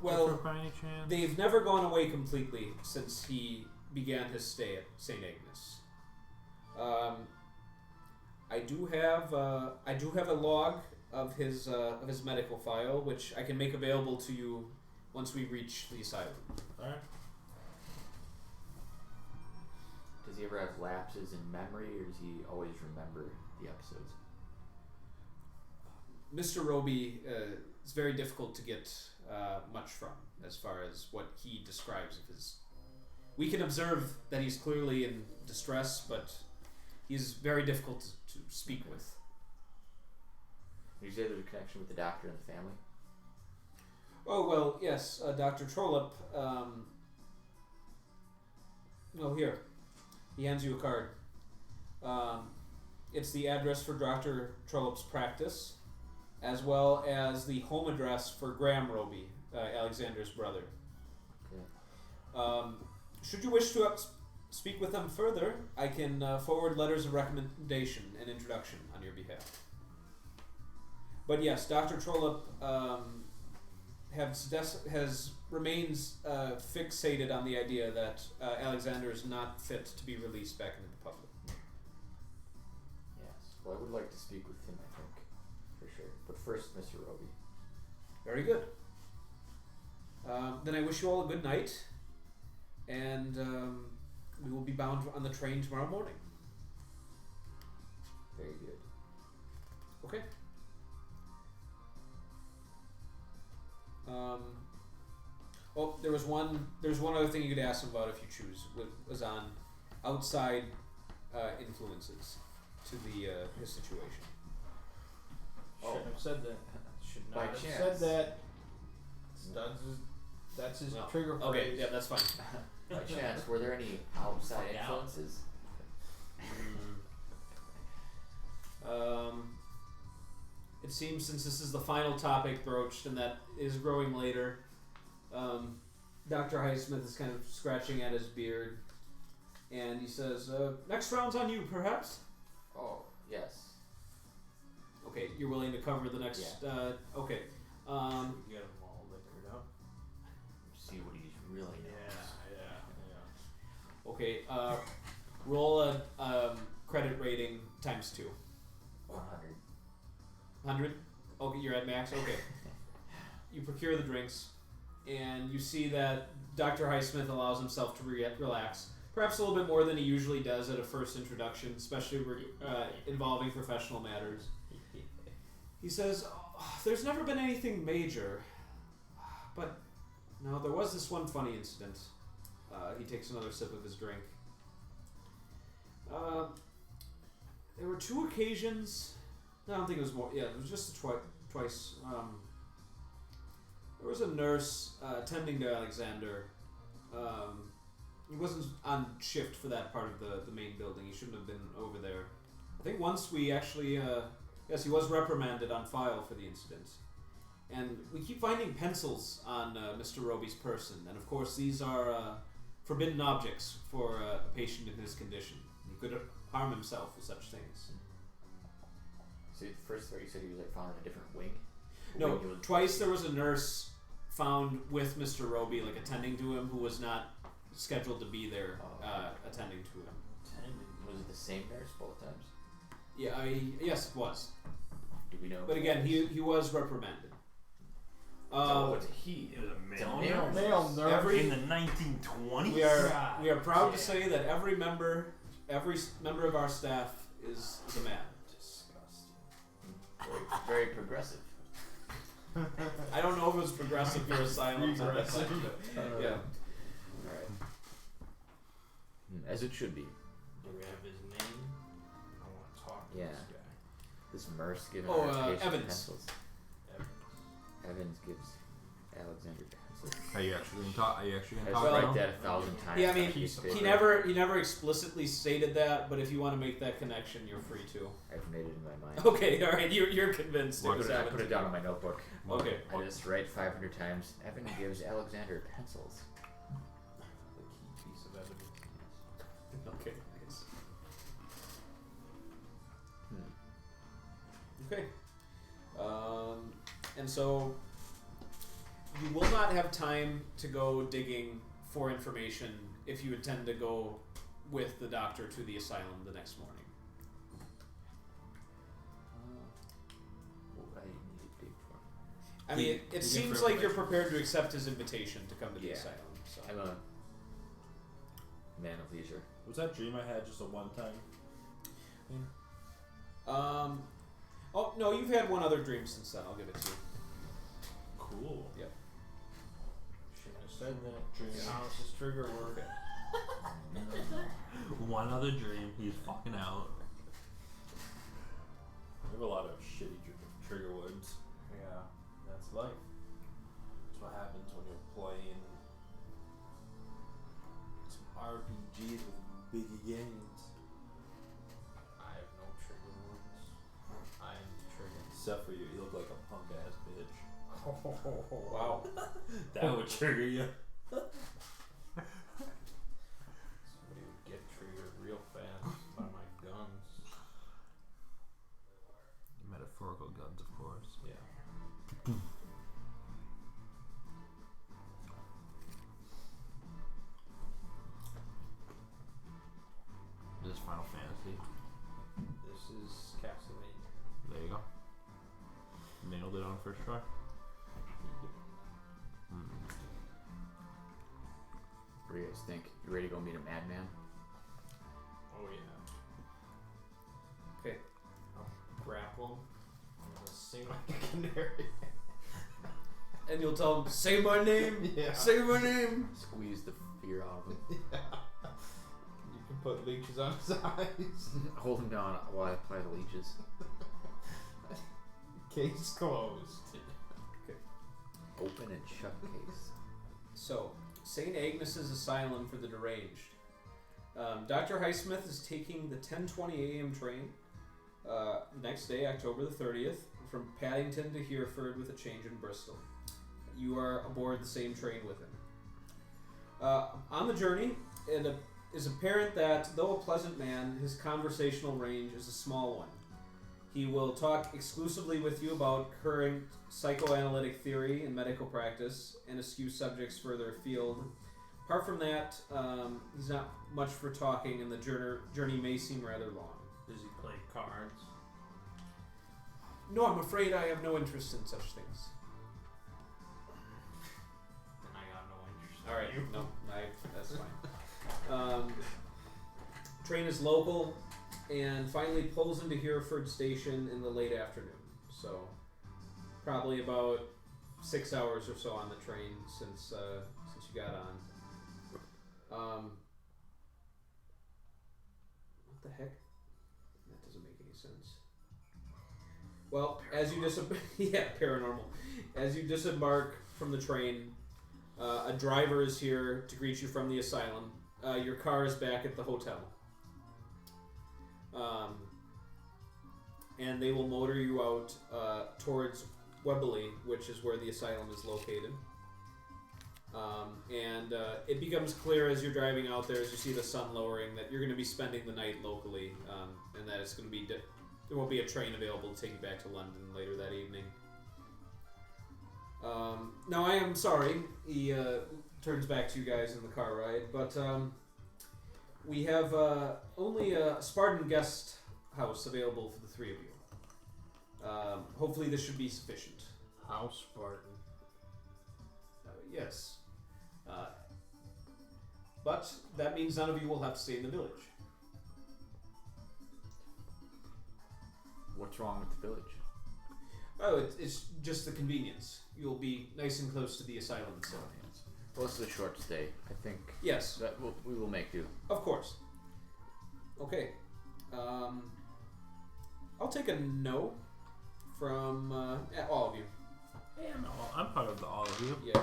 different by any chance? They've never gone away completely since he began his stay at St. Agnes. I do have a log of his medical file, which I can make available to you once we reach the asylum. Alright. Does he ever have lapses in memory, or does he always remember the episodes? Mr. Roby is very difficult to get much from, as far as what he describes of his... We can observe that he's clearly in distress, but he's very difficult to speak with. You say there's a connection with the doctor and the family? Oh, well, yes, Dr. Trollope, here. He hands you a card. It's the address for Dr. Trollope's practice, as well as the home address for Graham Roby, Alexander's brother. Okay. Should you wish to speak with them further, I can forward letters of recommendation and introduction on your behalf. But yes, Dr. Trollope remains fixated on the idea that Alexander is not fit to be released back into the public. Yes. Well, I would like to speak with him, I think, for sure. But first, Mr. Roby. Very good. Then I wish you all a good night, and we will be bound on the train tomorrow morning. Very good. Okay. There's one other thing you could ask him about if you choose. Was on outside influences to his situation. Shouldn't have said that. Should not By have chance. said that. That's his trigger phrase. Okay, yeah, that's fine. By chance, were there any outside influences? It seems, since this is the final topic broached, and that is growing later, Dr. Highsmith is kind of scratching at his beard, and he says, next round's on you, perhaps? Oh, yes. Okay, you're willing to cover the next... okay. You got them all liquored up. See what he's really knows. Yeah. Okay, times 2? 100. 100? Okay, you're at max? Okay. You procure the drinks, and you see that Dr. Highsmith allows himself to relax. Perhaps a little bit more than he usually does at a first introduction, especially involving professional matters. He says, there's never been anything major, but no, there was this one funny incident. He takes another sip of his drink. There were 2 occasions. I don't think it was more. Yeah, it was just twice. There was a nurse attending to Alexander. He wasn't on shift for that part of the main building. He shouldn't have been over there. I think once we actually, yes, he was reprimanded on file for the incident. And we keep finding pencils on Mr. Roby's person. And of course, these are forbidden objects for a patient in his condition. He could harm himself with such things. So the first part you said he was like found in a different wing? No, twice there was a nurse found with Mr. Roby, like attending to him, who was not scheduled to be there attending to him. Was it the same nurse both times? Yeah, yes, it was. Do we know? But again, he was reprimanded. So it's a he. It was a male male nurse. Male nurse. In the 1920s? We are proud to say that every member of our staff is a man. Disgusting. Very progressive. I don't know if it was progressive or silent. Regressive. Yeah. Alright. As it should be. Do we have his name? I want to talk to Yeah. this guy. This Merce giving Oh, our patient Evans. pencils. Evans gives Alexander pencils. Are you actually going to talk? Are you actually going I to just talk write about that 1,000 times. Yeah, I mean, Piece of he paper. never explicitly stated that, but if you want to make that connection, you're free to. I've made it in my mind. Okay, all right, you're convinced. I It was put Evans. it down in my notebook. Okay. I just write 500 times. Evan gives Alexander pencils. The key piece of evidence. Okay. Nice. Hmm. Okay. And so you will not have time to go digging for information if you intend to go with the doctor to the asylum the next morning. What would I need to dig for? I mean, it seems like you're prepared to accept his invitation to come to the Yeah. asylum. So. I'm a man of leisure. Was that dream I had just a one-time? Oh no, you've had one other dream since then. I'll give it to you. Cool. Yep. Shouldn't have said that. Dream House's trigger word. one other dream? He's fucking out. I have a lot of shitty trigger words. Yeah, that's life. That's what happens when you're playing some RPGs with biggie games. I have no trigger words. I am triggered. Except for you look like a punk ass bitch. Wow. That would trigger you. Somebody would get triggered real fast by my guns. Metaphorical guns, of course. Yeah. This is Final Fantasy. This is Castlevania. There you go. Nailed it on first try. What do you guys think? You ready to go meet a madman? Oh yeah. Okay. I'll grapple him. I'm gonna sing like a canary. And you'll tell him, say my name. Yeah. Say my name. Squeeze the fear out of him. Yeah. You can put leeches on his eyes. Hold him down while I apply the leeches. Case closed. Open and shut case. So, St. Agnes's Asylum for the Deranged. Dr. Highsmith is taking the 10:20 a.m. train next day, October the 30th, from Paddington to Hereford with a change in Bristol. You are aboard the same train with him. On the journey, it is apparent that, though a pleasant man, his conversational range is a small one. He will talk exclusively with you about current psychoanalytic theory and medical practice and eschew subjects further afield. Apart from that, he's not much for talking, and the journey may seem rather long. Does he play cards? No, I'm afraid I have no interest in such things. Then I got no interest. All right, no, that's fine. Train is local, and finally pulls into Hereford Station in the late afternoon. So, probably about 6 hours or so on the train since you got on. What the heck? That doesn't make any sense. Well, as you paranormal. As you disembark from the train, a driver is here to greet you from the asylum. Your car is back at the hotel. And they will motor you out towards Webley, which is where the asylum is located. And it becomes clear as you're driving out there, as you see the sun lowering, that you're going to be spending the night locally, and that it's going to be there won't be a train available to take you back to London later that evening. Now I am sorry, he turns back to you guys in the car ride, but we have only a Spartan guest house available for the three of you. Hopefully this should be sufficient. House Spartan. Yes. But that means none of you will have to stay in the village. What's wrong with the village? Oh, it's just the convenience. You'll be nice and close to the asylum itself. Well, this is a short stay. I think Yes, that we will make do. of course. Okay. I'll take a no from all of you. Yeah, no, I'm part of the all of you. Yeah.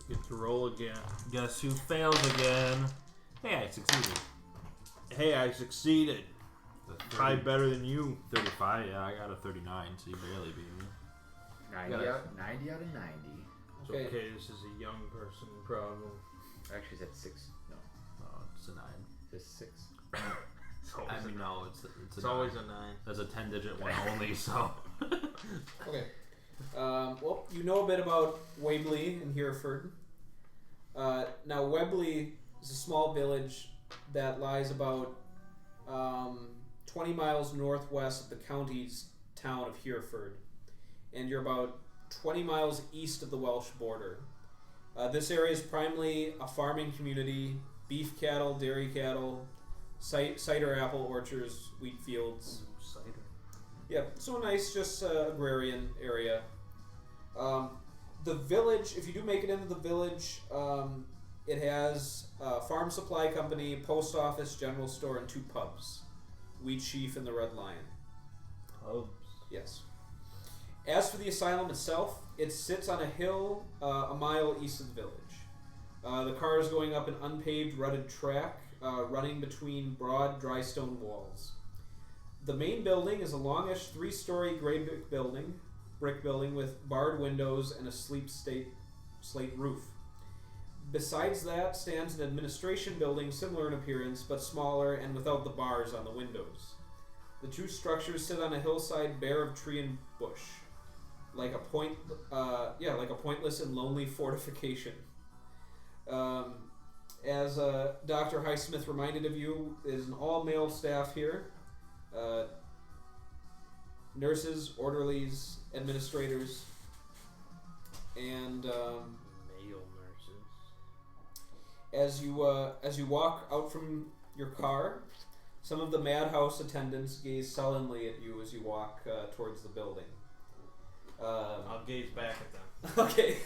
We get to roll again. Guess who fails again? Hey, I succeeded. Hey, I succeeded. Try better than you. 35, yeah, I got a 39, so you barely beat me. 90 out of 90. It's Okay. okay, this is a young person problem. Actually, is that 6? No, It's a 9. it's 6. I mean, no, it's It's a always 9. a 9. There's a 10-digit one only, so. Okay. Well, you know a bit about Webley and Hereford. Now, Webley is a small village that lies about 20 miles northwest of the county's town of Hereford, and you're about 20 miles east of the Welsh border. This area is primarily a farming community: beef cattle, dairy cattle, cider apple orchards, wheat fields. Cider. Yeah, so a nice, just agrarian area. The village, if you do make it into the village, it has a farm supply company, post office, general store, and 2 pubs: Wheat Sheaf and the Red Lion. Pubs. Yes. As for the asylum itself, it sits on a hill a mile east of the village. The car is going up an unpaved, rutted track running between broad, dry stone walls. The main building is a longish 3-story gray brick building with barred windows and a slate roof. Besides that stands an administration building similar in appearance but smaller and without the bars on the windows. The 2 structures sit on a hillside bare of tree and bush, like a pointless and lonely fortification. As Dr. Highsmith reminded of you, it is an all-male staff here. Nurses, orderlies, administrators, and Male nurses. as you walk out from your car, some of the madhouse attendants gaze sullenly at you as you walk towards the building. I'll gaze back at them. Okay.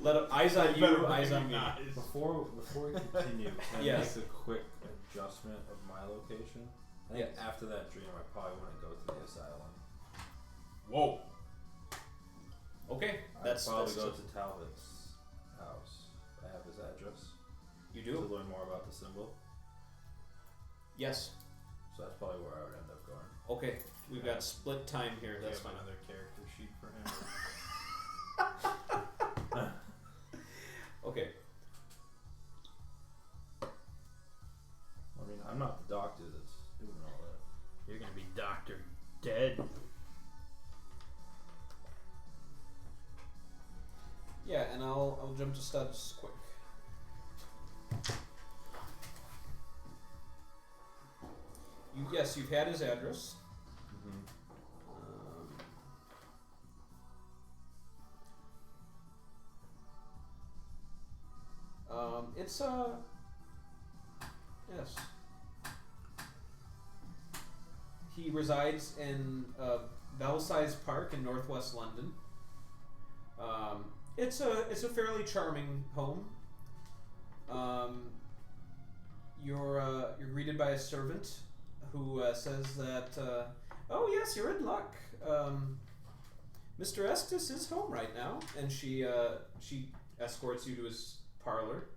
Let up, eyes on you, eyes on me. Before we continue, can I Yes. make a quick adjustment of my location? I think Yes. after that dream, I probably want to go to the asylum. Whoa. Okay, I'd probably go to Talbot's house. I have his address. You To do? learn more about the symbol. Yes. So that's probably where I would end up going. Okay, we've got split time here. Do you That's have fine. another character sheet for him? Okay. I mean, I'm not the doctor that's doing all that. You're gonna be Dr. Dead. Yeah, and I'll jump to studs quick. You yes, you've had his address. Mm-hmm. It's yes. He resides in Belsize Park in northwest London. It's a fairly charming home. You're greeted by a servant who says that oh yes, you're in luck. Mr. Estes is home right now, and she escorts you to his parlor.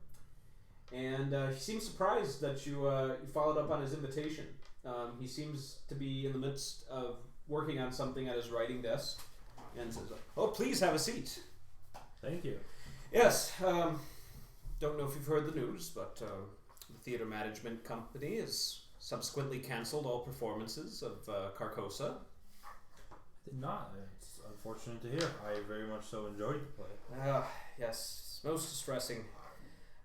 And he seems surprised that you followed up on his invitation. He seems to be in the midst of working on something at his writing desk, and says, "Oh, please have a seat." Thank you. Yes. Don't know if you've heard the news, but the theater management company has subsequently canceled all performances of Carcosa. Did not. It's unfortunate to hear. I very much so enjoyed the play. Yes, it's most distressing.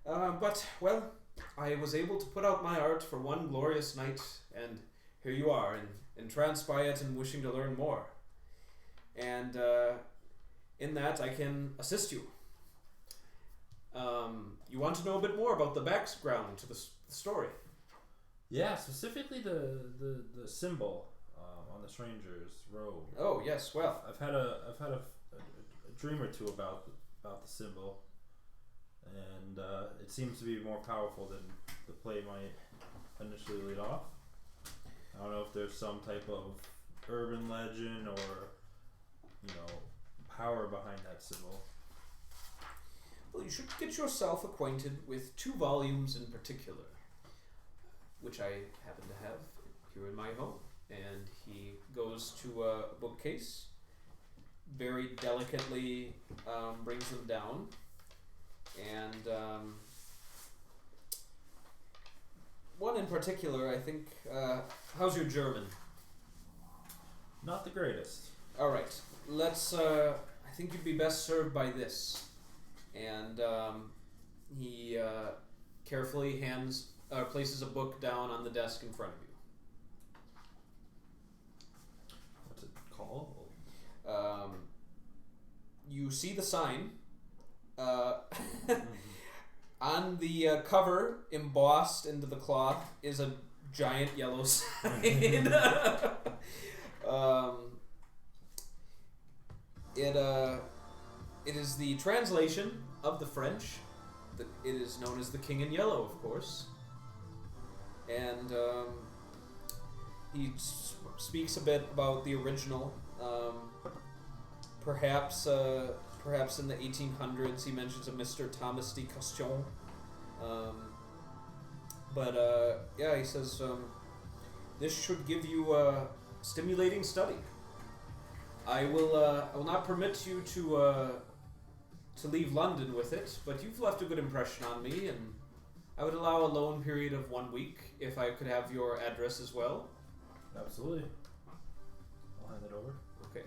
But, well, I was able to put out my art for one glorious night, and here you are, entranced by it and wishing to learn more. And in that, I can assist you. You want to know a bit more about the background to the story? Yeah, specifically the symbol on the stranger's robe. Oh yes, well, I've had a dream or two about the symbol, and it seems to be more powerful than the play might initially lead off. I don't know if there's some type of urban legend or power behind that symbol. well, you should get yourself acquainted with 2 volumes in particular, which I happen to have here in my home. And he goes to a bookcase, very delicately brings them down, and one in particular, I think. How's your German? Not the greatest. All right, let's. I think you'd be best served by this. And he carefully places a book down on the desk in front of you. What's it called? You see the sign. On the cover, embossed into the cloth, is a giant yellow sign. It is the translation of the French. It is known as the King in Yellow, of course. And he speaks a bit about the original. Perhaps in the 1800s, he mentions a Mr. Thomas de Castillon. Yeah, he says this should give you a stimulating study. I will not permit you to leave London with it, but you've left a good impression on me, and I would allow a loan period of 1 week if I could have your address as well. Absolutely. I'll hand it over. Okay.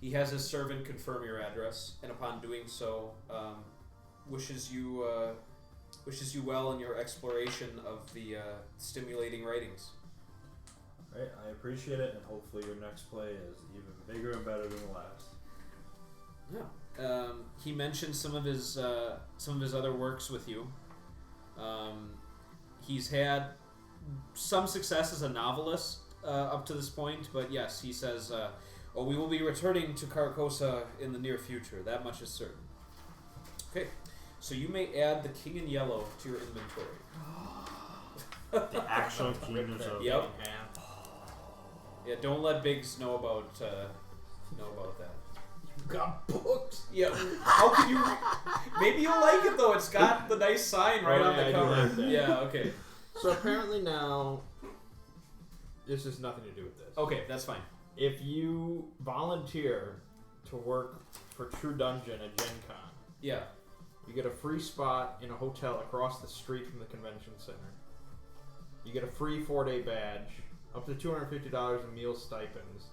He has his servant confirm your address, and upon doing so, wishes you well in your exploration of the stimulating writings. Right, I appreciate it, and hopefully your next play is even bigger and better than the last. Yeah. He mentioned some of his other works with you. He's had some success as a novelist up to this point, but yes, he says, we will be returning to Carcosa in the near future. That much is certain. Okay, so you may add the King in Yellow to your inventory. The actual keenness of Yep. Yeah, don't let Biggs know about that. You got booked. Yeah. How can you? Maybe you'll like it though. It's got the nice sign right on the I do cover. like that. Yeah. Okay. So apparently now, this has nothing to do with this. Okay, that's fine. If you volunteer to work for True Dungeon at Gen Con, Yeah. you get a free spot in a hotel across the street from the convention center. You get a free 4-day badge, up to $250 in meal stipends,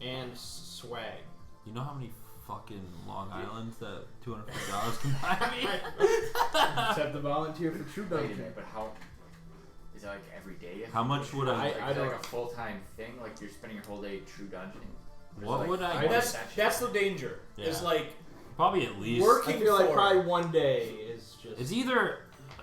and swag. You know how many fucking Long Islands that $250 can buy me? Just have to volunteer for True Wait a Dungeon. minute, but how Is that like every day? How much would I? Is I it don't- like a full time thing? Like you're spending your whole day true dungeoning? Or is What it would like I- one That's session? that's the danger. Is Yeah. like Probably at least. working I feel like for probably one day is just. It's either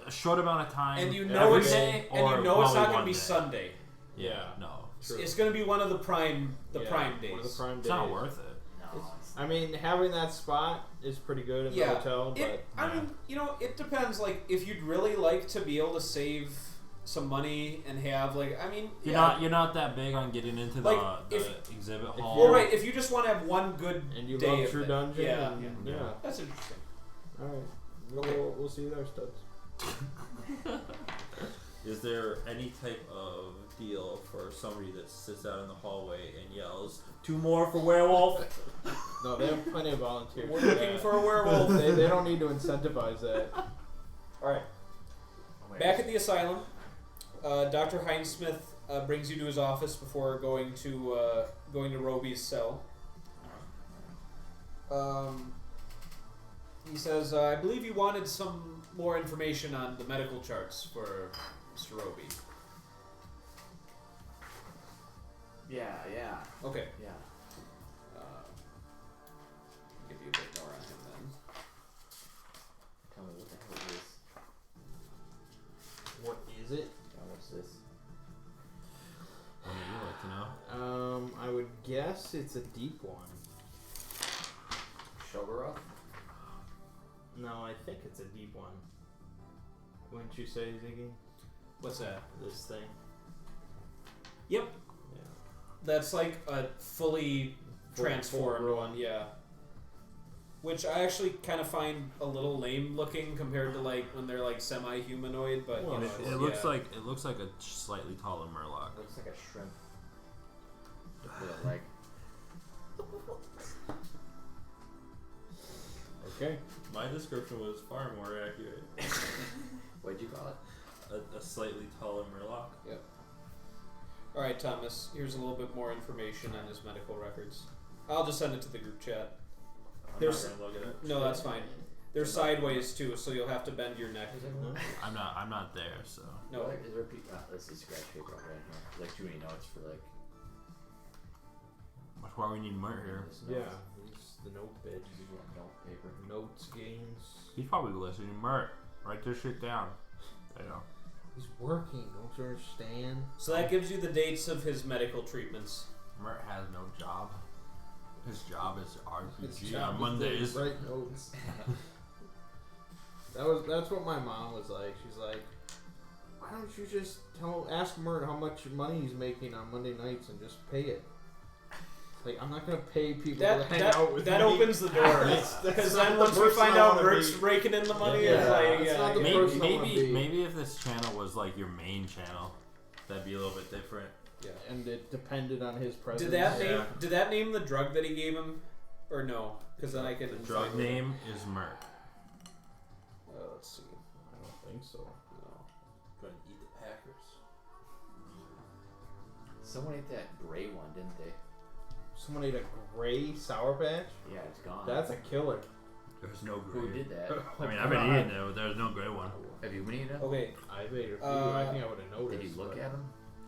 a short amount of time, and you know every it's day, and you or know it's probably not going one to be day. Sunday. Yeah, no, True. It's going to be one of the prime Yeah, prime days. One of the prime it's days. not worth it. No, it's I mean, having that spot is pretty good in Yeah. the hotel, but I mean, it depends. Like, if you'd really like to be able to save some money and have, like, I mean, You're not that big on getting into the, Like, the exhibit if hall. Well, right. If you just want to have one good and you day love of True it. Dungeon, Yeah, and, yeah. yeah. that's interesting. All right, Okay. we'll see you there, studs. Is there any type of deal for somebody that sits out in the hallway and yells, 2 more for werewolf? No, they have plenty of volunteers. We're for looking that. for a werewolf. They don't need to incentivize that. All right. Back at the asylum, Dr. Hinesmith brings you to his office before going to Roby's cell. He says, "I believe you wanted some more information on the medical charts for Mr. Roby." yeah. Okay. Yeah. Give you a bit more on him then. Tell me what the hell is this? What is it? What's this? What would you like to know? I would guess it's a deep one. Shogaroth? No, I think it's a deep one. Wouldn't you say, Ziggy? What's that? This thing. Yep. Yeah. That's like a fully transformed full one, yeah. Which I actually kind of find a little lame looking compared to like when they're like semi-humanoid, but Well, you know, It looks like a slightly taller Murloc. Looks like a shrimp. With a leg. Okay. My description was far more accurate. What'd you call it? A slightly taller Murloc. All right, Thomas. Here's a little bit more information on his medical records. I'll just send it to the group chat. I'm There's- not gonna look at it. No, that's fine. They're sideways too, so you'll have to bend your neck. I'm not there, so No, Like, is there this is scratch paper right here. Like too many notes for like. that's why we need Mert here. this Yeah. notes. It's the note bitch. This is what note paper. Notes, games. He's probably listening. Mert, write this shit down. There you go. He's working. Don't you understand? so that gives you the dates of his medical treatments. Mert has no job. His job is His RPG job on is Mondays. to write notes. That's what my mom was like. She's like, why don't you just ask Mert how much money he's making on Monday nights and just pay it? It's like, I'm not gonna pay people to hang out with that me. opens the door because not then the once we person find I out wanna Mert's be. raking in the money, Yeah, it's like it's not the Maybe person I wanna be. maybe if this channel was like your main channel, that'd be a little bit different. And it depended on his presence. Did that name the drug that he gave him, or no? Because then I can. The drug find it. name is Mert. Let's see. I don't think so. No. Gonna eat the Packers. Someone ate that gray one, didn't they? Someone ate a gray Sour Patch? Yeah, it's gone. That's a killer. There's no Who gray. did that? I mean, I've been eating it, but there's no gray one. Have you been eating it? Okay. I ate a few. I think I would have Did noticed. you look but- at them?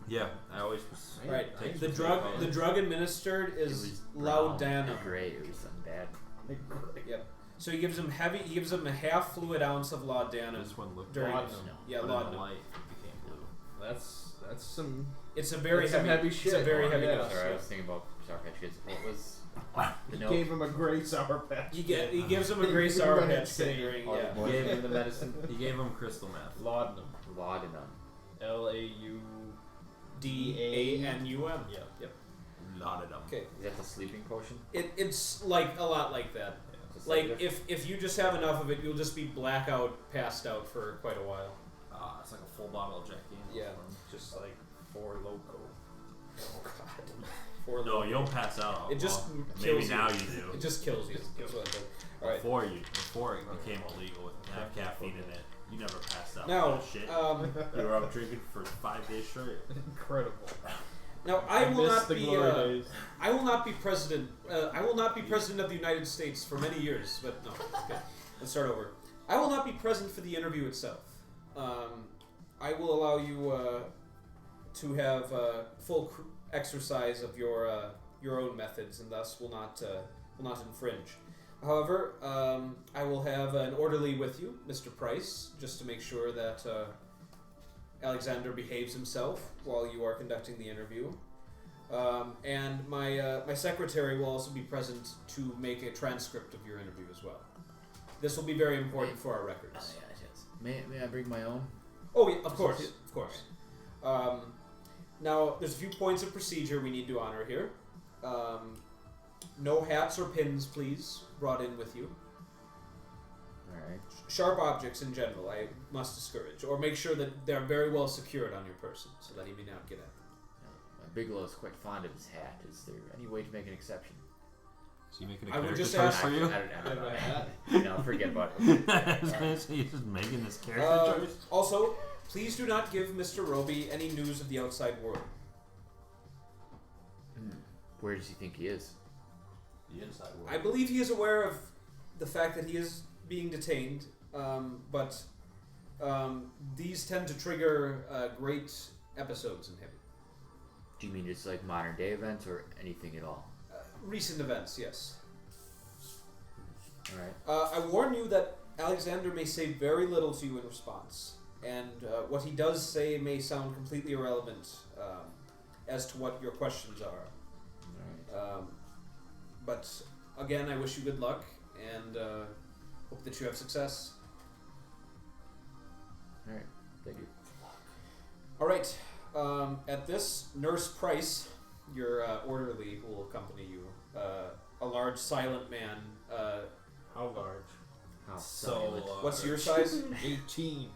Yeah, I always. Right. Takes The some drug. good The color. drug administered It is was brown Laudana. or gray. It was something bad. Yep. So he gives him He gives him a half fluid ounce of Laudana. This one looked During- laudanum. No. Yeah, But in the laudanum. light, it became blue. That's some. It's a very It's some heavy. heavy shit. It's a very heavy Yeah. dose. Sorry, I Yeah. was thinking about Sour Patch Kids. What was the He note? gave him a gray Sour Patch. He gives him a He gray sour went patch insane. during. Oh, Yeah. the boy gave him the medicine. He gave him crystal meth. Laudanum. Laudanum. Laudanum. DANUM. Yeah. Yep. Laudanum. Okay. Is that the sleeping potion? It's like a lot like that. Just Like this? if you just have enough of it, you'll just be blackout, passed out for quite a while. It's like a full bottle of Jack Daniels. Yeah. Just like Four Loco. Oh God. For No, you don't pass out. It just Well, kills maybe you. now you do. It just kills you. That's what it does. All right. Before it became illegal with have caffeine in it, you never passed out. Now, That shit. um, You were up drinking for 5 days straight. Incredible. now I will miss not the be. glory days. I will not be president. I will not be president of the United States for many years. But no. Okay. Let's start over. I will not be present for the interview itself. I will allow you to have full exercise of your own methods, and thus will not infringe. However, I will have an orderly with you, Mr. Price, just to make sure that Alexander behaves himself while you are conducting the interview. And my secretary will also be present to make a transcript of your interview as well. This will be very important for our records. Yes. May I bring my own? Oh, yeah, of course, of course. Now, there's a few points of procedure we need to honor here. No hats or pins, please, brought in with you. Alright. Sharp objects in general, I must discourage. Or make sure that they're very well secured on your person, so that he may not get at them. Bigelow is quite fond of his hat. Is there any way to make an exception? Is he making a I would character just choice ask- for you? I don't know. No, forget about it. I was gonna say he's just making this character choice. Also, please do not give Mr. Roby any news of the outside world. Where does he think he is? The inside world. I believe he is aware of the fact that he is being detained, but these tend to trigger great episodes in him. Do you mean just like modern day events or anything at all? Recent events, yes. Alright. I warn you that Alexander may say very little to you in response, and what he does say may sound completely irrelevant as to what your questions are. But again, I wish you good luck, and hope that you have success. Alright. Thank you. All right. At this, Nurse Price, your orderly, who will accompany you, a large, silent man. How large? How So, silent. What's your size? 18.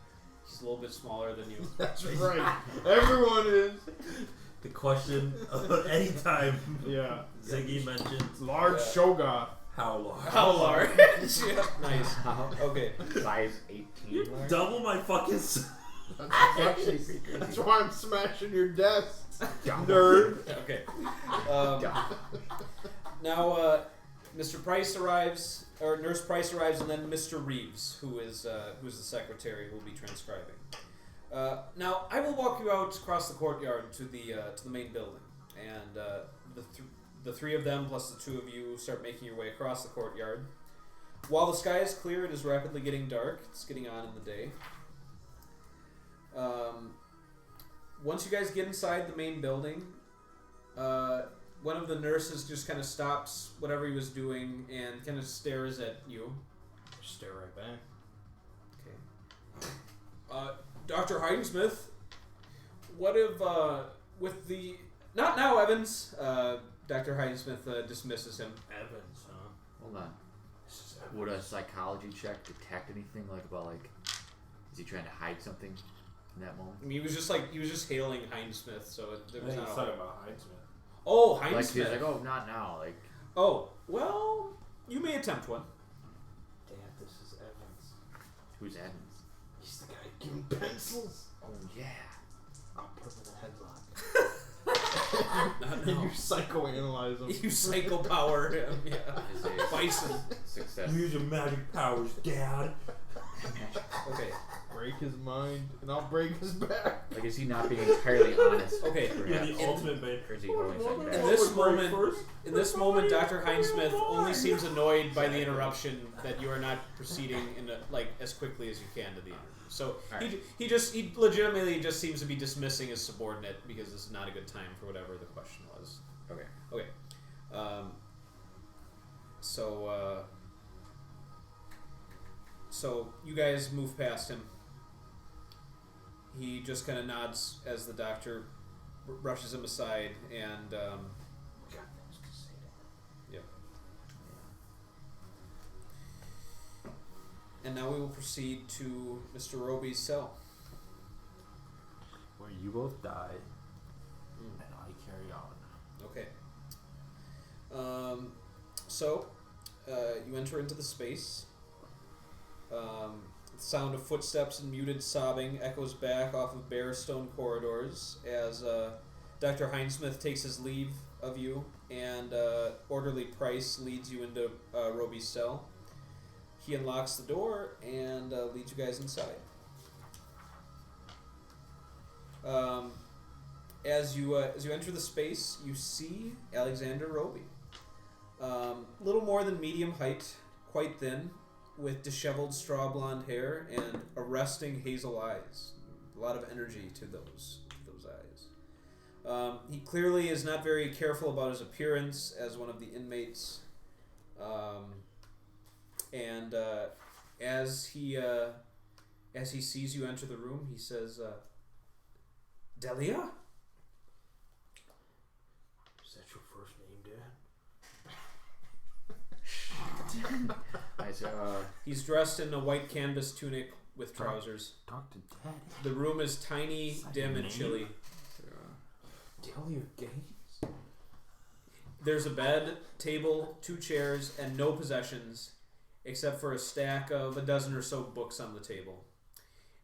He's a little bit smaller than you. That's right. Everyone is. The question of any time Yeah. Ziggy mentions Large Yeah. Shogoth. how large. How large? Yeah, nice. How? Okay. Size 18 large? Double my fucking. Actually, pretty crazy. That's why I'm smashing your desk. Nerd. Okay. Now, Mr. Price arrives, or Nurse Price arrives, and then Mr. Reeves, who's the secretary who will be transcribing. Now, I will walk you out across the courtyard to the main building, and the three of them plus the two of you start making your way across the courtyard. While the sky is clear, it is rapidly getting dark. It's getting on in the day. Once you guys get inside the main building, one of the nurses just kind of stops whatever he was doing and kind of stares at you. Stare right back. Okay. Dr. Heidensmith, what if, with the... Not now, Evans. Dr. Heidensmith dismisses him. Evans, huh? Hold on. This is Would a psychology check detect anything is he trying to hide something in that moment? I mean, he was just hailing Heidensmith, so there I was think not he's a... talking about Heinzman. Oh, Like, he's Heidensmith. like, oh, not now. Like, Oh, well, you may attempt one. Dad, this is Evans. who's Evans? He's the guy giving pencils. Oh, yeah. I'll put him in a headlock. Not You now. psychoanalyze him. You psycho power him, yeah. Is a Bison. success. Use your magic powers, Dad. Okay. Break his mind, and I'll break his back. Like, is he not being entirely honest? Okay. You're Perhaps? the ultimate babe. Or is he going something In bad? this moment, Dr. Heinsmith only seems annoyed by the interruption that you are not proceeding as quickly as you can to the interview. So Alright. he legitimately just seems to be dismissing his subordinate because this is not a good time for whatever the question was. Okay. Okay. So you guys move past him. He just kind of nods as the doctor brushes him aside, and Got things to say to him. and now we will proceed to Mr. Roby's cell. Where you both die, and I carry on. Okay. So you enter into the space. The sound of footsteps and muted sobbing echoes back off of bare stone corridors as Dr. Heinsmith takes his leave of you, and Orderly Price leads you into Roby's cell. He unlocks the door and leads you guys inside. As you enter the space, you see Alexander Roby. Little more than medium height, quite thin, with disheveled straw blonde hair and arresting hazel eyes. A lot of energy to those eyes. He clearly is not very careful about his appearance as one of the inmates. And as he sees you enter the room, he says, "Delia?" Is that your first name, Dad? I said, He's dressed in a white canvas tunic with trousers. Talk to Daddy. The room is tiny, dim, and chilly. Delia Gaines? There's a bed, table, 2 chairs, and no possessions, except for a stack of a dozen or so books on the table.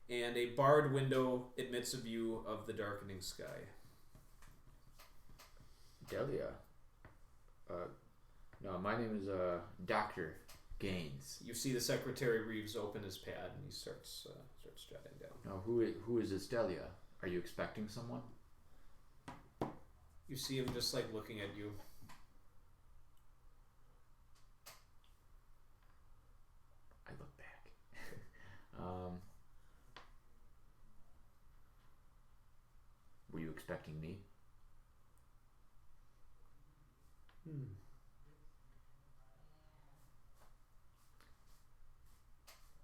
And a barred window admits a view of the darkening sky. Delia. No, my name is Dr. Gaines. You see the Secretary Reeves open his pad, and he starts jotting down. No, who is this Delia? Are you expecting someone? You see him just like looking at you. I look back. Were you expecting me?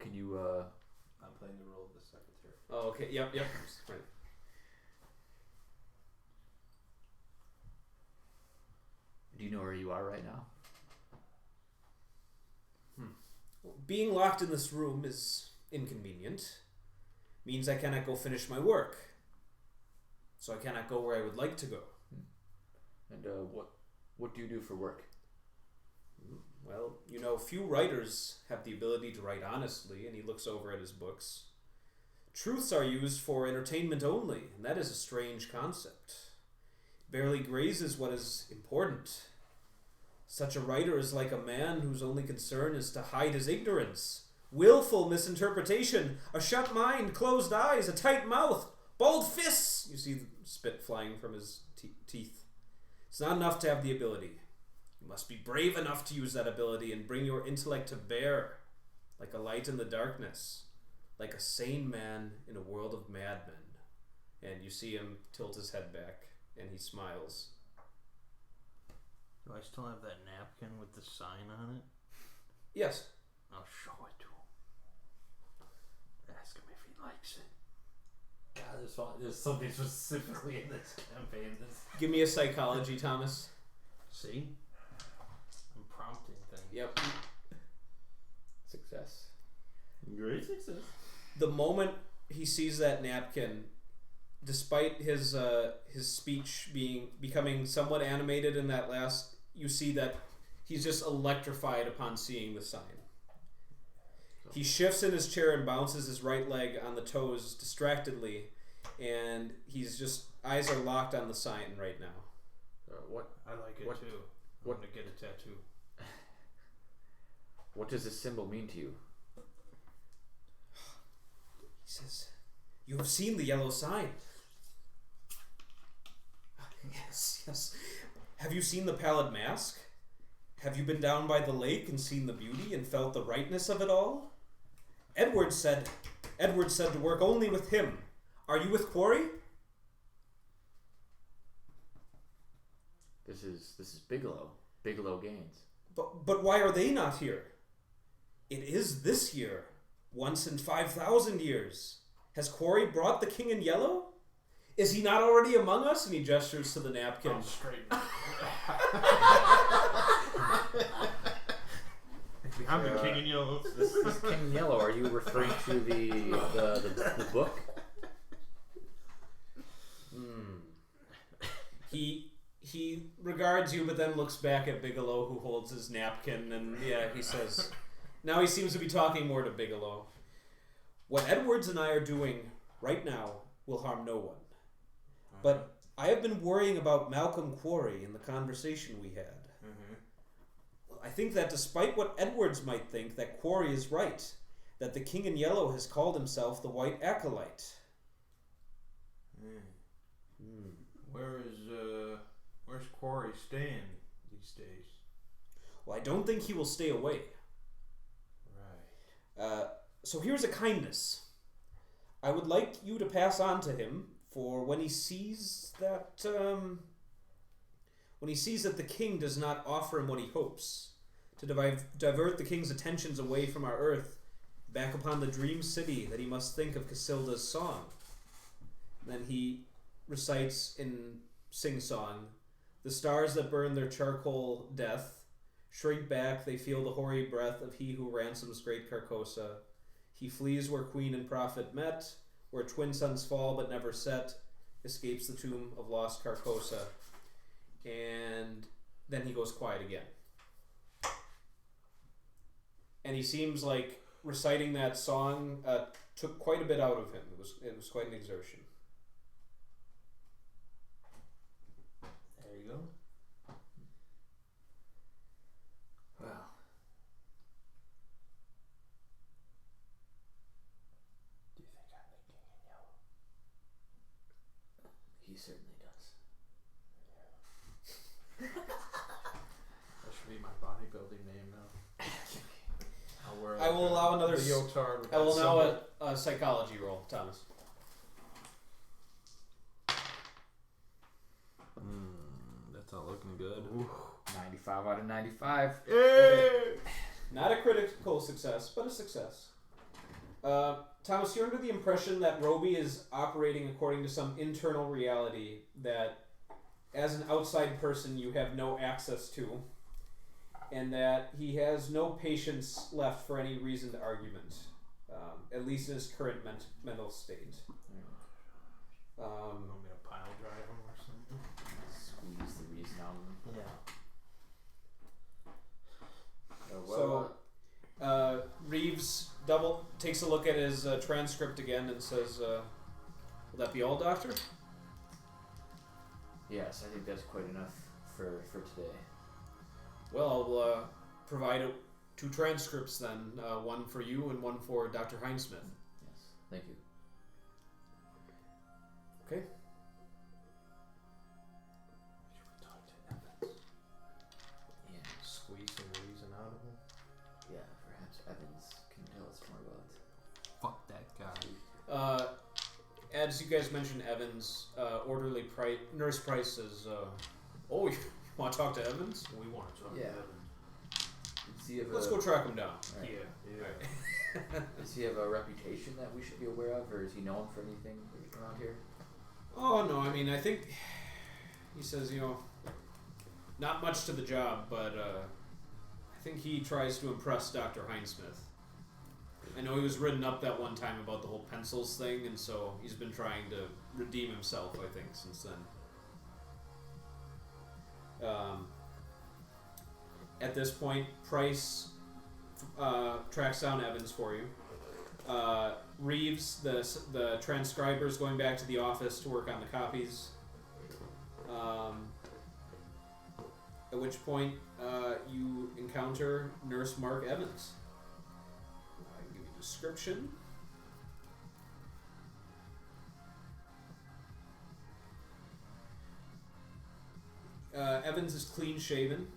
Can you I'm playing the role of the secretary. Oh, okay. Yep. Right. do you know where you are right now? Being locked in this room is inconvenient. Means I cannot go finish my work. So I cannot go where I would like to go. And what do you do for work? Well, few writers have the ability to write honestly, and he looks over at his books. Truths are used for entertainment only, and that is a strange concept. Barely grazes what is important. Such a writer is like a man whose only concern is to hide his ignorance. Willful misinterpretation, a shut mind, closed eyes, a tight mouth, bald fists. You see the spit flying from his teeth. It's not enough to have the ability. You must be brave enough to use that ability and bring your intellect to bear, like a light in the darkness, like a sane man in a world of madmen. And you see him tilt his head back, and he smiles. Do I still have that napkin with the sign on it? Yes. I'll show it to him. Ask him if he likes it. God, there's something specifically in this campaign. Give me a psychology, Thomas. See? I'm prompting things. Yep. Success. Great success. The moment he sees that napkin, despite his speech becoming somewhat animated in that last, you see that he's just electrified upon seeing the sign. He shifts in his chair and bounces his right leg on the toes distractedly, and he's just eyes are locked on the sign right now. What? I like it What- too. I what- want to get a tattoo. What does this symbol mean to you? He says, "You have seen the yellow sign." Yes. Have you seen the pallid mask? Have you been down by the lake and seen the beauty and felt the rightness of it all? Edward said to work only with him. Are you with Quarry? This is Bigelow. Bigelow Gaines. But why are they not here? It is this year, once in 5,000 years. Has Quarry brought the king in yellow? Is he not already among us? And he gestures to the napkin. I'm straight. I'm the king in yellow. This King in Yellow. Are you referring to the book? He regards you, but then looks back at Bigelow, who holds his napkin, and he says, now he seems to be talking more to Bigelow. What Edwards and I are doing right now will harm no one. But I have been worrying about Malcolm Quarry in the conversation we had. Well, I think that despite what Edwards might think, that Quarry is right, that the King in Yellow has called himself the White Acolyte. Where's Quarry staying these days? Well, I don't think he will stay away. Right. So here's a kindness. I would like you to pass on to him for when he sees that the king does not offer him what he hopes, to divert the king's attentions away from our earth, back upon the dream city, that he must think of Casilda's song. Then he recites in sing-song, the stars that burn their charcoal death shrink back, they feel the hoary breath of he who ransoms great Carcosa. He flees where queen and prophet met, where twin suns fall but never set, escapes the tomb of lost Carcosa. And then he goes quiet again. And he seems like reciting that song took quite a bit out of him. It was quite an exertion. There you go. Well, Do you think I'm the king in yellow? he certainly does. That should be my bodybuilding name now. I'll wear I will allow another leotard with I will that allow symbol. a psychology roll, Thomas. That's not looking good. 95 out of 95. Okay. Not a critical success, but a success. Thomas, you're under the impression that Roby is operating according to some internal reality that, as an outside person, you have no access to, and that he has no patience left for any reasoned argument, at least in his current mental state. You want me to pile drive him or something? Squeeze the reason out of him. Yeah. So, Reeves takes a look at his transcript again and says, "Will that be all, Doctor?" Yes, I think that's quite enough for today. Well, I'll provide 2 transcripts then, one for you and one for Dr. Hinesmith. Yes, thank you. Okay. Should we talk to Evans? Yeah, Squeeze some reason out of him? yeah. Perhaps Evans can tell us more about it. Fuck that guy. As you guys mentioned, Evans, Nurse Price says, "Oh, you want to talk to Evans? We want to talk Yeah. to Evans. Does he have Let's a, go track him down." Alright. Yeah. Does he have a reputation that we should be aware of, or is he known for anything around here? Oh no, I mean, I think he says, not much to the job, but I think he tries to impress Dr. Hinesmith. I know he was written up that one time about the whole pencils thing, and so he's been trying to redeem himself, I think, since then. At this point, Price tracks down Evans for you. Reeves, the transcriber, is going back to the office to work on the copies. At which point, you encounter Nurse Mark Evans. I can give you a description. Evans is clean shaven.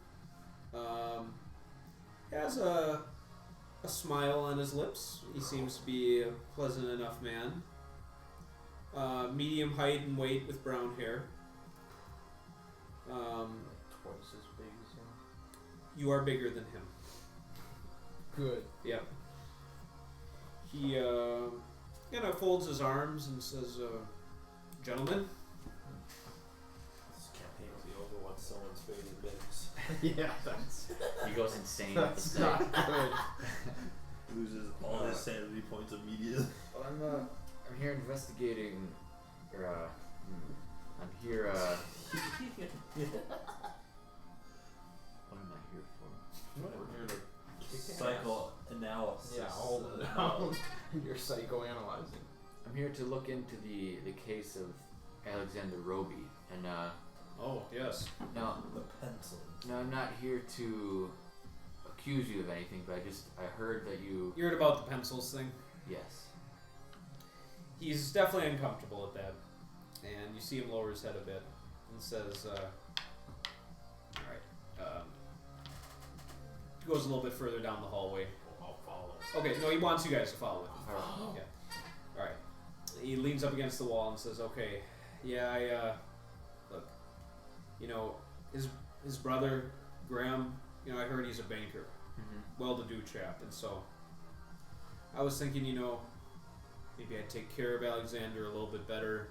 Has a smile on his lips. He seems to be a pleasant enough man. Medium height and weight with brown hair. Twice as big as him. You are bigger than him. Good. Yep. He folds his arms and says, "Gentlemen." This campaign will be over once someone's faded bigs. Yeah, that's He goes insane at the that's stake. not good. Loses all his sanity points immediately. Well, I'm here investigating, or I'm here. What am I here for? We're here to kick Psychoanalysis. Yeah, hold it down. You're psychoanalyzing. I'm here to look into the case of Alexander Roby, and Oh, yes. no, The pencil. no, I'm not here to accuse you of anything, but I heard that you. You heard about the pencils thing? Yes. He's definitely uncomfortable at that. and you see him lower his head a bit and says, "Alright." He goes a little bit further down the hallway. I'll follow. Okay, no, he wants you guys to follow with him. Oh. Yeah. Alright. He leans up against the wall and says, "Okay, yeah, look, his brother, Graham, I heard he's a banker. Mm-hmm. Well-to-do chap, and so I was thinking, maybe I'd take care of Alexander a little bit better,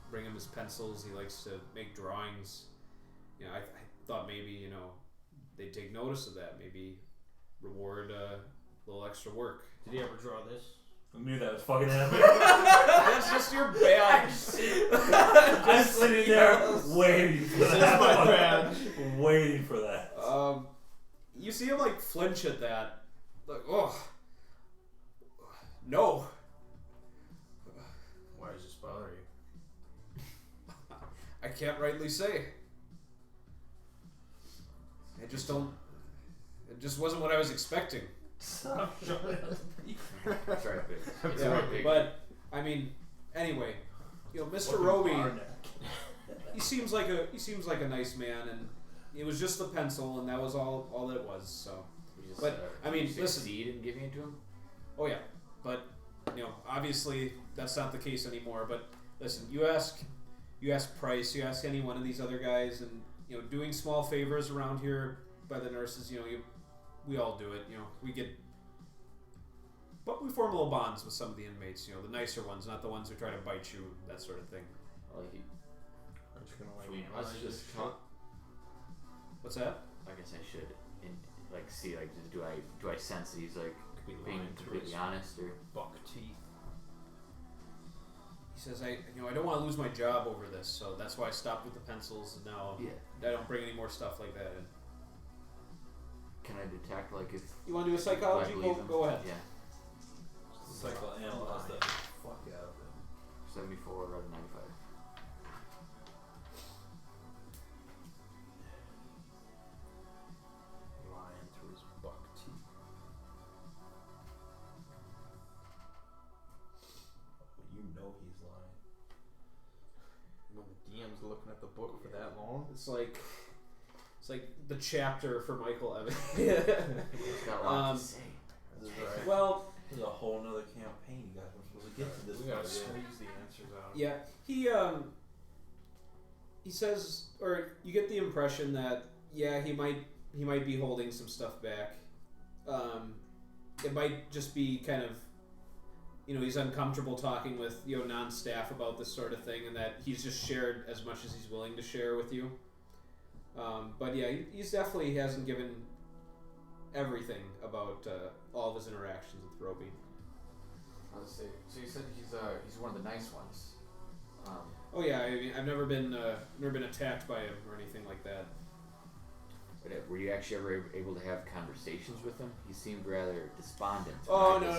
bring him his pencils. He likes to make drawings. I thought maybe, they'd take notice of that, maybe reward a little extra work." Did he ever draw this? I knew that was fucking happening. That's just your badge. I'm sitting there waiting for This is that. my badge. Waiting for that. You see him like flinch at that, like, oh, no. Why does this bother you? I can't rightly say. I just don't. It just wasn't what I was expecting. That's right, big. It's Yeah, right, big. but I mean, anyway, Mr. Roby, he seems like a nice man, and it was just the pencil, and that was all that it was. So, We just, but, I mean, listen. succeed in giving it to him. oh yeah, but obviously that's not the case anymore. But listen, you ask Price, you ask any one of these other guys, and doing small favors around here by the nurses, we all do it. But we form little bonds with some of the inmates. The nicer ones, not the ones who try to bite you, that sort of thing. Well, I'm just gonna let's analyze just this talk. What's that? I guess I should, see, do I sense that he's Could be being lying through completely his honest, or buck teeth. He says, I don't want to lose my job over this, so that's why I stopped with the pencils, and now I don't bring any more stuff like that in. can I detect if You want to do a if psychology? I believe him? Go ahead. Yeah, Psychoanalyze the fuck out of him. 74 out of 95. Lying through his buck teeth. He's lying. When the DM's looking at the book for that long. It's like the chapter for Michael Evans. He's got a lot to say. That's right. Well, There's a whole nother campaign, you guys. We're supposed to get to this. We gotta part, yeah. squeeze the answers out. yeah, he says, or you get the impression that he might be holding some stuff back. It might just be kind of, he's uncomfortable talking with non-staff about this sort of thing, and that he's just shared as much as he's willing to share with you. But yeah, he's definitely hasn't given everything about all of his interactions with Roby. I was say. So you said he's one of the nice ones. Oh yeah, I mean, I've never been attacked by him or anything like that. But were you actually ever able to have conversations with him? He seemed rather despondent. Oh no.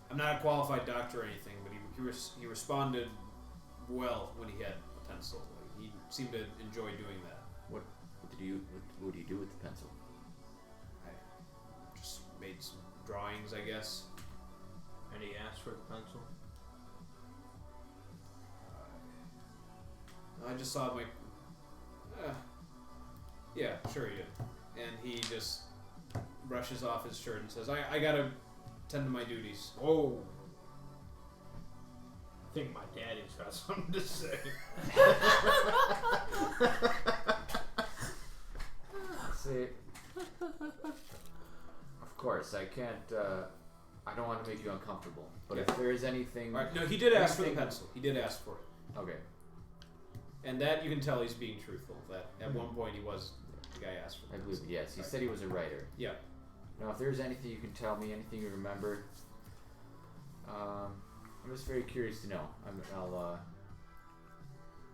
I'm not a qualified doctor or anything, but he responded well when he had a pencil. He seemed to enjoy doing that. What do you do with the pencil? I just made some drawings, I guess. And he asked for the pencil. I just saw my. Yeah, sure he did. And he just brushes off his shirt and says, I gotta tend to my duties. Whoa. I think my daddy's got something to say. See, of course, I can't. I don't want to make you uncomfortable, but if there is anything, All right, no, he did ask for the anything- pencil. He did ask for it. Okay. And that you can tell he's being truthful. That at one point the guy asked for the I pencil. believe yes. He said he was a writer. Yeah. Now, if there's anything you can tell me, anything you remember, I'm just very curious to know. I'll.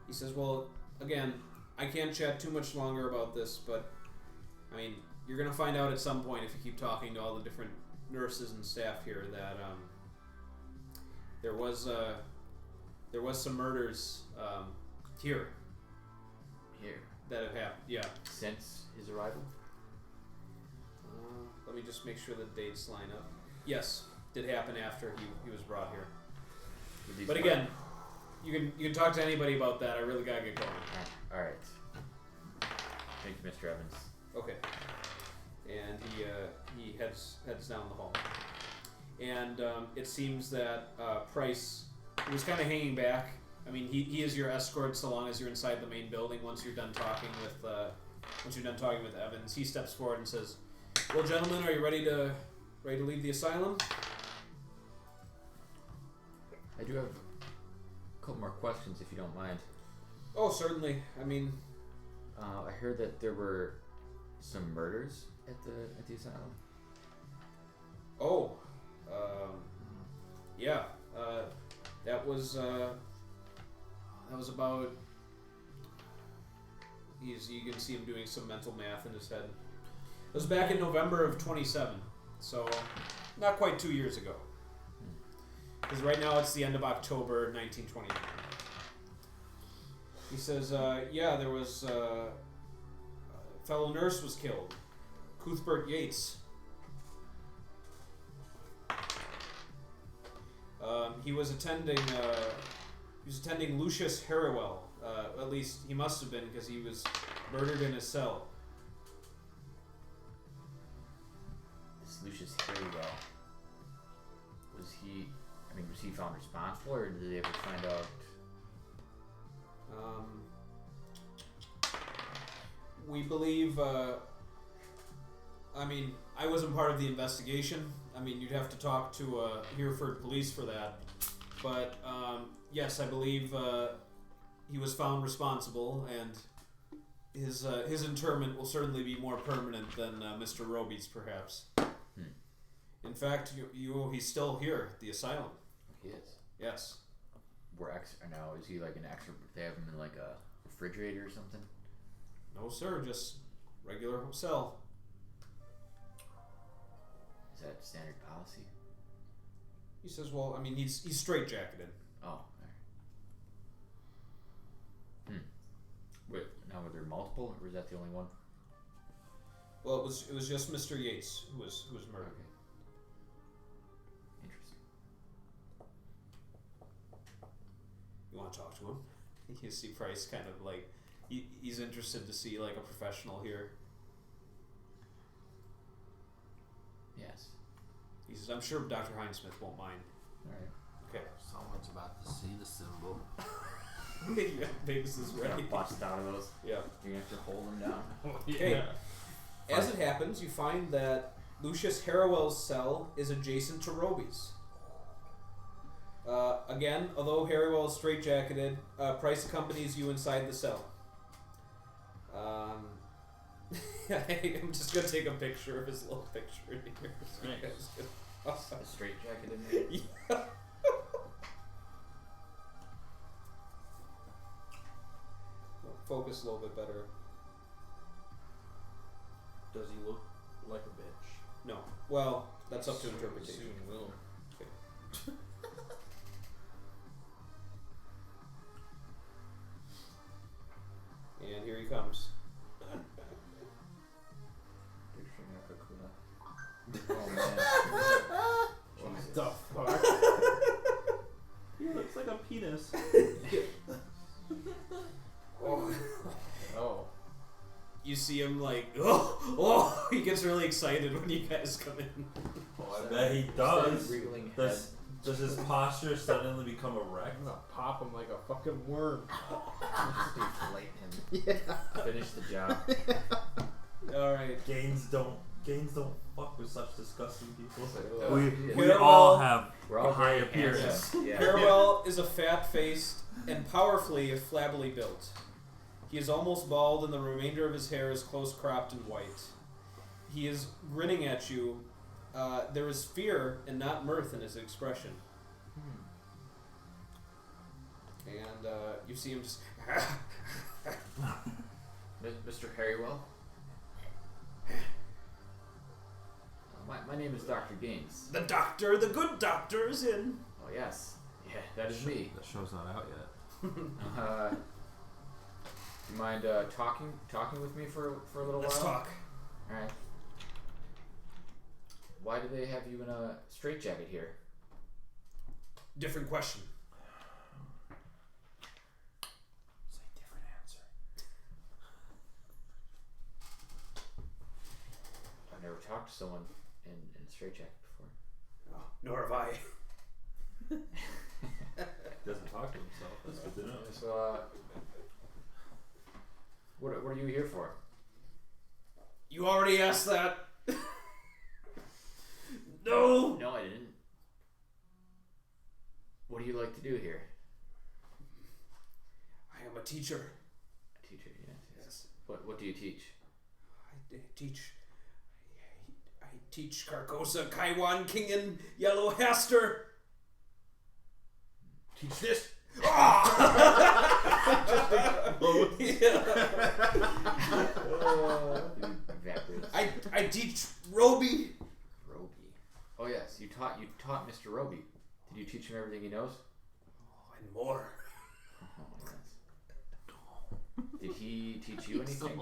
He says, well, again, I can't chat too much longer about this, but I mean, you're gonna find out at some point if you keep talking to all the different nurses and staff here that there was some murders here Here. that have happened. Yeah. Since his arrival. Let me just make sure the dates line up. Yes. did happen after he was brought here. With these But again, you can talk to anybody about that. I really gotta get going. All right. Thank you, Mr. Evans. Okay. And he heads down the hall. And it seems that Price was kind of hanging back. I mean, he is your escort so long as you're inside the main building. Once you're done talking with Evans, he steps forward and says, "Well, gentlemen, are you ready to leave the asylum?" I do have a couple more questions, if you don't mind. Oh, certainly. I mean, I heard that there were some murders at the asylum. oh, yeah. That was about. You can see him doing some mental math in his head. It was back in November of 27, so not quite 2 years ago. Because right now it's the end of October 1929. He says, yeah, there was a fellow nurse was killed, Cuthbert Yates. He was attending Lucius Harrowell. At least he must have been, because he was murdered in his cell. This Lucius Harrowell, was he found responsible, or did they ever find out? We believe. I mean, I wasn't part of the investigation. I mean, you'd have to talk to Hereford Police for that. But yes, I believe he was found responsible, and his interment will certainly be more permanent than Mr. Roby's, perhaps. In fact, he's still here at the asylum. He is. Yes. Now, is he like an extra? They have him in like a refrigerator or something? No, sir. Just regular cell. Is that standard policy? He says, "Well, I mean, he's straitjacketed." Oh. Wait, now were there multiple, or was that the only one? Well, it was just Mr. Yates who was murdered. Okay. Interesting. You want to talk to him? You see Price kind of like he's interested to see like a professional here. Yes. He says, "I'm sure Dr. Hinesmith won't mind." All right. Okay. Someone's about to see the symbol. Yeah, Biggs is ready. Bust out of those. Yeah. You're gonna have to hold them down. Okay. As it happens, you find that Lucius Harrowell's cell is adjacent to Roby's. Again, although Harrowell is straitjacketed, Price accompanies you inside the cell. I'm just gonna take a picture of his little picture in here. So you guys can- A straight jacket in there. Yeah. Focus a little bit better. Does he look like a bitch? No. Well, that's up to interpretation. Soon will. And here he comes. Oh man. What the fuck? He looks like a penis. Oh. You see him like, oh, he gets really excited when you guys come in. Oh, I bet he does. Wriggling head. Does his posture suddenly become erect? I'm gonna pop him like a fucking worm. Deflate him. Finish the job. All right. Gaines don't fuck with such disgusting people. We Harrowell- all have We're all high very appearance. handsome. Yeah. Harrowell is a fat-faced and powerfully if flabbily built. He is almost bald, and the remainder of his hair is close-cropped and white. He is grinning at you. There is fear and not mirth in his expression. And you see him just... Mr. Harrywell. My name is Dr. Gaines. The doctor, the good doctor is in. Oh yes. Yeah, that is me. The show's not out yet. Do you mind talking with me for a little Let's while? talk. All right. Why do they have you in a straitjacket here? Different question. Say different answer. I've never talked to someone in a straitjacket before. Oh, nor have I. Doesn't talk to himself. That's good to know. So, what are you here for? You already asked that. No. No, I didn't. What do you like to do here? I am a teacher. A teacher, yes. Yes. What do you teach? I teach Carcosa, Kaiwan, King, and Yellow Haster. Teach this. Evaporates. I teach Roby. Roby. Oh yes, you taught Mr. Roby. Did you teach him everything he knows? Oh, and more. Oh yes. Did he teach you anything?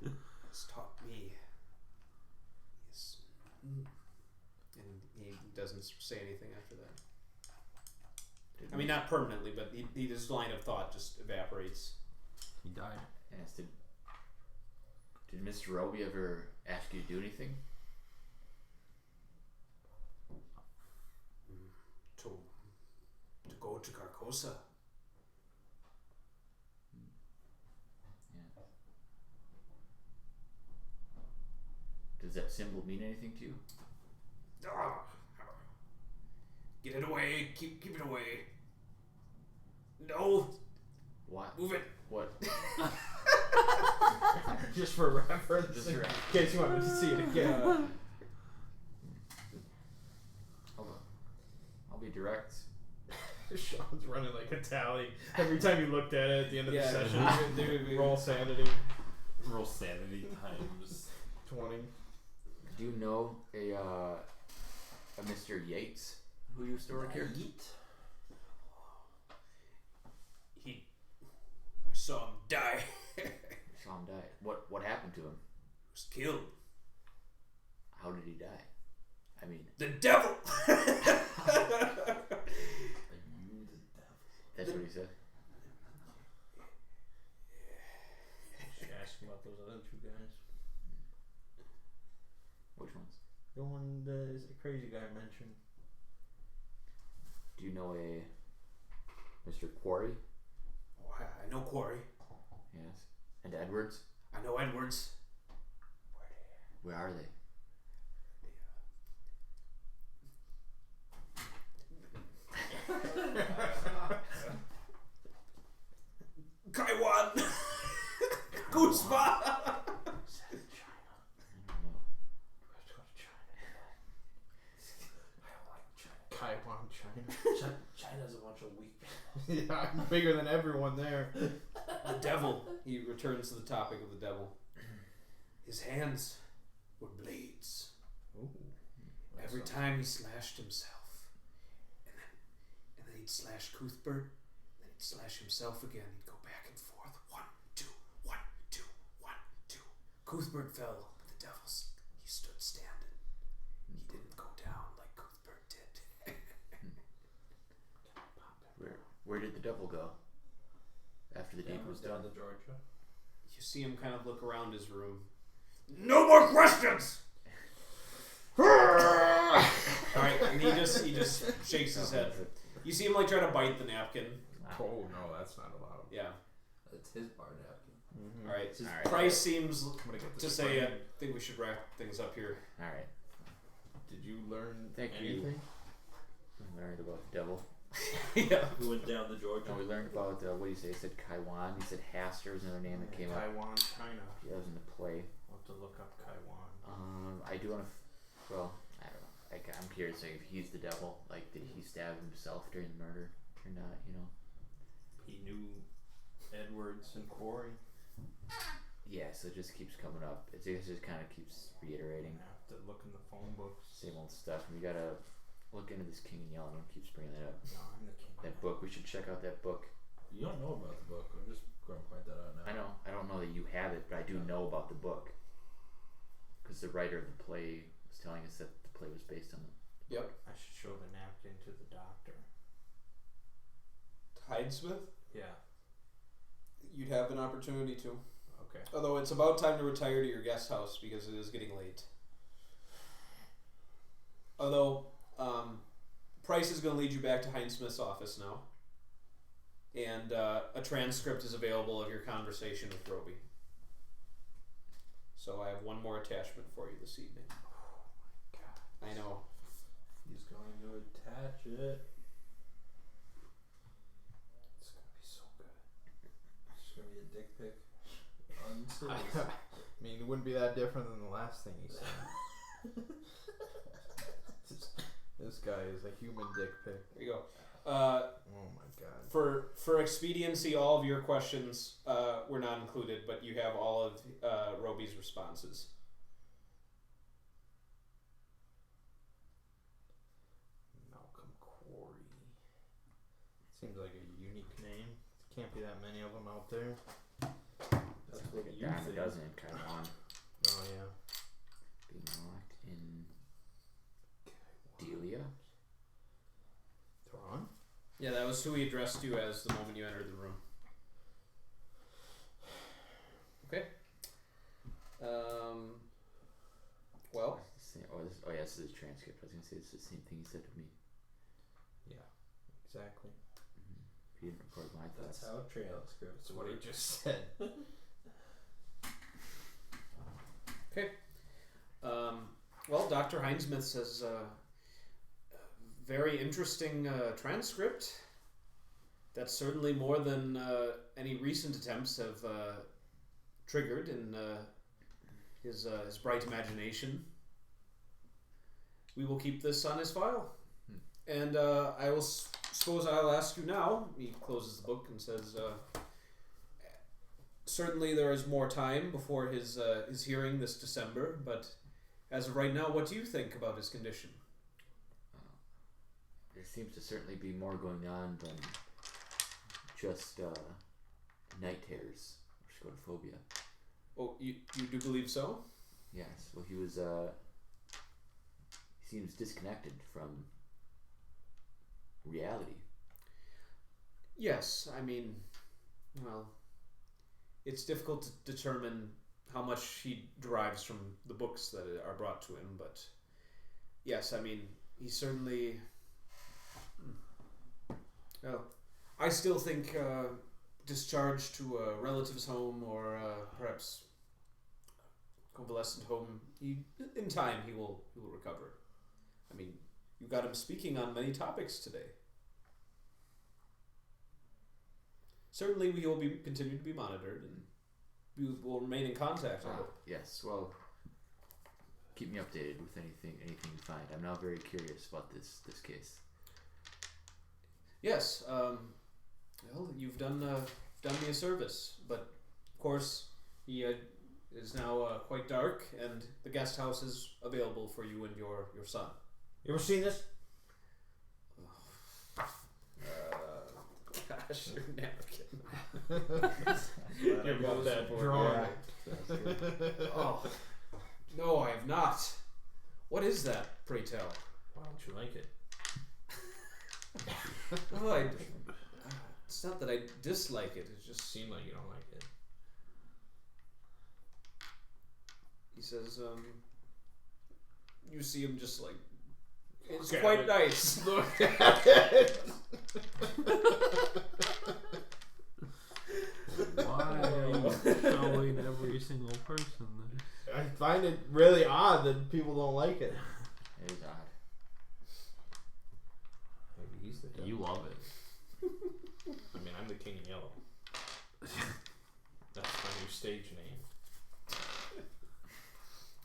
He's taught me. Yes. And he doesn't say anything after that. I mean, not permanently, but his line of thought just evaporates. He died. Yes. Did Mr. Roby ever ask you to do anything? To go to Carcosa. Yeah. Does that symbol mean anything to you? Ah, get it away. Keep it away. No, What? move it. What? Just for reference. Just in for- case you wanted to see it again. I'll be direct. Sean's running like a tally. Every time you looked at it at the end of the session, roll sanity. Roll sanity times 20. Do you know a Mr. Yates who used to work here? I saw him die. Saw him die. What happened to him? He was killed. How did he die? I mean, The devil. that's what he said. Should ask him about those other two guys. Which ones? The one the crazy guy mentioned. Do you know a Mr. Quarry? Oh, I know Quarry. Yes. And Edwards? I know Edwards. Where are they? Kaiwan. Goosebump. I don't know. Taiwan, China. China's a bunch of weak. Yeah, I'm bigger than everyone there. The devil. He returns to the topic of the devil. His hands were blades. Every time he slashed himself. And then he'd slash Cuthbert. Then he'd slash himself again. He'd go back and forth. 1, 2, 1, 2, 1, 2. Cuthbert fell, but the devil's he stood standing. He didn't go down like Cuthbert did. Where did the devil go? After the deed was done? to Georgia. You see him kind of look around his room. No more questions. Alright, and he just shakes his head. You see him like try to bite the napkin. Oh no, that's not allowed. Yeah. That's his bar napkin. Alright. Alright. Price seems I'm gonna get to this say I framed. think we should wrap things up here. Alright. Did you learn Thank you. anything? We learned about the devil. Yeah. We went down to Georgia. And we learned about, what do you say? He said Kaiwan. He said Haster was another name that came up. Taiwan, China. That was in the play. I'll have to look up Taiwan. I do want to. Well, I don't know. I'm curious. Like, if he's the devil, like, did he stab himself during the murder or not? You know. He knew Edwards and Quarry. Yeah. So it just keeps coming up. It just kind of keeps reiterating I have to look in the phone books. same old stuff. And we gotta look into this King and Yellow. One keeps bringing that up. No, I'm the king. That book. We should check out that book. You don't know about the book. I'm just going to point that out now. I know. I don't know that you have it, but I do know about the book. Because the writer of the play was telling us that the play was based on. Yep. I should show the napkin to the doctor. Hidesmith? Yeah. You'd have an opportunity to. Okay. Although it's about time to retire to your guest house because it is getting late. Although, Price is going to lead you back to Heinz-Smith's office now. And a transcript is available of your conversation with Roby. So I have one more attachment for you this evening. Oh my god. I know. He's going to attach it. It's gonna be so good. It's going to be a dick pic. I Unsolicited. mean, it wouldn't be that different than the last thing he said. This guy is a human dick pic. There you go. Oh my god. For expediency, all of your questions were not included, but you have all of Roby's responses. Malcolm Quarry. Seems like a unique name. Can't be that many of them out there. That's Sounds what like a you dime a think. dozen kind of one. Oh yeah. Being locked in Delia. Thrawn? Yeah, that was who he addressed you as the moment you entered the room. Okay. Well, Oh yeah, this is a transcript. I was gonna say it's the same thing he said to me. Yeah. Exactly. He didn't record my thoughts. That's how transcripts That's what he work. just said. well, Dr. Heinzsmith says very interesting transcript. That's certainly more than any recent attempts have triggered in his bright imagination. We will keep this on his file. And I will suppose I'll ask you now. He closes the book and says, certainly there is more time before his hearing this December, but as of right now, what do you think about his condition? There seems to certainly be more going on than just night terrors or scotophobia. Oh, you do believe so? Yes. Well, he seems disconnected from reality. Yes, I mean, well, it's difficult to determine how much he derives from the books that are brought to him, but yes, I mean, he certainly... Well, I still think discharged to a relative's home or perhaps convalescent home, in time he will recover. I mean, you got him speaking on many topics today. Certainly, we will continue to be monitored, and we will remain in contact. I hope. Yes. Well, keep me updated with anything you find. I'm now very curious about this case. Yes. Well, you've done me a service, but of course, he is now quite dark, and the guest house is available for you and your son. You ever seen this? Gosh, your napkin. You're about that drawing. Oh, no, I have not. What is that, pray tell? Why don't you like it? Oh, it's not that I dislike it. It just Seem like you don't like it. he says, you see him just like it's Look at quite it. nice. Look at it. Why are you showing every single person this? I find it really odd that people don't like it. It is odd. Maybe he's the devil. You love it. I mean, I'm the king in yellow. That's my new stage name.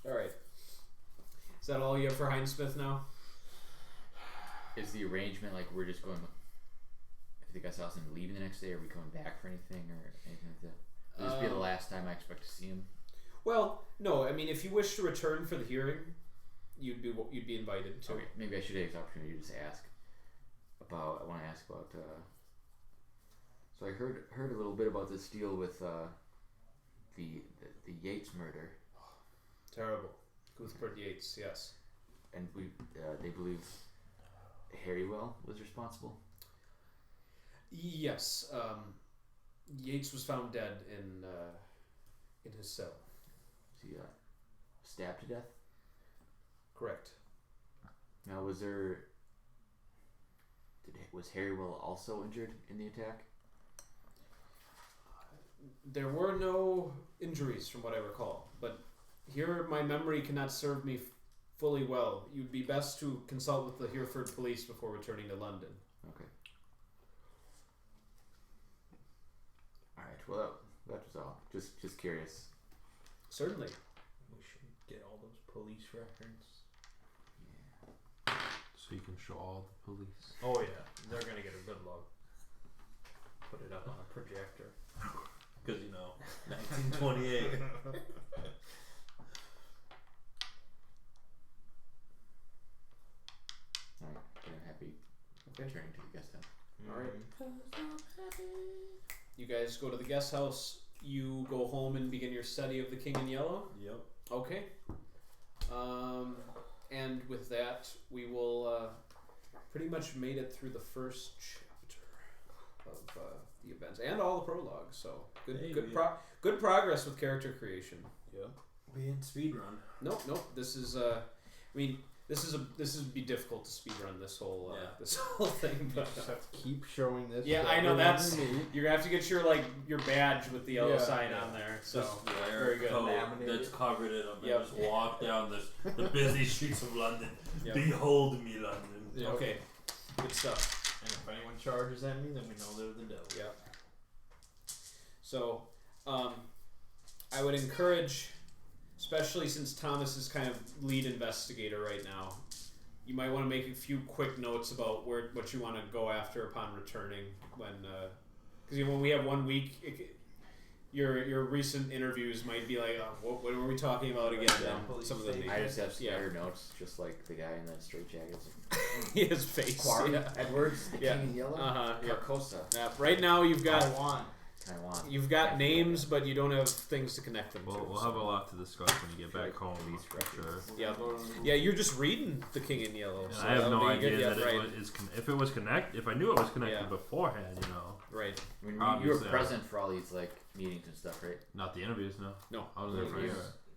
All right. Is that all you have for Heinz-Smith now? Is the arrangement like we're just going? I think I saw something leaving the next day. Are we coming back for anything or anything like that? Will this be the last time I expect to see him? Well, no. I mean, if you wish to return for the hearing, you'd be invited to. Okay, maybe I should take this opportunity to just ask about. I want to ask about. So I heard a little bit about this deal with the Yates murder, Terrible. Cuthbert Yates. Yes. and they believe Harrywell was responsible. Yes. Yates was found dead in his cell. Was he stabbed to death? Correct. Now, was Harrywell also injured in the attack? There were no injuries from what I recall, but here my memory cannot serve me fully well. You'd be best to consult with the Hereford police before returning to London. Okay. All right. Well, that was all. Just curious. Certainly. We should get all those police records. So you can show all the police. Oh yeah, they're gonna get a good look. Put it up on a projector. Because 1928. All right. I'm happy returning to the guest house. All right. You guys go to the guest house. You go home and begin your study of the King in Yellow. Yep. Okay. And with that, we will pretty much made it through the first chapter of the events and all the prologues. So good progress with character creation. Yep. We ain't speedrun. Nope. This is this would be difficult to speedrun this whole thing. You But just have to keep showing this. yeah, to I know everyone that's you meet. you're gonna have to get your badge with the yellow sign yeah. on there. So Wear very a good. coat Laminated. that's covered in them Yep. and just walk down the busy streets of London. Yep. Behold me, London. Yep. Okay, good stuff. And if anyone charges at me, then we know they're the devil. Yeah. So, I would encourage, especially since Thomas is kind of lead investigator right now, you might want to make a few quick notes about what you want to go after upon returning. Because when we have 1 week, your recent interviews might be like, what were we talking about again? Police Some of the station. I just have spider notes, just like the guy in the straitjackets. his face. Quarry Yeah. Edwards, the Yeah. King in Yellow. Yeah. Carcosa, Right now you've got Taiwan. Taiwan. you've got names, but you don't have things to connect them to. We'll so. have a lot to discuss when you get back home. Police For records. sure. Yeah, yeah. You're just reading The King in Yellow. And So I have that'll no be good. idea Yeah, that right. if it was connected. If I knew it was connected Yeah. beforehand, Right. I mean, you were Obviously, present for all these meetings and stuff, right? not the interviews. No, No. I was there for a year.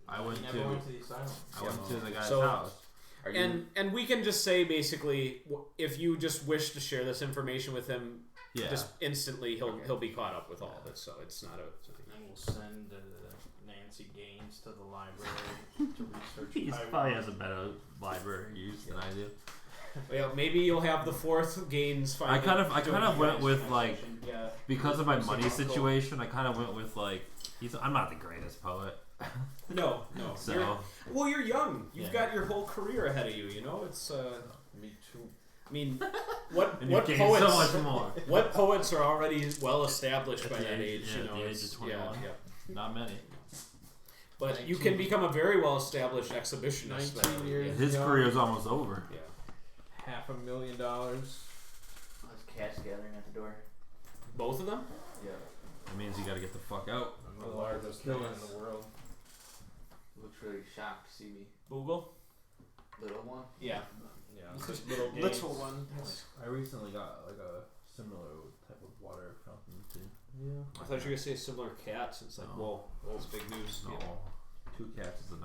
I went He to never went to the asylum. the guy's So- house. Are you? And we can just say basically, if you just wish to share this information with him, Yeah. just instantly he'll be caught up with all of it. So it's not a. And we'll send Nancy Gaines to the library to research. He Taiwan. probably has a better library use than I do. Well, maybe you'll have the fourth Gaines. I kind of went with like Yeah. because of my money situation. I kind of went with like I'm not the greatest poet, No. so You're young. You've Yeah. got your whole career ahead of you. You know, it's. Me too. I mean, what and what you poets? gained so much more. What poets are already well established At by the that age- age? yeah, You at know, the age it's, of 21. yeah. Not many. But you can become a very well established exhibitionist. by 19 then. years. His Yeah. career is almost over. Yeah. $500,000. There's cats gathering at the door. Both of them? Yeah. That means you got to get the fuck out. I'm the largest man in the world. Looks really shocked to see me. Google? Little one. Yeah. Yeah. Little one. I recently got like a similar type of water fountain too. Yeah. I thought you were going to say similar cats. It's like, No. whoa, that's big news. No, Yeah. 2 cats is enough.